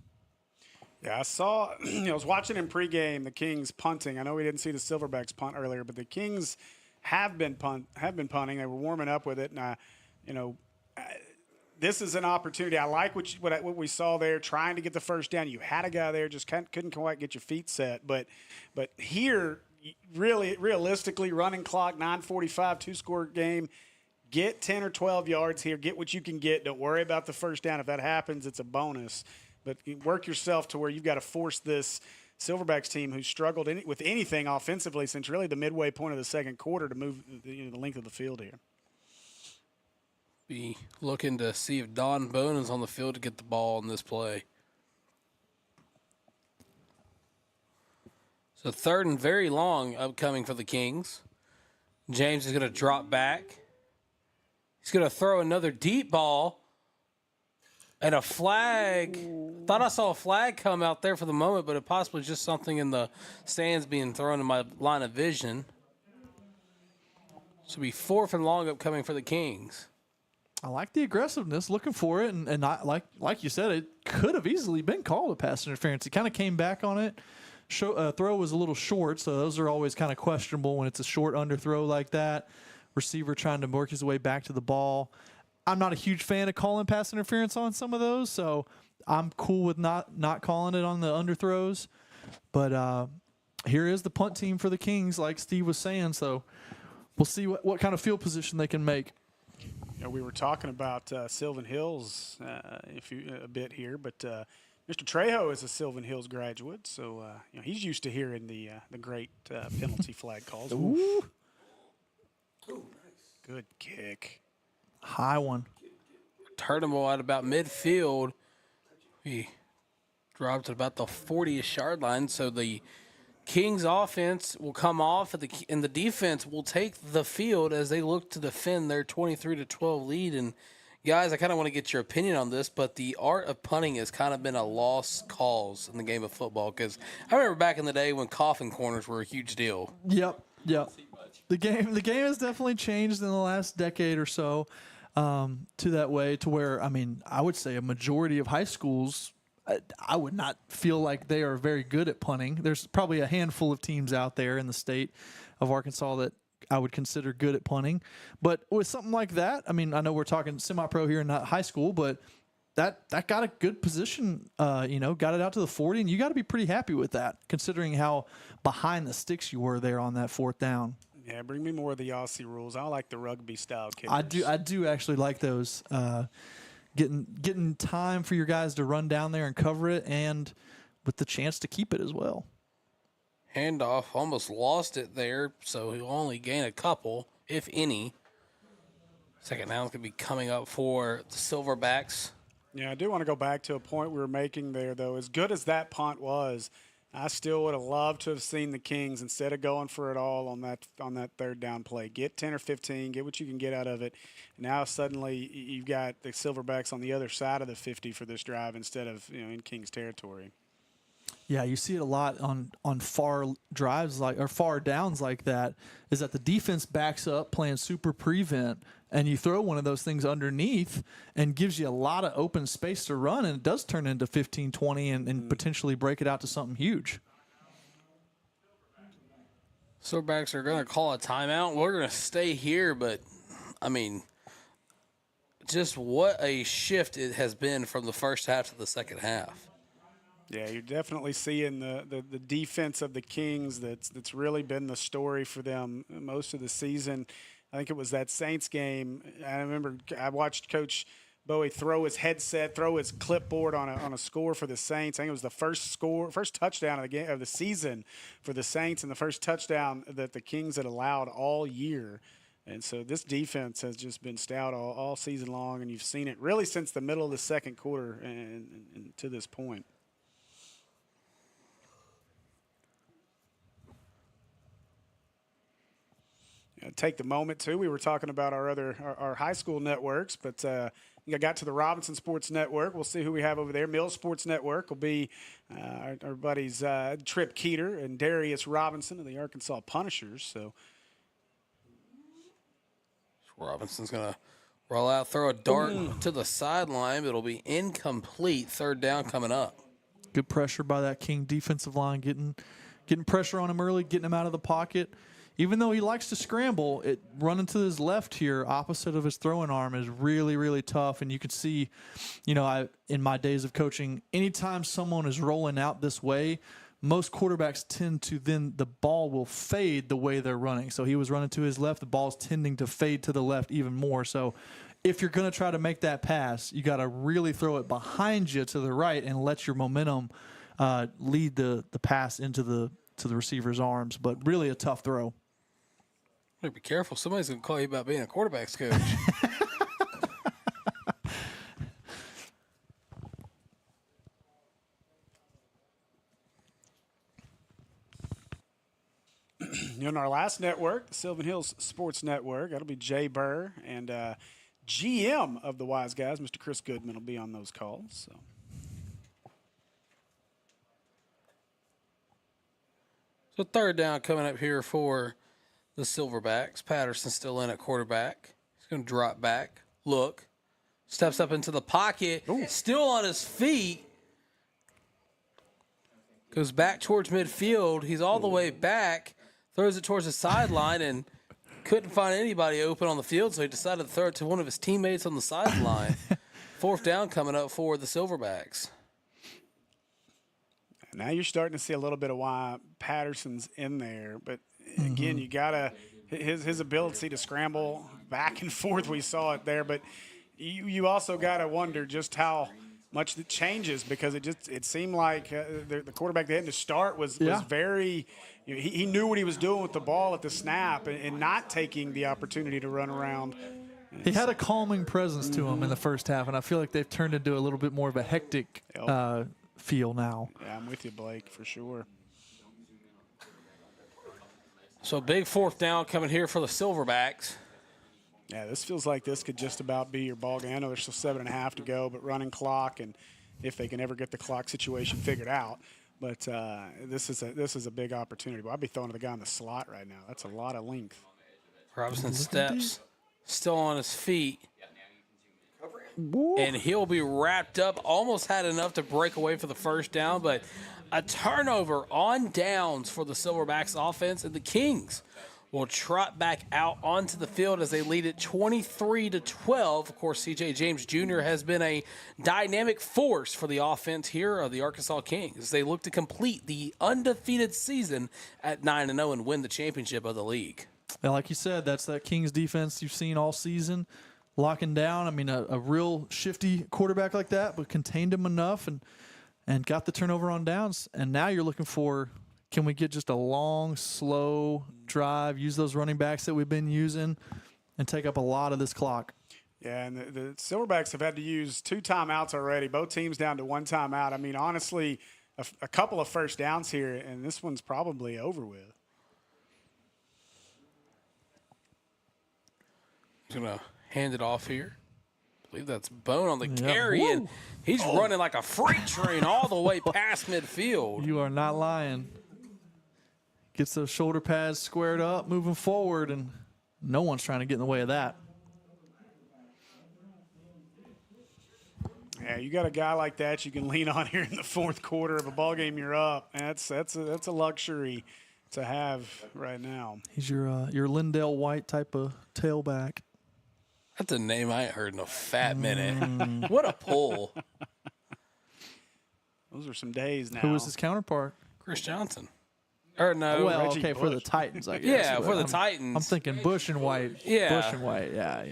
Yeah, I saw. I was watching in pregame the Kings punting. I know we didn't see the Silverbacks punt earlier, but the Kings have been punting. They were warming up with it, and this is an opportunity. I like what we saw there, trying to get the first down. You had a guy there, just couldn't quite get your feet set. But here, really, realistically, running clock, 9:45, 2-score game. Get 10 or 12 yards here. Get what you can get. Don't worry about the first down. If that happens, it's a bonus. But work yourself to where you've got to force this Silverbacks team, who struggled with anything offensively since really the midway point of the second quarter, to move the length of the field here. Be looking to see if Don Bone is on the field to get the ball in this play. So 3rd and very long upcoming for the Kings. James is going to drop back. He's going to throw another deep ball. And a flag. Thought I saw a flag come out there for the moment, but it possibly just something in the stands being thrown in my line of vision. So it'll be 4th and long upcoming for the Kings. I like the aggressiveness, looking for it, and not like you said, it could have easily been called a pass interference. He kind of came back on it. Throw was a little short, so those are always kind of questionable when it's a short underthrow like that. Receiver trying to work his way back to the ball. I'm not a huge fan of calling pass interference on some of those, so I'm cool with not calling it on the underthrows. But here is the punt team for the Kings, like Steve was saying, so we'll see what kind of field position they can make. We were talking about Sylvan Hills a bit here, but Mr. Trejo is a Sylvan Hills graduate, so he's used to hearing the great penalty flag calls. Ooh. Nice. Good kick. High one. Turned him at about midfield. He dropped at about the 40-ish yard line, so the Kings offense will come off, and the defense will take the field as they look to defend their 23-12 lead. And guys, I kind of want to get your opinion on this, but the art of punting has kind of been a lost cause in the game of football, because I remember back in the day when coffin corners were a huge deal. Yep. The game has definitely changed in the last decade or so to that way, to where, I would say a majority of high schools, I would not feel like they are very good at punting. There's probably a handful of teams out there in the state of Arkansas that I would consider good at punting. But with something like that, I know we're talking semi-pro here and not high school, but that got a good position, got it out to the 40, and you got to be pretty happy with that, considering how behind the sticks you were there on that 4th down. Yeah, bring me more of the Aussie rules. I like the rugby-style kickers. I do actually like those. Getting time for your guys to run down there and cover it, and with the chance to keep it as well. Handoff, almost lost it there, so he'll only gain a couple, if any. Second down could be coming up for the Silverbacks. Yeah, I do want to go back to a point we were making there, though. As good as that punt was, I still would have loved to have seen the Kings, instead of going for it all on that 3rd down play, get 10 or 15, get what you can get out of it. Now suddenly you've got the Silverbacks on the other side of the 50 for this drive instead of in Kings territory. Yeah, you see it a lot on far drives or far downs like that, is that the defense backs up playing super prevent, and you throw one of those things underneath and gives you a lot of open space to run, and it does turn into 15, 20 and potentially break it out to something huge. Silverbacks are going to call a timeout. We're going to stay here, but, I mean, just what a shift it has been from the first half to the second half. Yeah, you're definitely seeing the defense of the Kings that's really been the story for them most of the season. I think it was that Saints game. I remember I watched Coach Bowie throw his headset, throw his clipboard on a score for the Saints. I think it was the first touchdown of the game of the season for the Saints, and the first touchdown that the Kings had allowed all year. And so this defense has just been stout all season long, and you've seen it really since the middle of the second quarter and to this point. Take the moment too. We were talking about our high school networks, but I got to the Robinson Sports Network. We'll see who we have over there. Mills Sports Network will be our buddies Trip Keeter and Darius Robinson of the Arkansas Punishers. So Robinson's going to roll out, throw a dart to the sideline, but it'll be incomplete. Third down coming up. Good pressure by that King defensive line, getting pressure on him early, getting him out of the pocket. Even though he likes to scramble, running to his left here, opposite of his throwing arm, is really, really tough. And you can see, in my days of coaching, anytime someone is rolling out this way, most quarterbacks tend to then the ball will fade the way they're running. So he was running to his left. The ball's tending to fade to the left even more. So if you're going to try to make that pass, you got to really throw it behind you to the right and let your momentum lead the pass into the receiver's arms. But really a tough throw. Be careful. Somebody's going to call you about being a quarterback's coach. In our last network, the Sylvan Hills Sports Network, that'll be Jay Burr and GM of the Wise Guys, Mr. Chris Goodman, will be on those calls. So third down coming up here for the Silverbacks. Patterson still in at quarterback. He's going to drop back, look, steps up into the pocket, still on his feet, goes back towards midfield. He's all the way back, throws it towards the sideline, and couldn't find anybody open on the field, so he decided to throw it to one of his teammates on the sideline. Fourth down coming up for the Silverbacks. Now you're starting to see a little bit of why Patterson's in there, but again, you gotta his ability to scramble back and forth. We saw it there, but you also gotta wonder just how much it changes, because it seemed like the quarterback they had to start was very. He knew what he was doing with the ball at the snap and not taking the opportunity to run around. He had a calming presence to him in the first half, and I feel like they've turned into a little bit more of a hectic feel now. Yeah, I'm with you, Blake, for sure. So big fourth down coming here for the Silverbacks. Yeah, this feels like this could just about be your ball game. I know there's still 7.5 to go, but running clock, and if they can ever get the clock situation figured out. But this is a big opportunity. Well, I'd be throwing to the guy in the slot right now. That's a lot of length. Robinson steps, still on his feet. And he'll be wrapped up. Almost had enough to break away for the first down, but a turnover on downs for the Silverbacks offense, and the Kings will trot back out onto the field as they lead it 23-12. Of course, C.J. James Jr. has been a dynamic force for the offense here of the Arkansas Kings as they look to complete the undefeated season at 9-0 and win the championship of the league. Yeah, like you said, that's that Kings defense you've seen all season. Locking down, I mean, a real shifty quarterback like that, but contained him enough and got the turnover on downs. And now you're looking for, can we get just a long, slow drive, use those running backs that we've been using, and take up a lot of this clock? Yeah, and the Silverbacks have had to use 2 timeouts already, both teams down to 1 timeout. I mean, honestly, a couple of first downs here, and this one's probably over with. I'm going to hand it off here. believe that's Bone on the carry, and he's running like a freight train all the way past midfield. You are not lying. Gets those shoulder pads squared up, moving forward, and no one's trying to get in the way of that. Yeah, you got a guy like that you can lean on here in the fourth quarter of a ball game. You're up. That's a luxury to have right now. He's your Lindell White type of tailback. That's a name I ain't heard in a fat minute. What a pull. Those are some days now. Who was his counterpart? Chris Johnson. Or no. Well, Reggie okay, Bush. for the Titans, I guess. Yeah, for the Titans. I'm thinking Bush and White. Yeah. Bush and White, yeah.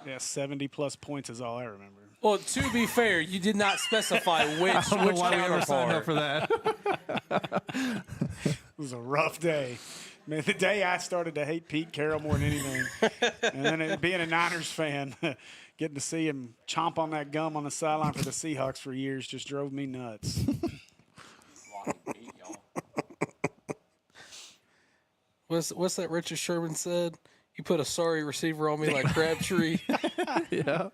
Yeah, 70-plus points is all I remember. Well, to be fair, you did not specify which I don't know why we ever signed up counterpart. for that. It was a rough day. Man, the day I started to hate Pete Carroll more than anything, and then being a Niners fan, getting to see him chomp on that gum on the sideline for the Seahawks for years just drove me nuts. What's that Richard Sherman said? You put a sorry receiver on me like Crabtree. Yeah.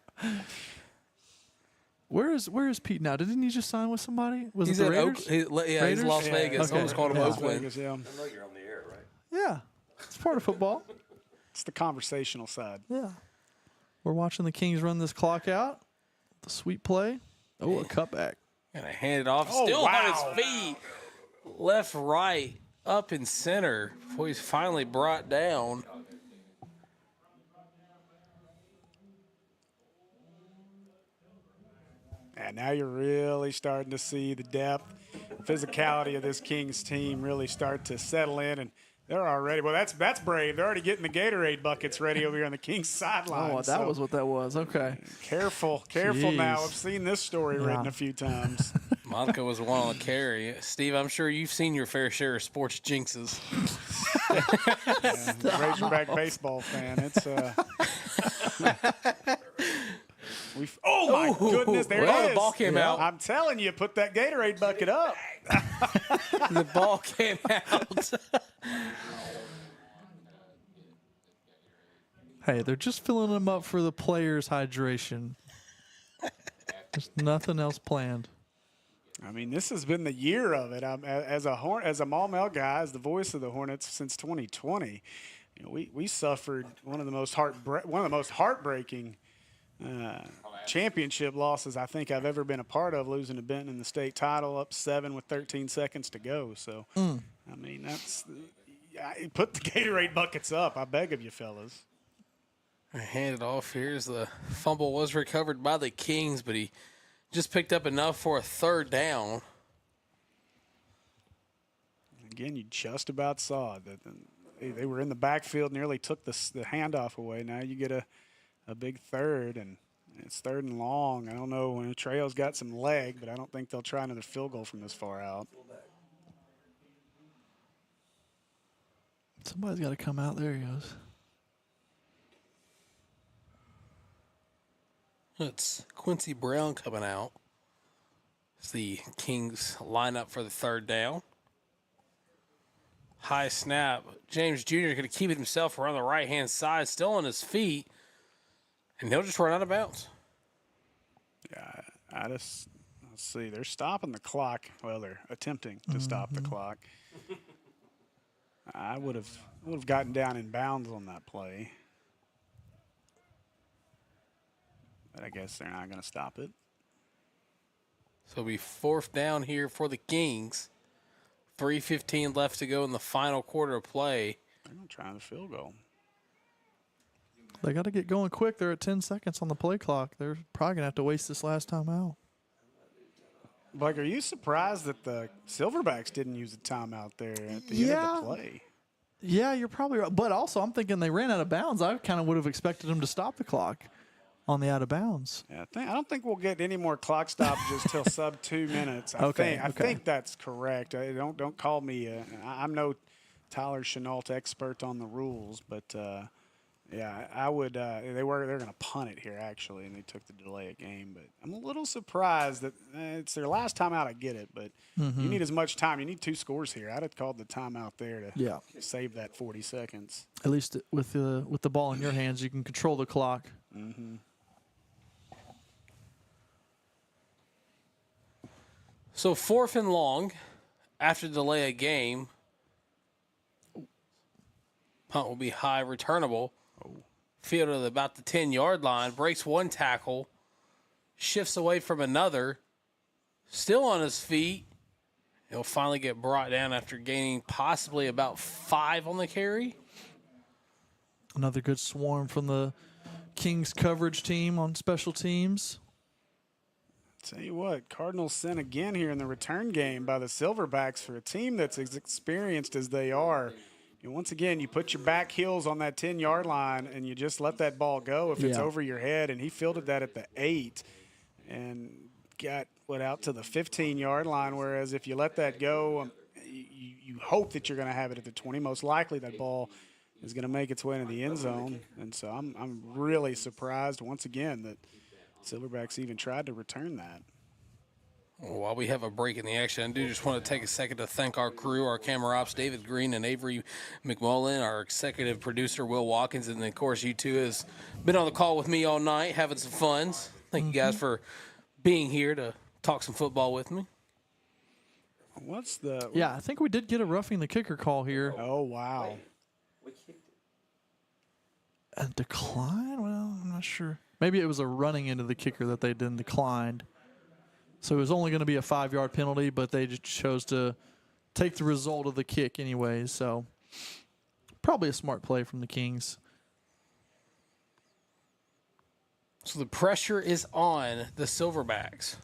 Where is Pete now? Didn't he just sign with somebody? Was He's it the at Raiders? he's Raiders? Las Vegas. Okay. I almost called him Yeah. Oakland. Vegas, yeah. I know you're on the air, right? Yeah. It's part of football. It's the conversational side. Yeah. We're watching the Kings run this clock out. The sweet play. Oh, a cutback. And I hand it off. Oh, Still wow. on his feet. Left, right, up and center before he's finally brought down. And now you're really starting to see the depth, physicality of this Kings team really start to settle in. And they're already, well, that's brave. They're already getting the Gatorade buckets ready over here on the Kings sideline. Oh, that was what that was. Okay. Careful now. Jeez. I've seen this story written a few times. Monica was one on the carry. Steve, I'm sure you've seen your fair share of sports jinxes. Razorback baseball fan. It's oh my goodness! There well, it is. the ball came out. I'm telling you, put that Gatorade bucket up. The ball came out. Hey, they're just filling them up for the players' hydration. There's nothing else planned. I mean, this has been the year of it. As a Maumelle guy, as the voice of the Hornets since 2020, you know, we suffered one of the most heartbreaking championship losses I think I've ever been a part of, losing to Benton in the state title, up 7 with 13 seconds to go. So, I mean, put the Gatorade buckets up. I beg of you, fellas. I hand it off. Here's the fumble was recovered by the Kings, but he just picked up enough for a third down. Again, you just about saw it. They were in the backfield, nearly took the handoff away. Now you get a big third, and it's 3rd and long. I don't know. Trejo's got some leg, but I don't think they'll try another field goal from this far out. Somebody's got to come out. There he goes. It's Quincy Brown coming out. It's the Kings line up for the third down. High snap. James Jr. going to keep it himself around the right-hand side, still on his feet. And he'll just run out of bounds. Yeah, let's see. They're stopping the clock. Well, they're attempting to stop the clock. I would have gotten down in bounds on that play. But I guess they're not going to stop it. So it'll be 4th down here for the Kings. 3:15 left to go in the final quarter of play. They're going to try the field goal. They got to get going quick. They're at 10 seconds on the play clock. They're probably going to have to waste this last time out. Blake, are you surprised that the Silverbacks didn't use a timeout there at the end of the play? Yeah, you're probably right. But also, I'm thinking they ran out of bounds. I kind of would have expected them to stop the clock on the out of bounds. Yeah, I don't think we'll get any more clock stoppages till sub 2 minutes. I think that's correct. Don't call me. I'm no Tyler Chenault expert on the rules, but yeah, I would. They're going to punt it here actually, and they took the delay of game. But I'm a little surprised that it's their last time out. I get it, but you need as much time. You need 2 scores here. I'd have called the timeout there to save that 40 seconds. At least with the ball in your hands, you can control the clock. So 4th and long after delay of game. Punt will be high returnable. Fielded at about the 10-yard line. Breaks one tackle. Shifts away from another. Still on his feet. He'll finally get brought down after gaining possibly about 5 on the carry. Another good swarm from the Kings coverage team on special teams. Tell you what, Cardinals sent again here in the return game by the Silverbacks for a team that's as experienced as they are. And once again, you put your back heels on that 10-yard line and you just let that ball go if it's over your head. And he fielded that at the 8 and got out to the 15-yard line, whereas if you let that go, you hope that you're going to have it at the 20. Most likely that ball is going to make its way into the end zone. And so I'm really surprised once again that Silverbacks even tried to return that. Well, while we have a break in the action, I do just want to take a second to thank our crew, our camera ops, David Green and Avery McMullen, our executive producer, Will Watkins, and, of course, you two has been on the call with me all night having some fun. Thank you guys for being here to talk some football with me. What's the... Yeah, I think we did get a roughing the kicker call here. Oh, wow. A decline? Well, I'm not sure. Maybe it was a running into the kicker that they then declined. So it was only going to be a 5-yard penalty, but they just chose to take the result of the kick anyways. So probably a smart play from the Kings. So the pressure is on the Silverbacks.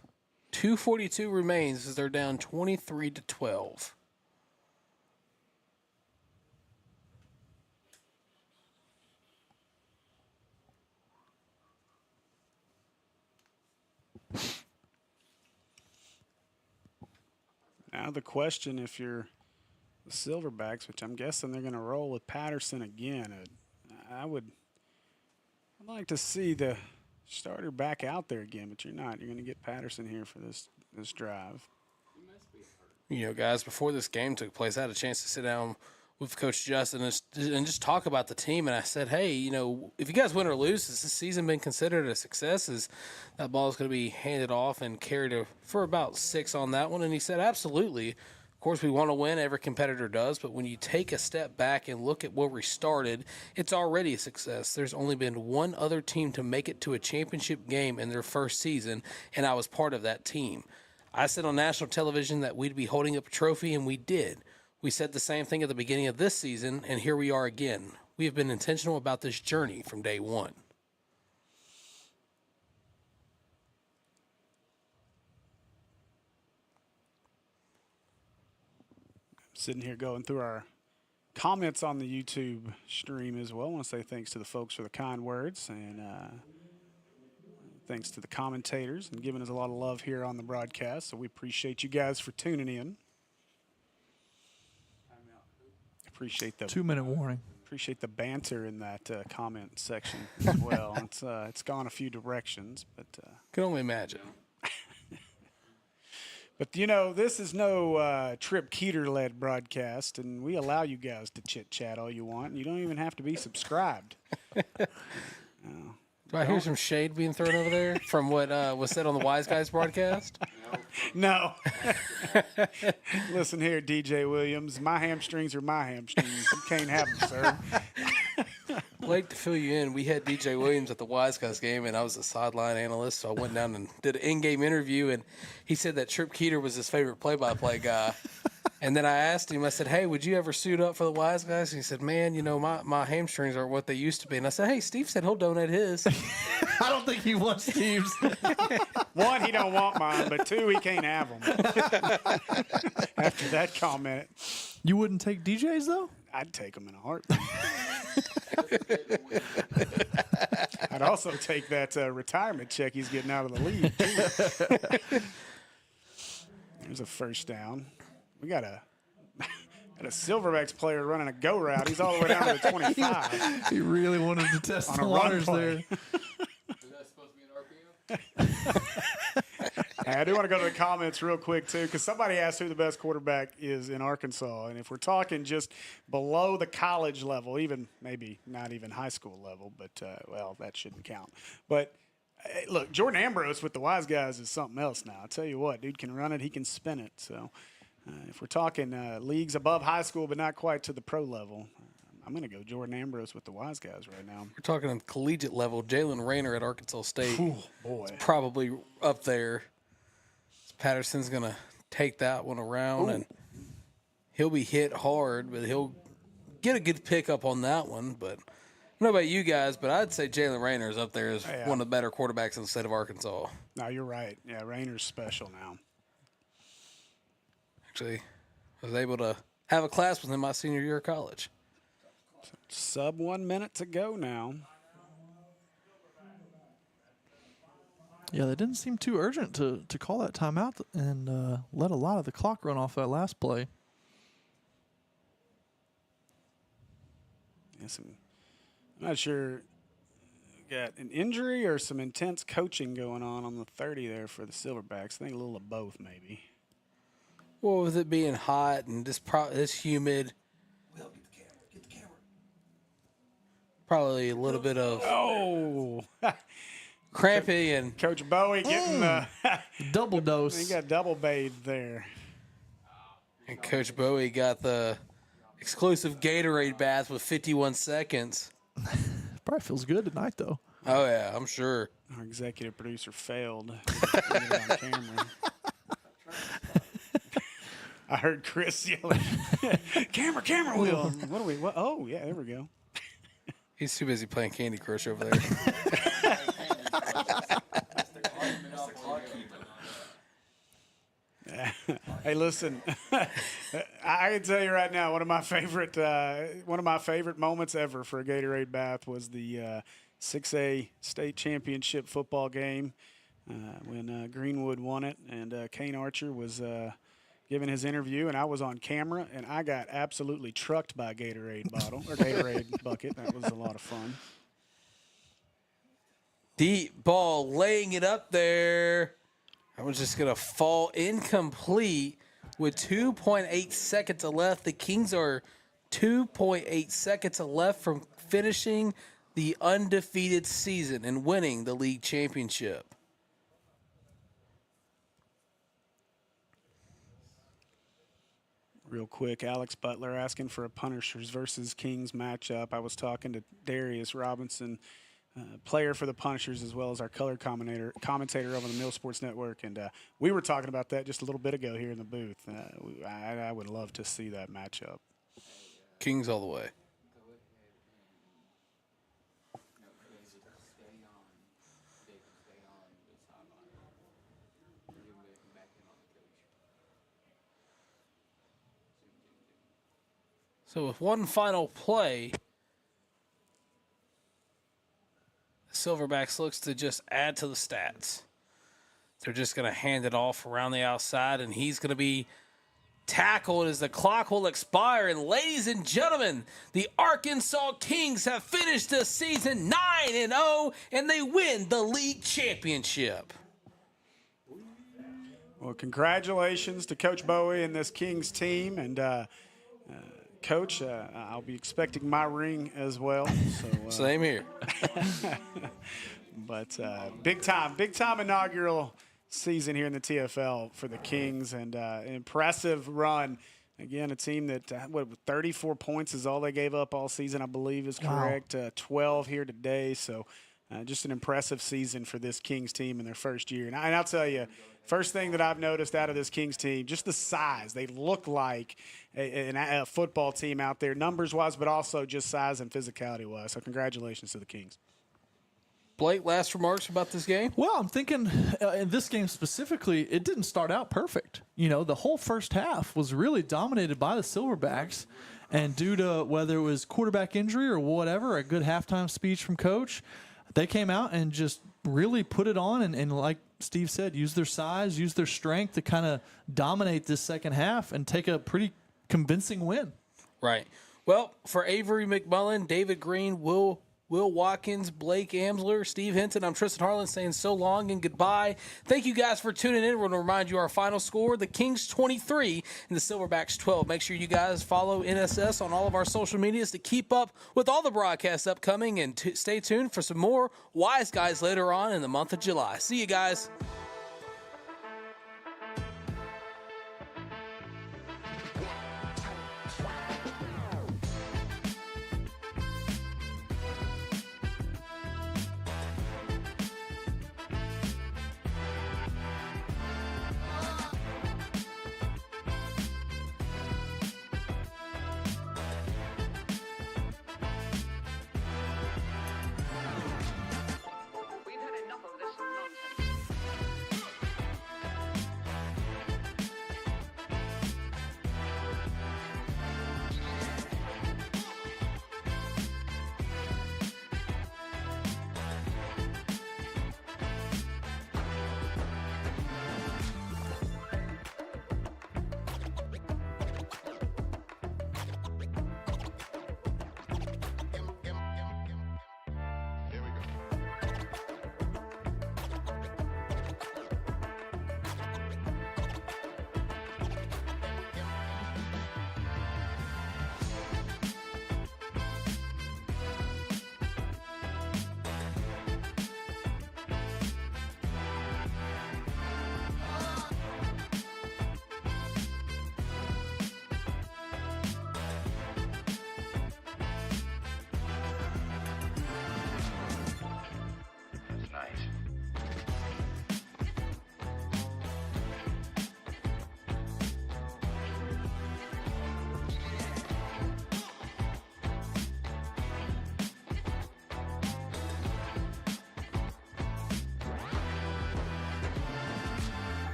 2:42 remains as they're down 23-12. Now the question, if you're the Silverbacks, which I'm guessing they're going to roll with Patterson again, I'd like to see the starter back out there again, but you're not. You're going to get Patterson here for this drive. You know, guys, before this game took place, I had a chance to sit down with Coach Justin and just talk about the team. And I said, hey, you know, if you guys win or lose, has this season been considered a success? Is that ball is going to be handed off and carried for about 6 on that one? And he said, absolutely. Of course, we want to win. Every competitor does. But when you take a step back and look at where we started, it's already a success. There's only been one other team to make it to a championship game in their first season, and I was part of that team. I said on national television that we'd be holding up a trophy, and we did. We said the same thing at the beginning of this season, and here we are again. We have been intentional about this journey from day one. Sitting here going through our comments on the YouTube stream as well. I want to say thanks to the folks for the kind words, and thanks to the commentators and giving us a lot of love here on the broadcast. So we appreciate you guys for tuning in. Appreciate the 2-minute warning. Appreciate the banter in that comment section as well. It's gone a few directions, but Can only imagine. But you know, this is no Trip Keeter-led broadcast, and we allow you guys to chit chat all you want. And you don't even have to be subscribed. Do I hear some shade being thrown over there from what was said on the Wise Guys broadcast? No. Listen here, DJ Williams. My hamstrings are my hamstrings. You can't have them, sir. Blake, to fill you in, we had DJ Williams at the Wise Guys game, and I was a sideline analyst, so I went down and did an in-game interview, and he said that Trip Keeter was his favorite play-by-play guy. And then I asked him, I said, hey, would you ever suit up for the Wise Guys? And he said, man, you know, my hamstrings aren't what they used to be. And I said, hey, Steve said he'll donate his. I don't think he wants Steve's. 1, he don't want mine, but 2, he can't have them. After that comment. You wouldn't take DJ's, though? I'd take them in a heartbeat. I'd also take that retirement check he's getting out of the league, too. There's a first down. We got a Silverbacks player running a go route. He's all the way down to the 25. He really wanted to test On the a run waters play. there. Is that supposed to be an RPM? Hey, I do want to go to the comments real quick, too, because somebody asked who the best quarterback is in Arkansas. And if we're talking just below the college level, even maybe not even high school level, but, well, that shouldn't count. But Hey, look, Jordan Ambrose with the Wise Guys is something else now. I'll tell you what, dude can run it, he can spin it. So if we're talking leagues above high school but not quite to the pro level, I'm going to go Jordan Ambrose with the Wise Guys right now. We're talking on collegiate level. Jalen Rayner at Arkansas State Ooh, boy. is probably up there. Patterson's going to take that one around, and he'll be hit hard, but he'll get a good pickup on that one. But I don't know about you guys, but I'd say Jalen Rayner is up there as one of the better quarterbacks in the state of Arkansas. No, you're right. Yeah, Rayner's special now. Actually, I was able to have a class with him my senior year of college. Sub 1 minute to go now. Yeah, they didn't seem too urgent to call that timeout and let a lot of the clock run off that last play. Yes, I'm not sure. Got an injury or some intense coaching going on the 30 there for the Silverbacks. I think a little of both, maybe. Well, with it being hot and this humid, probably a little bit of crampy and Coach Bowie getting the double dose. he got double bathed there. And Coach Bowie got the exclusive Gatorade bath with 51 seconds. Probably feels good tonight, though. Oh, yeah, I'm sure. Our executive producer failed to get it on camera. I heard Chris yelling, camera wheel. What are we? What? Oh, yeah, there we go. He's too busy playing Candy Crush over there. Hey, listen, I can tell you right now, one of my favorite moments ever for a Gatorade bath was the 6A state championship football game when Greenwood won it, and Kane Archer was giving his interview, and I was on camera, and I got absolutely trucked by a Gatorade bottle or Gatorade bucket. That was a lot of fun. Deep ball, laying it up there. I was just going to fall incomplete with 2.8 seconds left. The Kings are 2.8 seconds left from finishing the undefeated season and winning the league championship. Real quick, Alex Butler asking for a Punishers versus Kings matchup. I was talking to Darius Robinson, player for the Punishers, as well as our color commentator over the Mill Sports Network, and we were talking about that just a little bit ago here in the booth. I would love to see that matchup. Kings all the way. So with one final play, the Silverbacks looks to just add to the stats. They're just going to hand it off around the outside, and he's going to be tackled as the clock will expire. And ladies and gentlemen, the Arkansas Kings have finished the season 9-0, and they win the league championship. Well, congratulations to Coach Bowie and this Kings team, and Coach, I'll be expecting my ring as well. So, Same here. But big time inaugural season here in the TFL for the Kings, and an impressive run. Again, a team that 34 points is all they gave up all season, I believe is correct. 12 here today, so just an impressive season for this Kings team in their first year. And I'll tell you, first thing that I've noticed out of this Kings team, just the size. They look like a football team out there, numbers-wise, but also just size and physicality-wise. So congratulations to the Kings. Blake, last remarks about this game? Well, I'm thinking in this game specifically, it didn't start out perfect. You know, the whole first half was really dominated by the Silverbacks. And due to whether it was quarterback injury or whatever, a good halftime speech from Coach, they came out and just really put it on and like Steve said, use their size, use their strength to kind of dominate this second half and take a pretty convincing win. Right. Well, for Avery McMullen, David Green will Will Watkins, Blake Amsler, Steve Hinton. I'm Tristan Harlan saying so long and goodbye. Thank you guys for tuning in. We're going to remind you our final score, the Kings 23 and the Silverbacks 12. Make sure you guys follow NSS on all of our social medias to keep up with all the broadcasts upcoming, and stay tuned for some more Wise Guys later on in the month of July. See you guys.